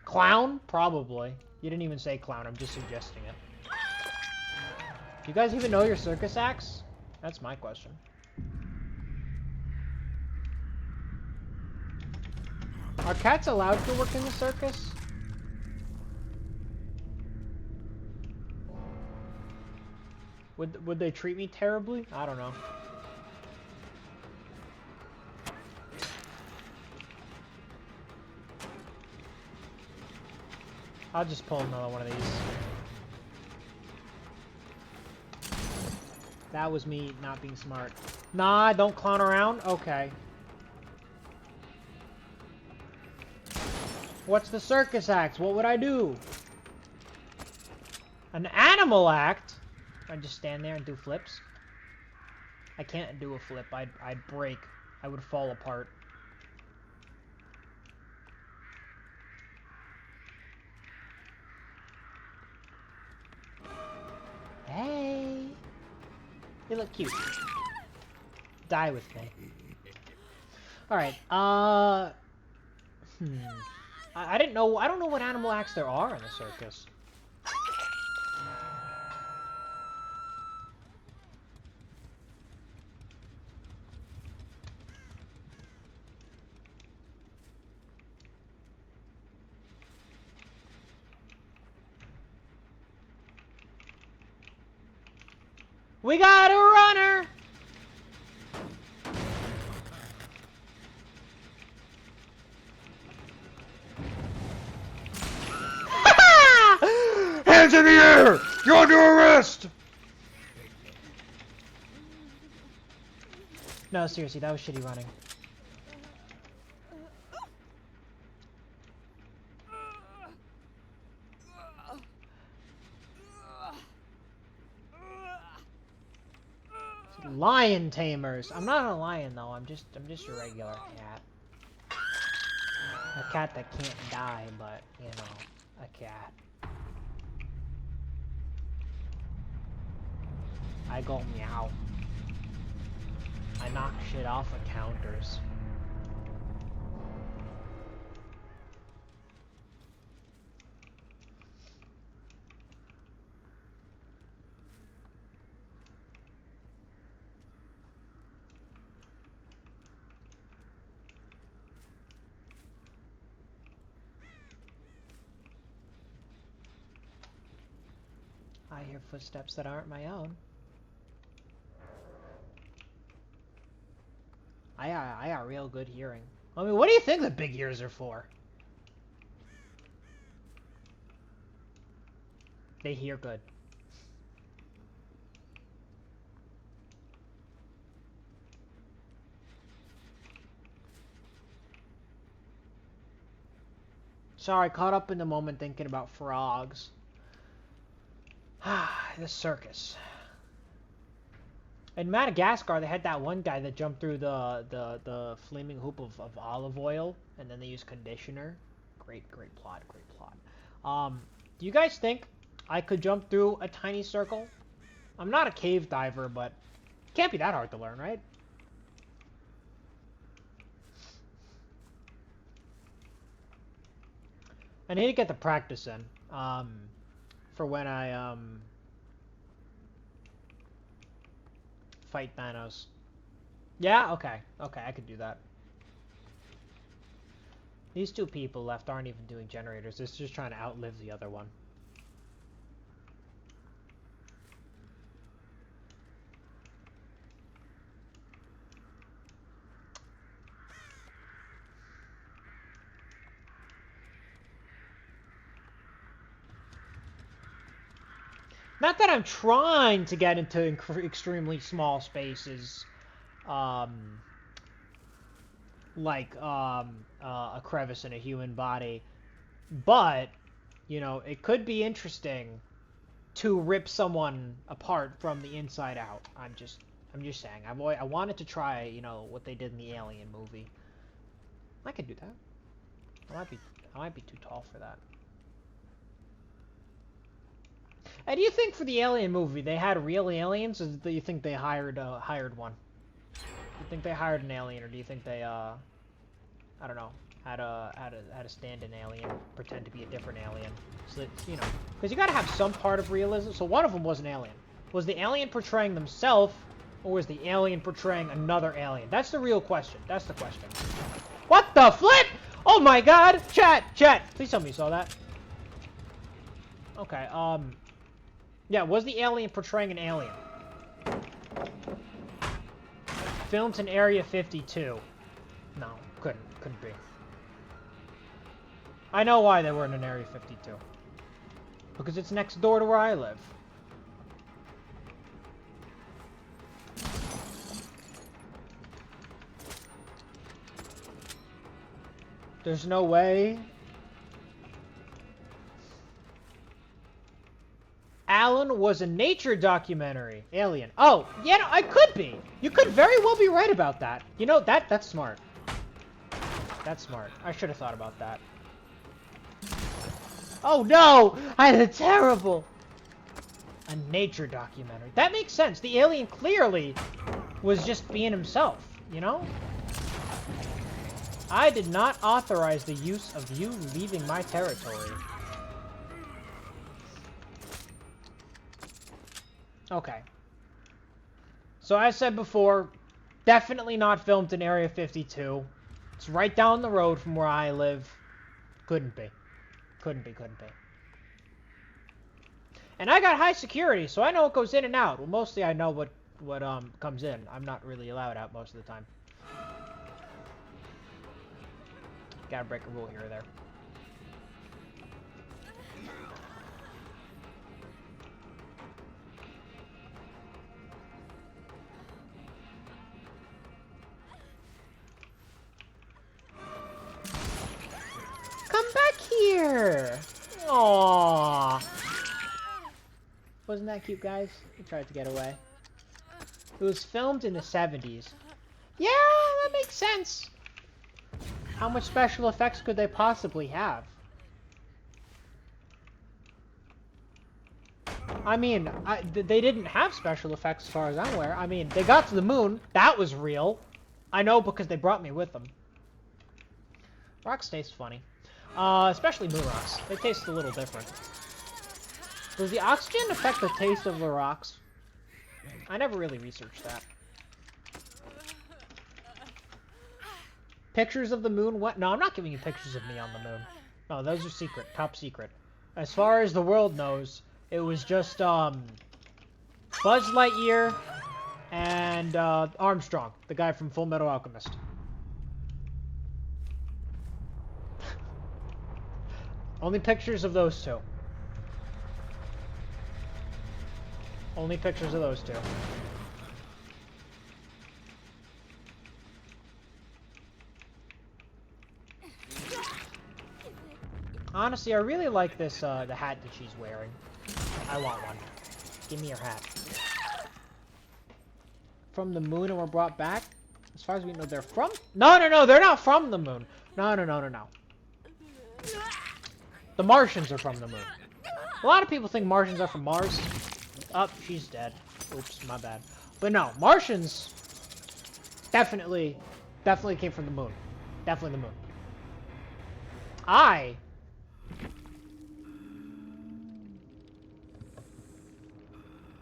Clown? Probably. You didn't even say clown, I'm just suggesting it. Do you guys even know your circus acts? That's my question. Are cats allowed to work in the circus? Would they treat me terribly? I don't know. I'll just pull another one of these. That was me not being smart. Nah, don't clown around? Okay. What's the circus act? What would I do? An animal act? I just stand there and do flips? I can't do a flip. I'd break. I would fall apart. Hey! You look cute. Die with me. Alright, I didn't know, I don't know what animal acts there are in the circus. We got a runner! Hands in the air! You're under arrest! No, seriously, that was shitty running. Lion tamers. I'm not a lion though. I'm just a regular cat. A cat that can't die, but you know, a cat. I go meow. I knock shit off of counters. I hear footsteps that aren't my own. I got real good hearing. I mean, what do you think the big ears are for? They hear good. Sorry, caught up in the moment thinking about frogs. The circus. In Madagascar, they had that one guy that jumped through the flaming hoop of olive oil, and then they used conditioner. Great plot, great plot. Do you guys think I could jump through a tiny circle? I'm not a cave diver, but it can't be that hard to learn, right? I need to get the practice in, for when I, fight Thanos. Yeah? Okay. Okay, I could do that. These two people left aren't even doing generators. They're just trying to outlive the other one. Not that I'm trying to get into extremely small spaces, like a crevice in a human body, but you know, it could be interesting to rip someone apart from the inside out. I'm just saying. I wanted to try, you know, what they did in the Alien movie. I could do that. I might be too tall for that. And do you think for the Alien movie they had real aliens, or do you think they hired one? Do you think they hired an alien, or do you think they I don't know, had a stand-in alien pretend to be a different alien, so that, you know, because you got to have some part of realism. So one of them was an alien. Was the alien portraying themselves, or was the alien portraying another alien? That's the real question. That's the question. What the flip? Oh my God! Chat, please tell me you saw that. Okay. Yeah, was the alien portraying an alien? Filmed in Area 52. No, couldn't be. I know why they weren't in Area 52. Because it's next door to where I live. There's no way. Alan was a nature documentary. Alien. Oh, yeah, no, I could be. You could very well be right about that. You know, that's smart. That's smart. I should have thought about that. Oh no! I had a terrible... A nature documentary. That makes sense. The alien clearly was just being himself, you know? I did not authorize the use of you leaving my territory. Okay. So as I said before, definitely not filmed in Area 52. It's right down the road from where I live. Couldn't be. Couldn't be. And I got high security, so I know what goes in and out. Well, mostly I know what comes in. I'm not really allowed out most of the time. Gotta break a rule here or there. Come back here! Aww. Wasn't that cute, guys? He tried to get away. It was filmed in the 70s. Yeah, that makes sense. How much special effects could they possibly have? I mean, they didn't have special effects as far as I'm aware. I mean, they got to the moon. That was real. I know because they brought me with them. Rocks taste funny. Especially moon rocks. They taste a little different. Does the oxygen affect the taste of the rocks? I never really researched that. Pictures of the moon? What? No, I'm not giving you pictures of me on the moon. No, those are secret. Top secret. As far as the world knows, it was just, Buzz Lightyear and, Armstrong, the guy from Full Metal Alchemist. Only pictures of those two. Only pictures of those two. Honestly, I really like this, the hat that she's wearing. I want one. Give me your hat. From the moon and were brought back? As far as we know, they're from... No, they're not from the moon. No. The Martians are from the moon. A lot of people think Martians are from Mars. Oh, she's dead. Oops, my bad. But no, Martians definitely came from the moon. Definitely the moon. I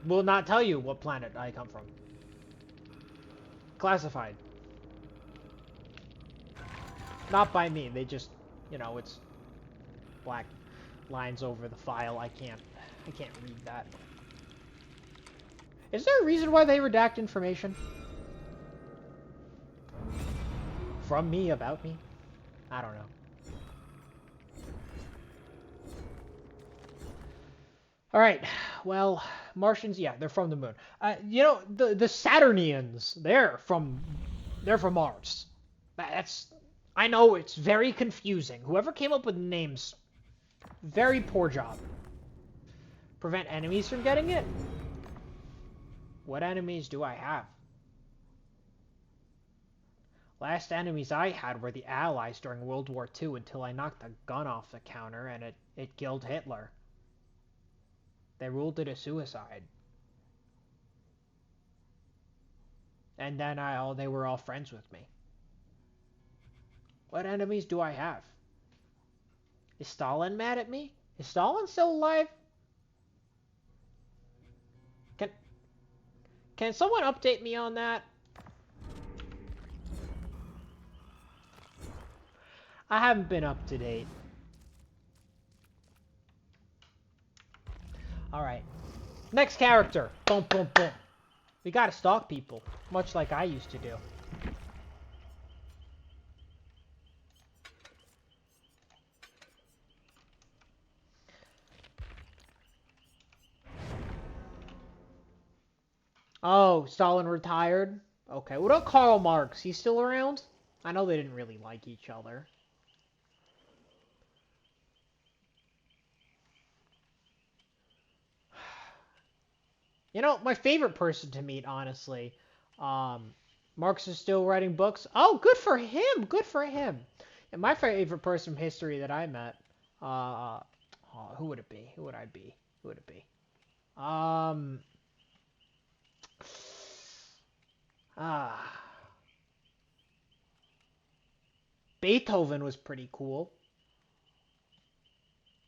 will not tell you what planet I come from. Classified. Not by me. They just, you know, it's black lines over the file. I can't read that. Is there a reason why they redact information? From me, about me? I don't know. Alright, well, Martians, yeah, they're from the moon. You know, the Saturnians, they're from Mars. I know it's very confusing. Whoever came up with names, very poor job. Prevent enemies from getting it? What enemies do I have? Last enemies I had were the Allies during World War II until I knocked a gun off the counter and it killed Hitler. They ruled it a suicide. And then they were all friends with me. What enemies do I have? Is Stalin mad at me? Is Stalin still alive? Can someone update me on that? I haven't been up to date. Alright. Next character. Boom, boom, boom. We gotta stalk people, much like I used to do. Oh, Stalin retired? Okay, what about Karl Marx? He's still around? I know they didn't really like each other. You know, my favorite person to meet, honestly. Marx is still writing books. Oh, good for him. Good for him. And my favorite person from history that I met. Oh, who would it be? Who would I be? Who would it be? Ah, Beethoven was pretty cool.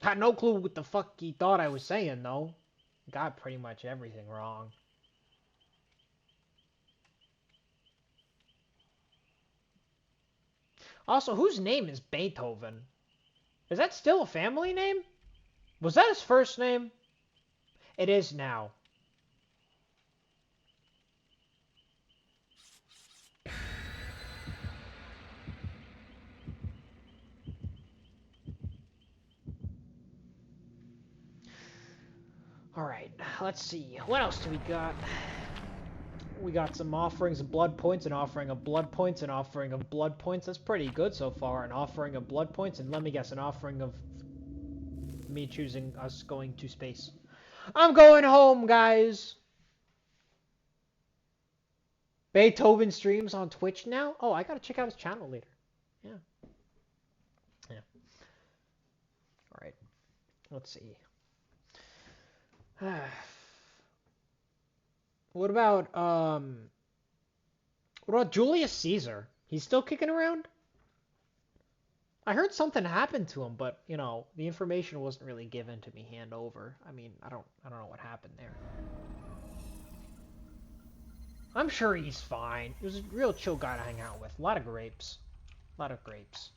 Had no clue what the fuck he thought I was saying, though. Got pretty much everything wrong. Also, whose name is Beethoven? Is that still a family name? Was that his first name? It is now. Alright, let's see. What else do we got? We got some offerings of blood points, an offering of blood points, an offering of blood points. That's pretty good so far. An offering of blood points, and let me guess, an offering of me choosing us going to space. I'm going home, guys! Beethoven streams on Twitch now? Oh, I gotta check out his channel later. Yeah. Yeah. Alright. Let's see. What about Julius Caesar? He's still kicking around? I heard something happened to him, but you know, the information wasn't really given to me hand over. I mean, I don't know what happened there. I'm sure he's fine. He was a real chill guy to hang out with. A lot of grapes. A lot of grapes.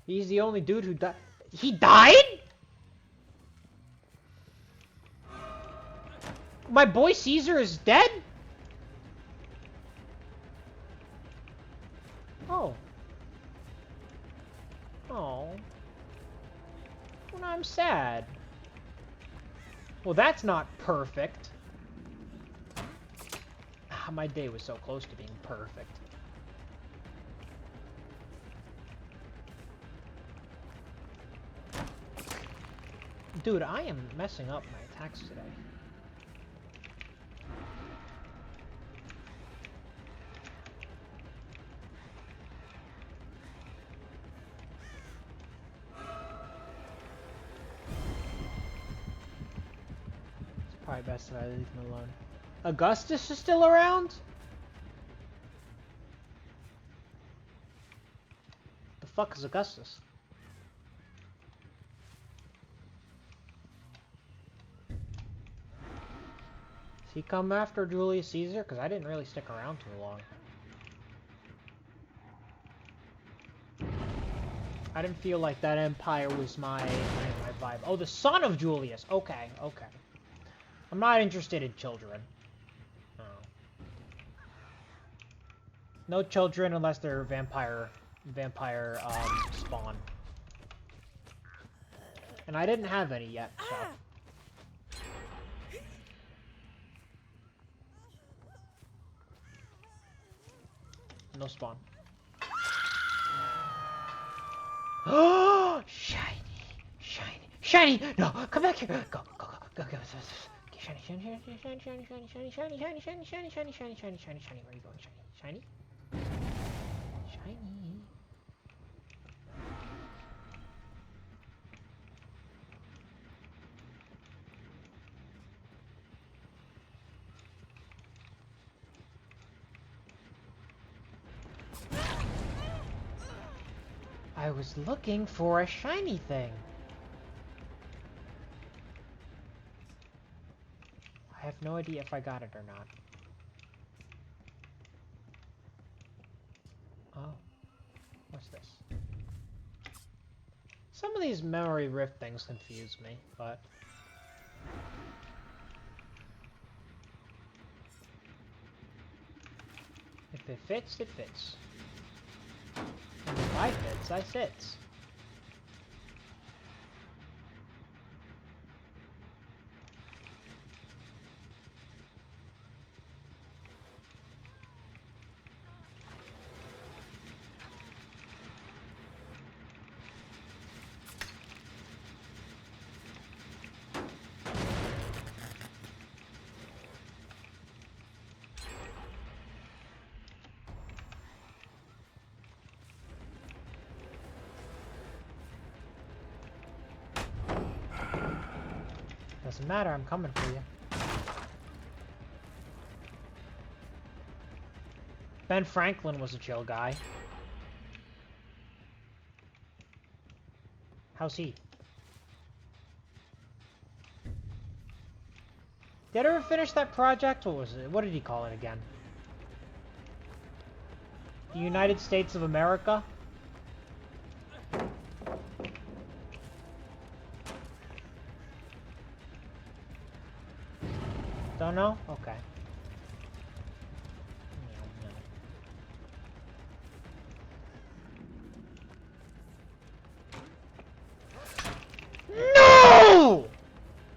He's the only dude who died. He died? My boy Caesar is dead? Oh. Oh. Well, I'm sad. Well, that's not perfect. Ah, my day was so close to being perfect. Dude, I am messing up my attacks today. It's probably best if I leave him alone. Augustus is still around? The fuck is Augustus? Does he come after Julius Caesar? Because I didn't really stick around too long. I didn't feel like that empire was my vibe. Oh, the son of Julius. Okay, okay. I'm not interested in children. Oh. No children unless they're vampire spawn. And I didn't have any yet, so. No spawn. Oh, shiny, shiny, shiny! No, come back here! Go, go, go, go, go! Shiny, shiny, shiny, shiny, shiny, shiny, shiny, shiny, shiny, shiny, shiny, shiny, shiny, shiny, shiny, shiny. Where are you going, shiny? Shiny? Shiny. I was looking for a shiny thing. I have no idea if I got it or not. Oh. What's this? Some of these memory rift things confuse me, but... if it fits, it fits. And if I fits, I fits. Doesn't matter, I'm coming for you. Ben Franklin was a chill guy. How's he? Did I ever finish that project? What was it? What did he call it again? The United States of America? Don't know? Okay. No!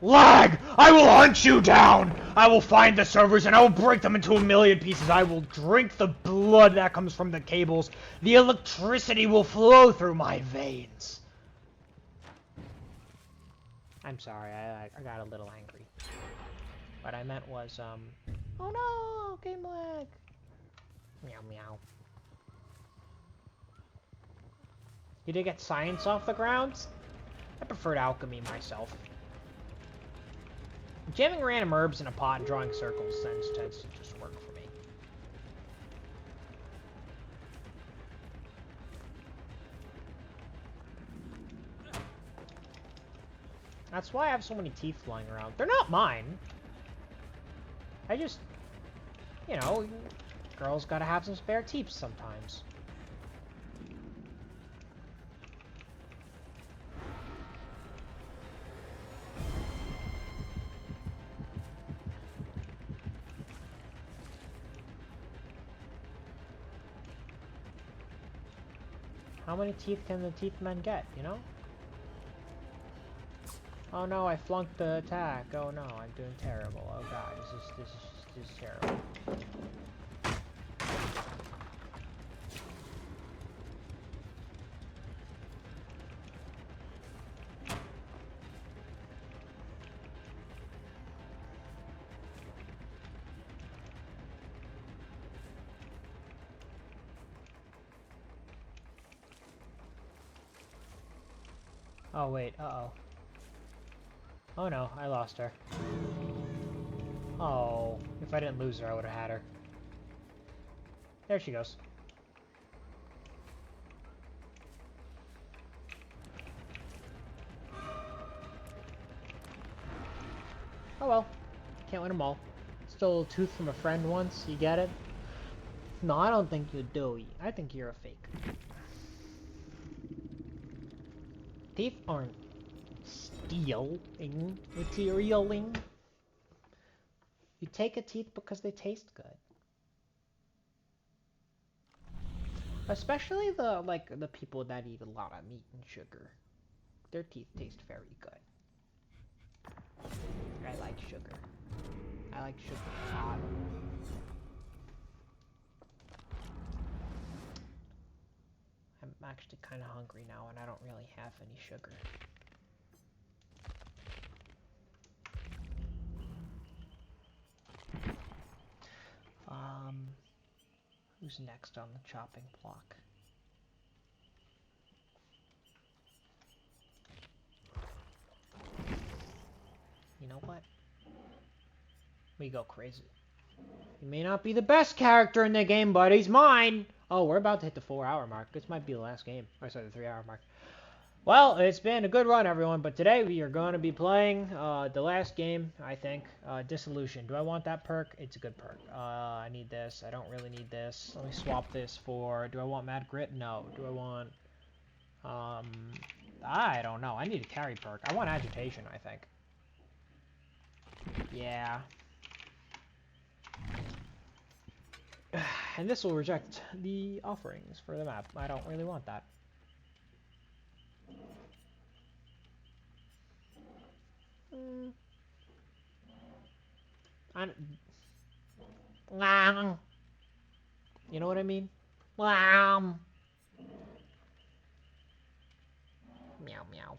Lag! I will hunt you down! I will find the servers and I will break them into a million pieces. I will drink the blood that comes from the cables. The electricity will flow through my veins. I'm sorry, I got a little angry. What I meant was, oh no, game lag. Meow meow. You did get science off the ground? I preferred alchemy myself. Jamming random herbs in a pot and drawing circles tends to just work for me. That's why I have so many teeth flying around. They're not mine. I just, you know, girls gotta have some spare teeth sometimes. How many teeth can the teeth men get, you know? Oh no, I flunked the attack. Oh no, I'm doing terrible. Oh god, this is terrible. Oh wait, uh-oh. Oh no, I lost her. Oh, if I didn't lose her, I would have had her. There she goes. Oh well, can't win them all. Stole a tooth from a friend once, you get it? No, I don't think you do. I think you're a fake. Teeth aren't stealing materialing. You take a teeth because they taste good. Especially the people that eat a lot of meat and sugar. Their teeth taste very good. I like sugar. I like sugar a lot. I'm actually kind of hungry now and I don't really have any sugar. Who's next on the chopping block? You know what? We go crazy. He may not be the best character in the game, but he's mine! Oh, we're about to hit the 4-hour mark. This might be the last game. Or sorry, the 3-hour mark. Well, it's been a good run, everyone, but today we are going to be playing the last game, I think, Dissolution. Do I want that perk? It's a good perk. I need this. I don't really need this. Let me swap this for... Do I want Mad Grit? No. Do I want... I don't know. I need a carry perk. I want Agitation, I think. Yeah. And this will reject the offerings for the map. I don't really want that. You know what I mean? Meow meow.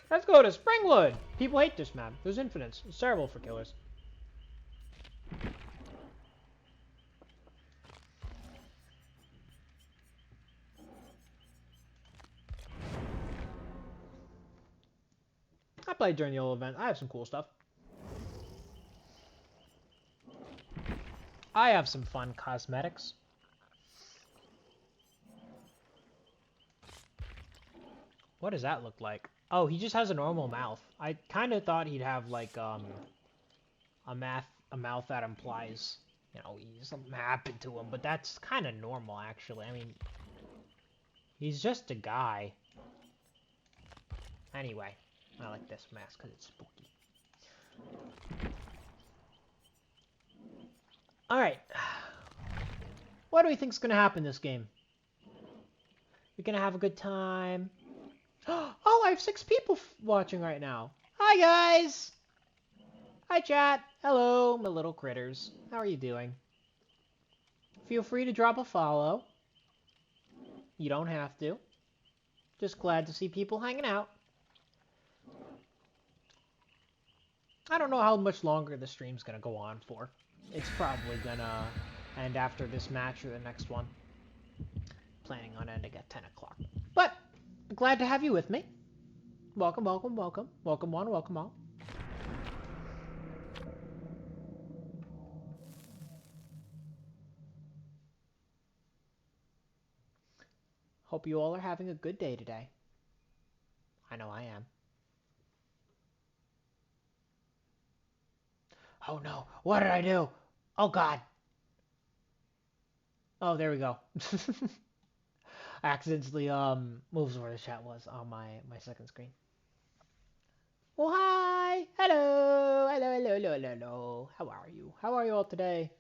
Let's go to Springwood! People hate this map. There's infinites. It's terrible for killers. played during the old event. I have some cool stuff. I have some fun cosmetics. What does that look like? Oh, he just has a normal mouth. I kind of thought he'd have like a mouth that implies, you know, something happened to him, but that's kind of normal actually. I mean, he's just a guy. Anyway, I like this mask because it's spooky. Alright. What do we think's gonna happen this game? We're gonna have a good time. Oh, I have 6 people watching right now. Hi, guys! Hi, chat. Hello, my little critters. How are you doing? Feel free to drop a follow. You don't have to. Just glad to see people hanging out. I don't know how much longer the stream's gonna go on for. It's probably gonna end after this match or the next one. Planning on ending at 10 o'clock. But, glad to have you with me. Welcome, welcome, welcome. Welcome one, welcome all. Hope you all are having a good day today. I know I am. Oh no, what did I do? Oh god. Oh, there we go. I accidentally moved where the chat was on my second screen. Oh hi! Hello! Hello, hello, hello, hello, hello. How are you? How are you all today?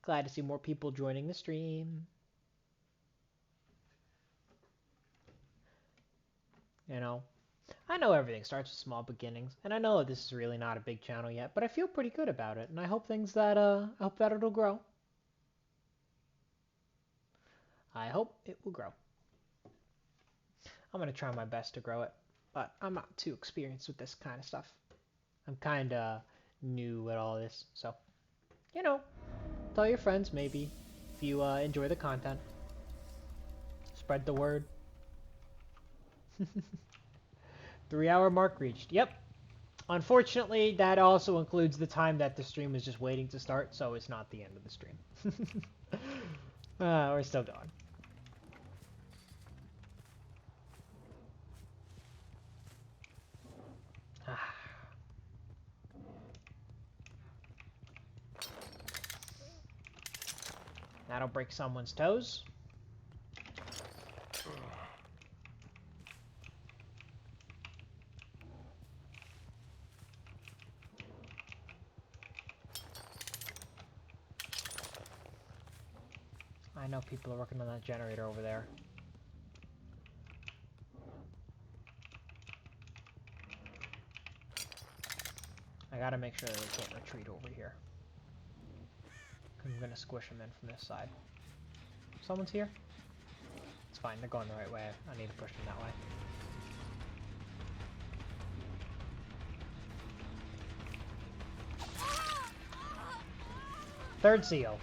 Glad to see more people joining the stream. You know, I know everything starts with small beginnings, and I know this is really not a big channel yet, but I feel pretty good about it, and I hope I hope that it'll grow. I hope it will grow. I'm gonna try my best to grow it, but I'm not too experienced with this kind of stuff. I'm kinda new at all this, so, you know, tell your friends maybe if you enjoy the content. Spread the word. 3-hour mark reached. Yep. Unfortunately, that also includes the time that the stream is just waiting to start, so it's not the end of the stream. We're still going. That'll break someone's toes. I know people are working on that generator over there. I gotta make sure that they can't retreat over here. I'm gonna squish them in from this side. Someone's here? It's fine, they're going the right way. I need to push them that way. Third seal.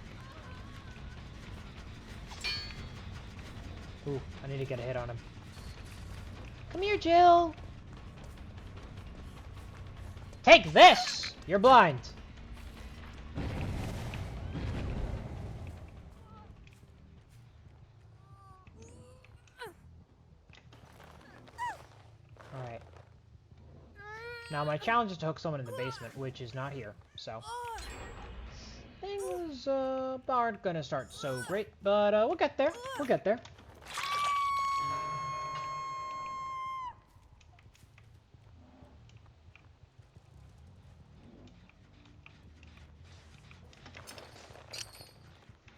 Ooh, I need to get a hit on him. Come here, Jill! Take this! You're blind! Alright. Now my challenge is to hook someone in the basement, which is not here, so... Things aren't gonna start so great, but we'll get there. We'll get there.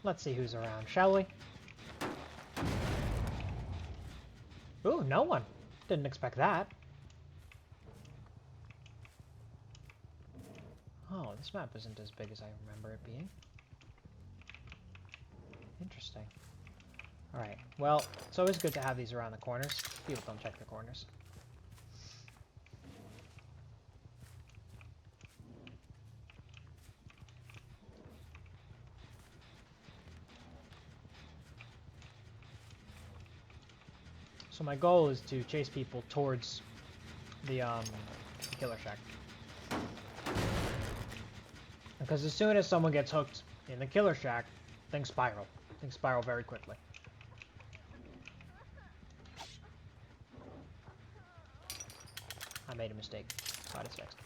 Let's see who's around, shall we? Ooh, no one. Didn't expect that. Oh, this map isn't as big as I remember it being. Interesting. Alright, well, it's always good to have these around the corners. People don't check the corners. So my goal is to chase people towards The killer shack. Because as soon as someone gets hooked in the killer shack, things spiral. Things spiral very quickly. I made a mistake. Fight is fixed.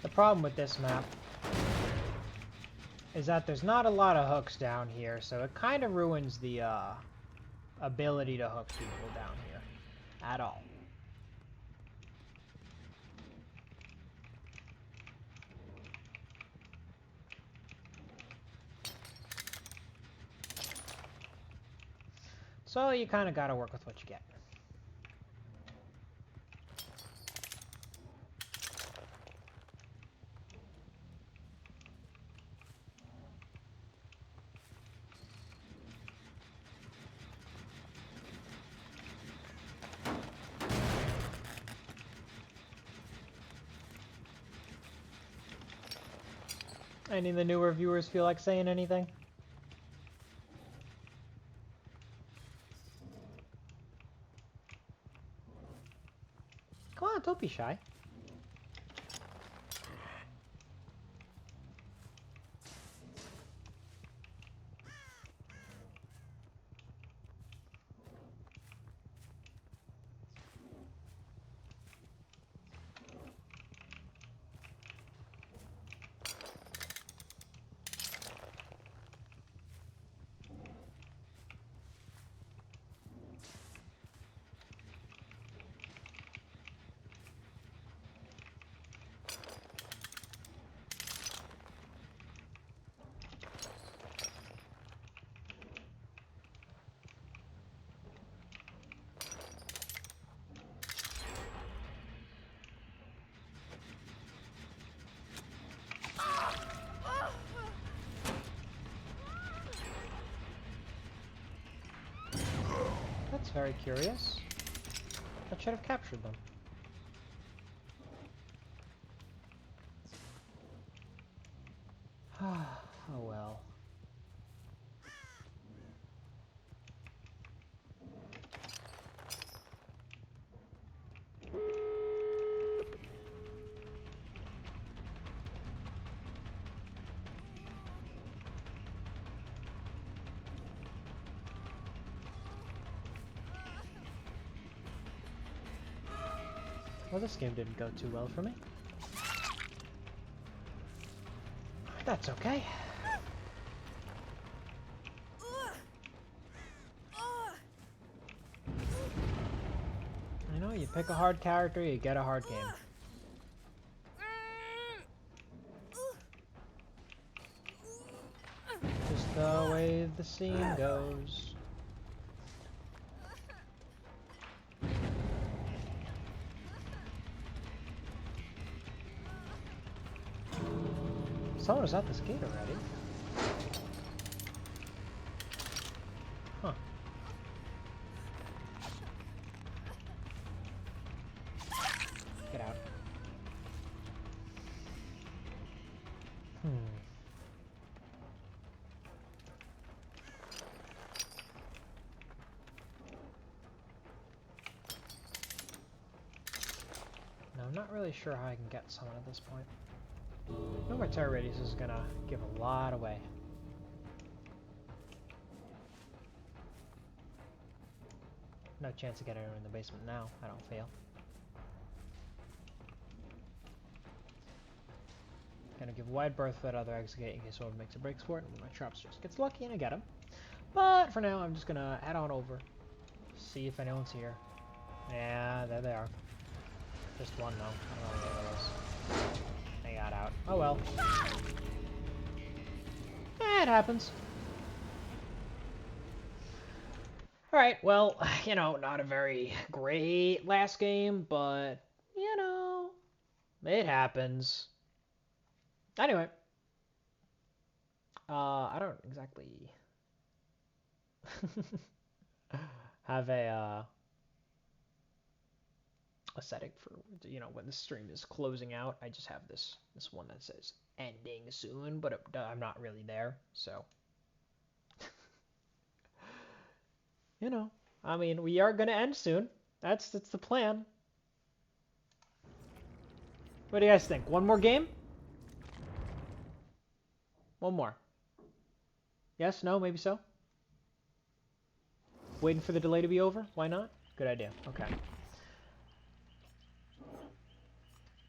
The problem with this map is that there's not a lot of hooks down here, so it kind of ruins the ability to hook people down here at all. So you kind of got to work with what you get. Any of the newer viewers feel like saying anything? Come on, don't be shy. That's very curious. I should have captured them. Oh well. Well, this game didn't go too well for me. That's okay. You know, you pick a hard character, you get a hard game. Just the way the scene goes. Someone was at this gate already. Huh. Get out. Now, I'm not really sure how I can get someone at this point. No more terror radius is gonna give a lot away. No chance of getting her in the basement now. I don't fail. Gonna give wide berth for that other exit gate in case someone makes or breaks for it, and my traps just gets lucky and I get him. But for now, I'm just gonna head on over, see if anyone's here. Yeah, there they are. Just one though. I don't know what it is. They got out. Oh well. It happens. Alright, well, you know, not a very great last game, but, you know, it happens. Anyway. I don't exactly Have a setting for, you know, when the stream is closing out. I just have this one that says ending soon, but I'm not really there, so you know, I mean, we are gonna end soon. That's the plan. What do you guys think? One more game? One more. Yes? No? Maybe so? Waiting for the delay to be over? Why not? Good idea. Okay.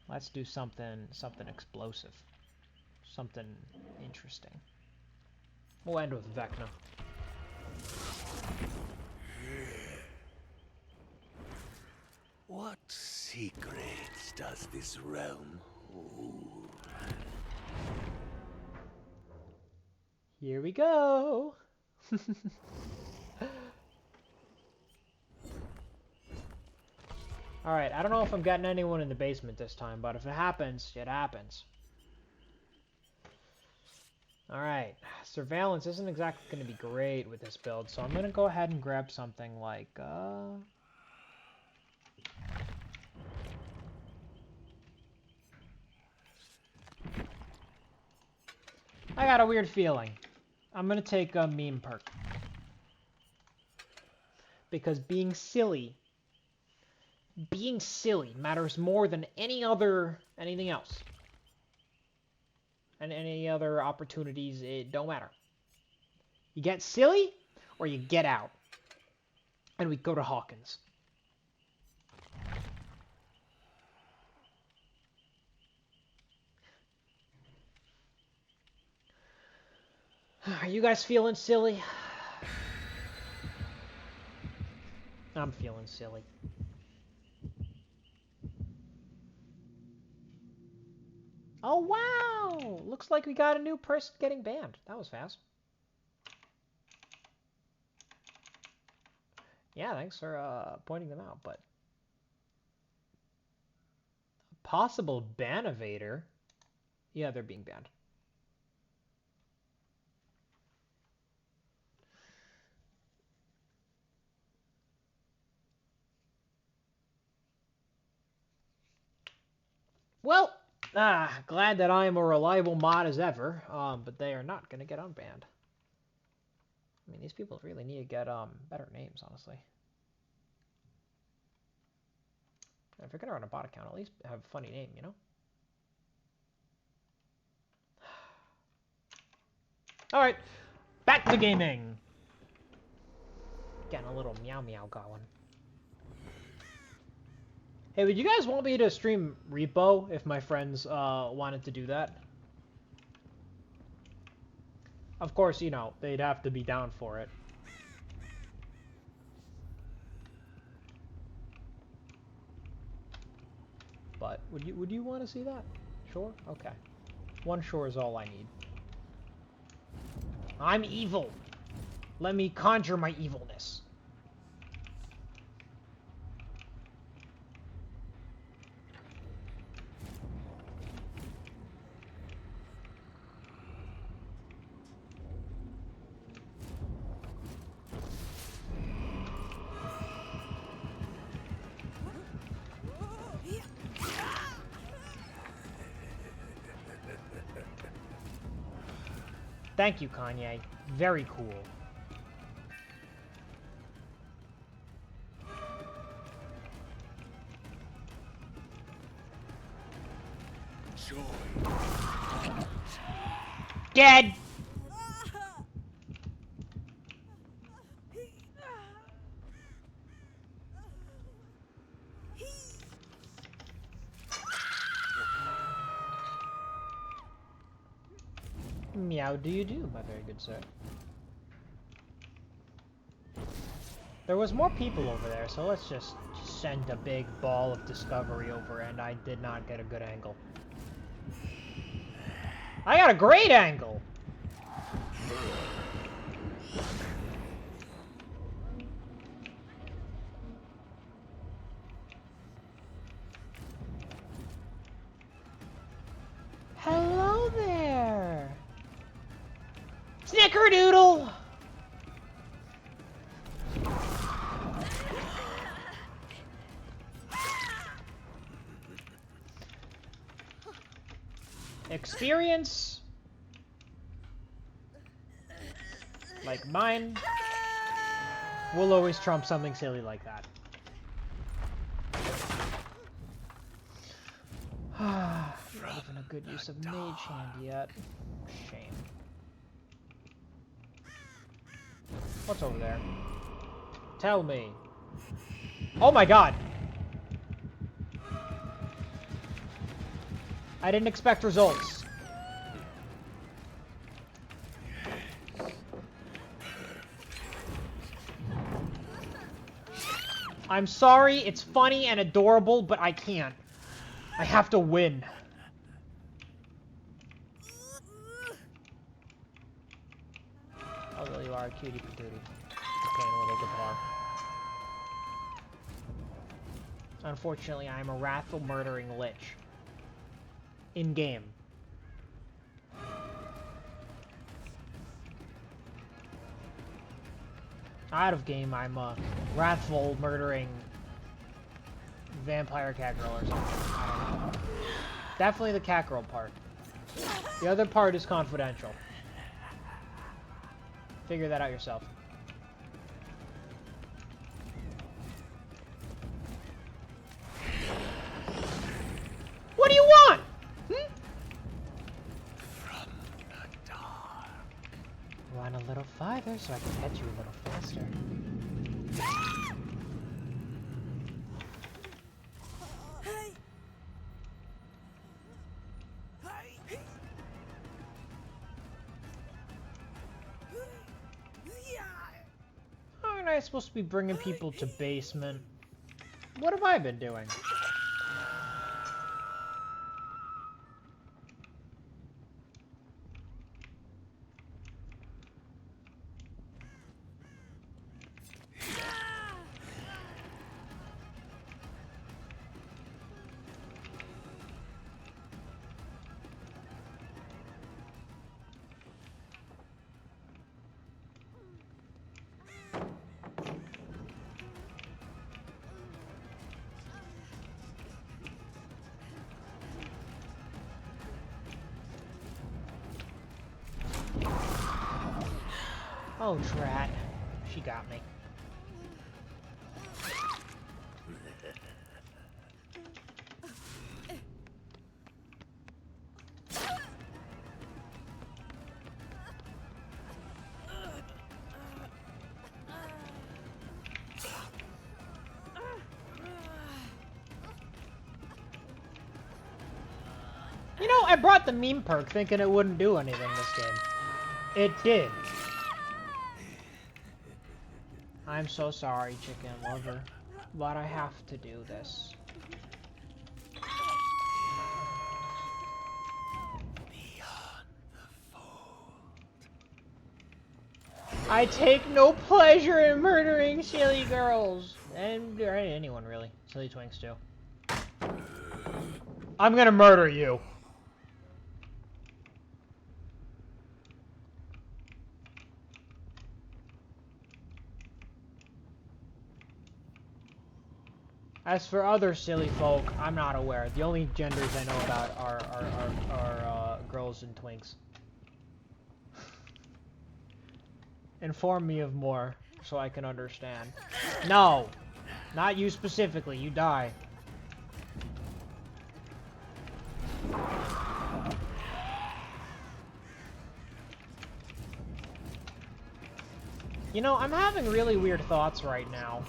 Let's do something explosive. Something interesting. We'll end with Vecna. What secrets does this realm hold? Here we go. Alright, I don't know if I'm getting anyone in the basement this time, but if it happens, it happens. Alright, surveillance isn't exactly going to be great with this build, so I'm going to go ahead and grab something like, I got a weird feeling. I'm going to take a meme perk. Because being silly matters more than anything else. And any other opportunities, it don't matter. You get silly, or you get out. And we go to Hawkins. Are you guys feeling silly? I'm feeling silly. Oh, wow! Looks like we got a new person getting banned. That was fast. Yeah, thanks for pointing them out, but... Possible ban evader? Yeah, they're being banned. Well, glad that I am a reliable mod as ever, but they are not going to get unbanned. I mean, these people really need to get better names, honestly. If you're going to run a bot account, at least have a funny name, you know? Alright, back to gaming! Getting a little meow meow going. Hey, would you guys want me to stream Repo if my friends wanted to do that? Of course, you know, they'd have to be down for it. But would you want to see that? Sure? Okay. One sure is all I need. I'm evil. Let me conjure my evilness. Thank you, Kanye. Very cool. Dead! Meow do you do, my very good sir. There was more people over there, so let's just send a big ball of discovery over, and I did not get a good angle. I got a great angle! Hello there! Snickerdoodle! experience like mine will always trump something silly like that. Not even a good use of mage hand yet. Shame. What's over there? Tell me. Oh my god! I didn't expect results. I'm sorry, it's funny and adorable, but I can't. I have to win. Oh, there you are, cutie patootie. Okay, little guitar. Unfortunately, I am a wrathful murdering lich. In-game. Out of game, I'm a wrathful murdering vampire cat girl or something. I don't know. Definitely the cat girl part. The other part is confidential. Figure that out yourself. What do you want? Hmm? From the dark. Run a little farther so I can catch you a little faster. Aren't I supposed to be bringing people to basement? What have I been doing? Oh, drat. She got me. You know, I brought the meme perk thinking it wouldn't do anything this game. It did. I'm so sorry, chicken lover, but I have to do this. Beyond the fold. I take no pleasure in murdering silly girls. And or anyone, really. Silly twinks, too. I'm gonna murder you. As for other silly folk, I'm not aware. The only genders I know about are girls and twinks. Inform me of more, so I can understand. No! Not you specifically, you die. You know, I'm having really weird thoughts right now.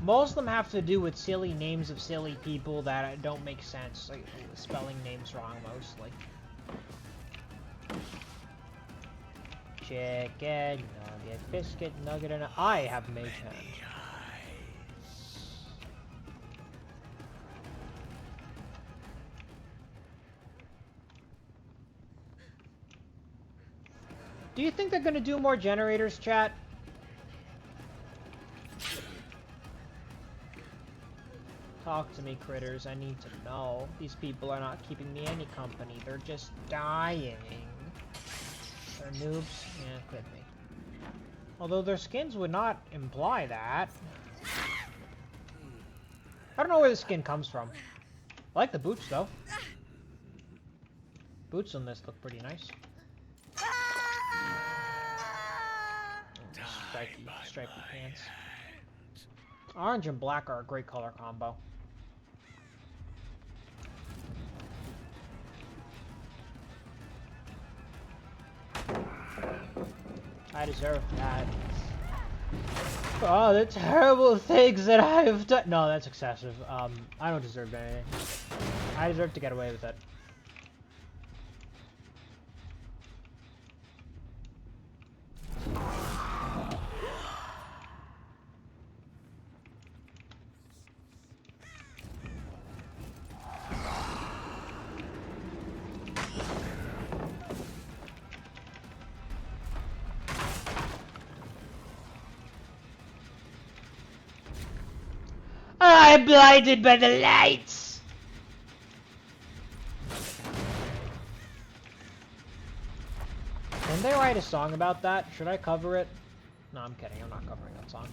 Most of them have to do with silly names of silly people that don't make sense. Like, spelling names wrong, mostly. Chicken, nugget, biscuit, nugget, and I have mage hand. Do you think they're gonna do more generators, chat? Talk to me, critters. I need to know. These people are not keeping me any company. They're just dying. They're noobs. Yeah, could be. Although their skins would not imply that. I don't know where the skin comes from. I like the boots though. Boots on this look pretty nice. Stripy pants. Orange and black are a great color combo. I deserve that. Oh, the terrible things that I've done. No, that's excessive. I don't deserve anything. I deserve to get away with it. I'm blinded by the lights! Didn't they write a song about that? Should I cover it? No, I'm kidding. I'm not covering that song.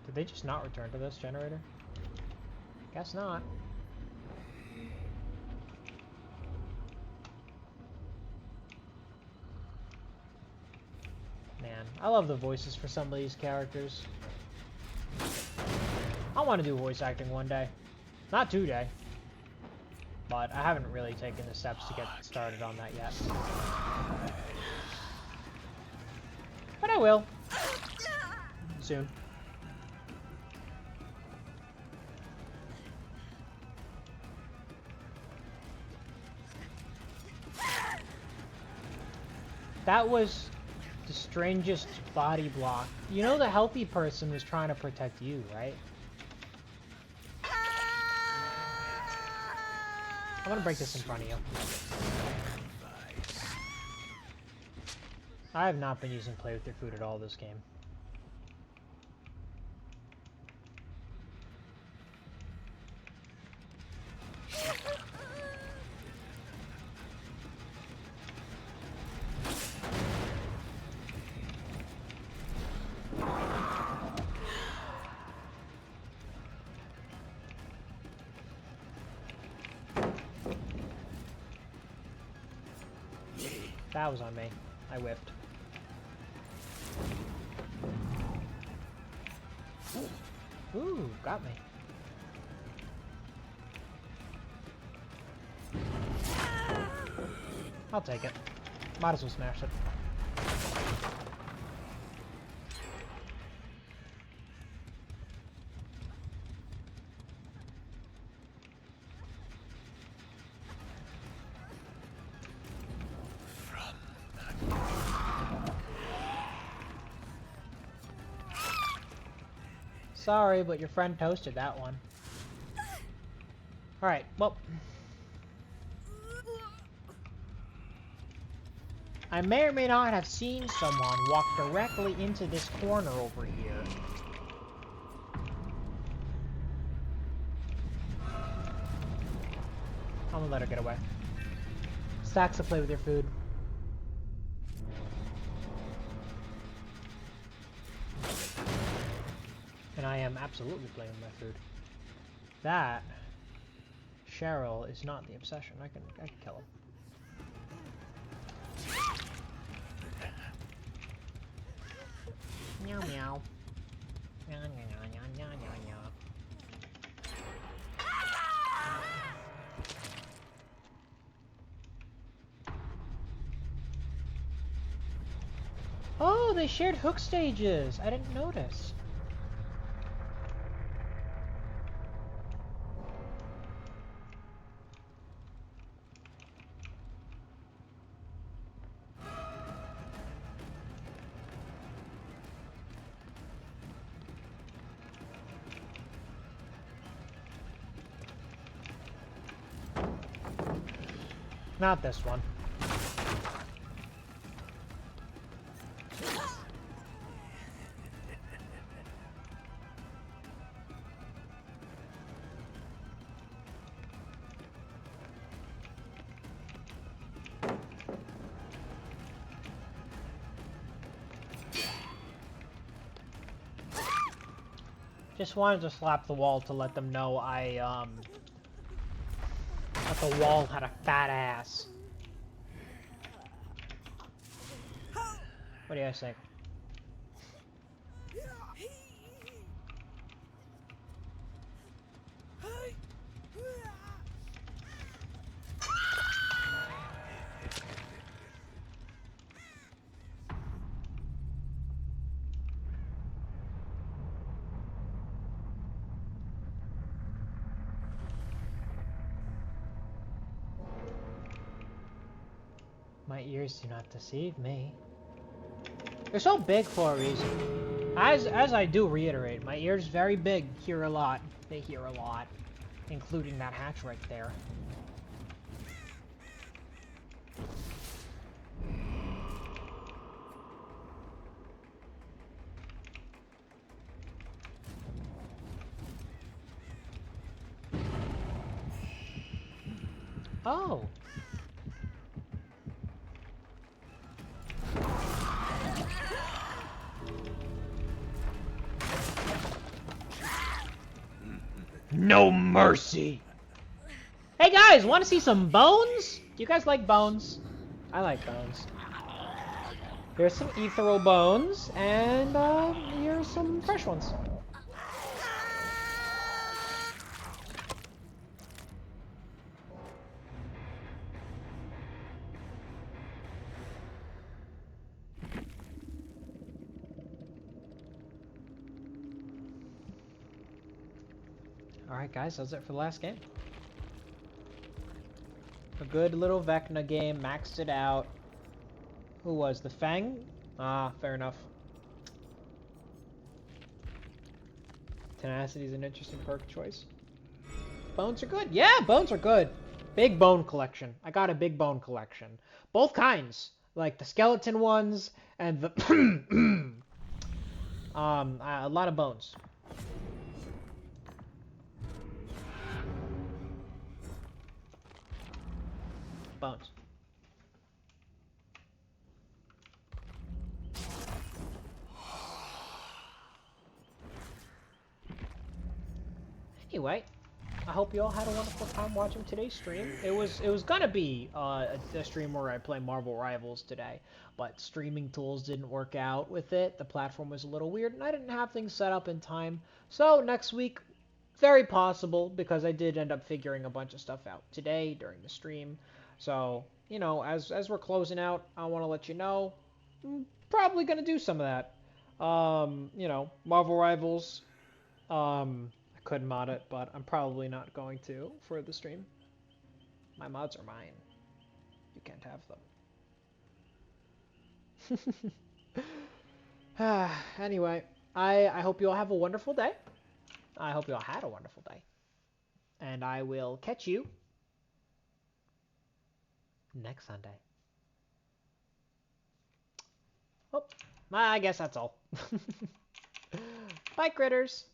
Did they just not return to this generator? Guess not. Man, I love the voices for some of these characters. I want to do voice acting one day. Not today. But I haven't really taken the steps to get started on that yet. But I will. Soon. That was the strangest body block. You know the healthy person was trying to protect you, right? I'm gonna break this in front of you. I have not been using play with your food at all this game. That was on me. I whiffed. Ooh, got me. I'll take it. Might as well smash it. Sorry, but your friend toasted that one. Alright, well. I may or may not have seen someone walk directly into this corner over here. I'm gonna let her get away. Stacks to play with your food. And I am absolutely playing with my food. That Cheryl is not the obsession. I can kill him. Meow meow. Meow meow meow meow meow meow. Oh, they shared hook stages. I didn't notice. Not this one. Just wanted to slap the wall to let them know that the wall had a fat ass. What do you guys think? My ears do not deceive me. They're so big for a reason. As I do reiterate, my ears very big, hear a lot. They hear a lot, including that hatch right there. Oh. No mercy. Hey guys, want to see some bones? Do you guys like bones? I like bones. Here's some ethereal bones, and here's some fresh ones. Alright guys, that's it for the last game. A good little Vecna game, maxed it out. Who was the Fang? Ah, fair enough. Tenacity is an interesting perk choice. Bones are good. Yeah, bones are good. Big bone collection. I got a big bone collection. Both kinds. Like the skeleton ones and the a lot of bones. Bones. Anyway, I hope you all had a wonderful time watching today's stream. It was gonna be a stream where I play Marvel Rivals today, but streaming tools didn't work out with it. The platform was a little weird, and I didn't have things set up in time. So next week, very possible, because I did end up figuring a bunch of stuff out today during the stream. So, you know, as we're closing out, I want to let you know, I'm probably gonna do some of that. You know, Marvel Rivals. I could mod it, but I'm probably not going to for the stream. My mods are mine. You can't have them. Anyway, I hope you all have a wonderful day. I hope you all had a wonderful day. And I will catch you next Sunday. Oh, I guess that's all. Bye, critters.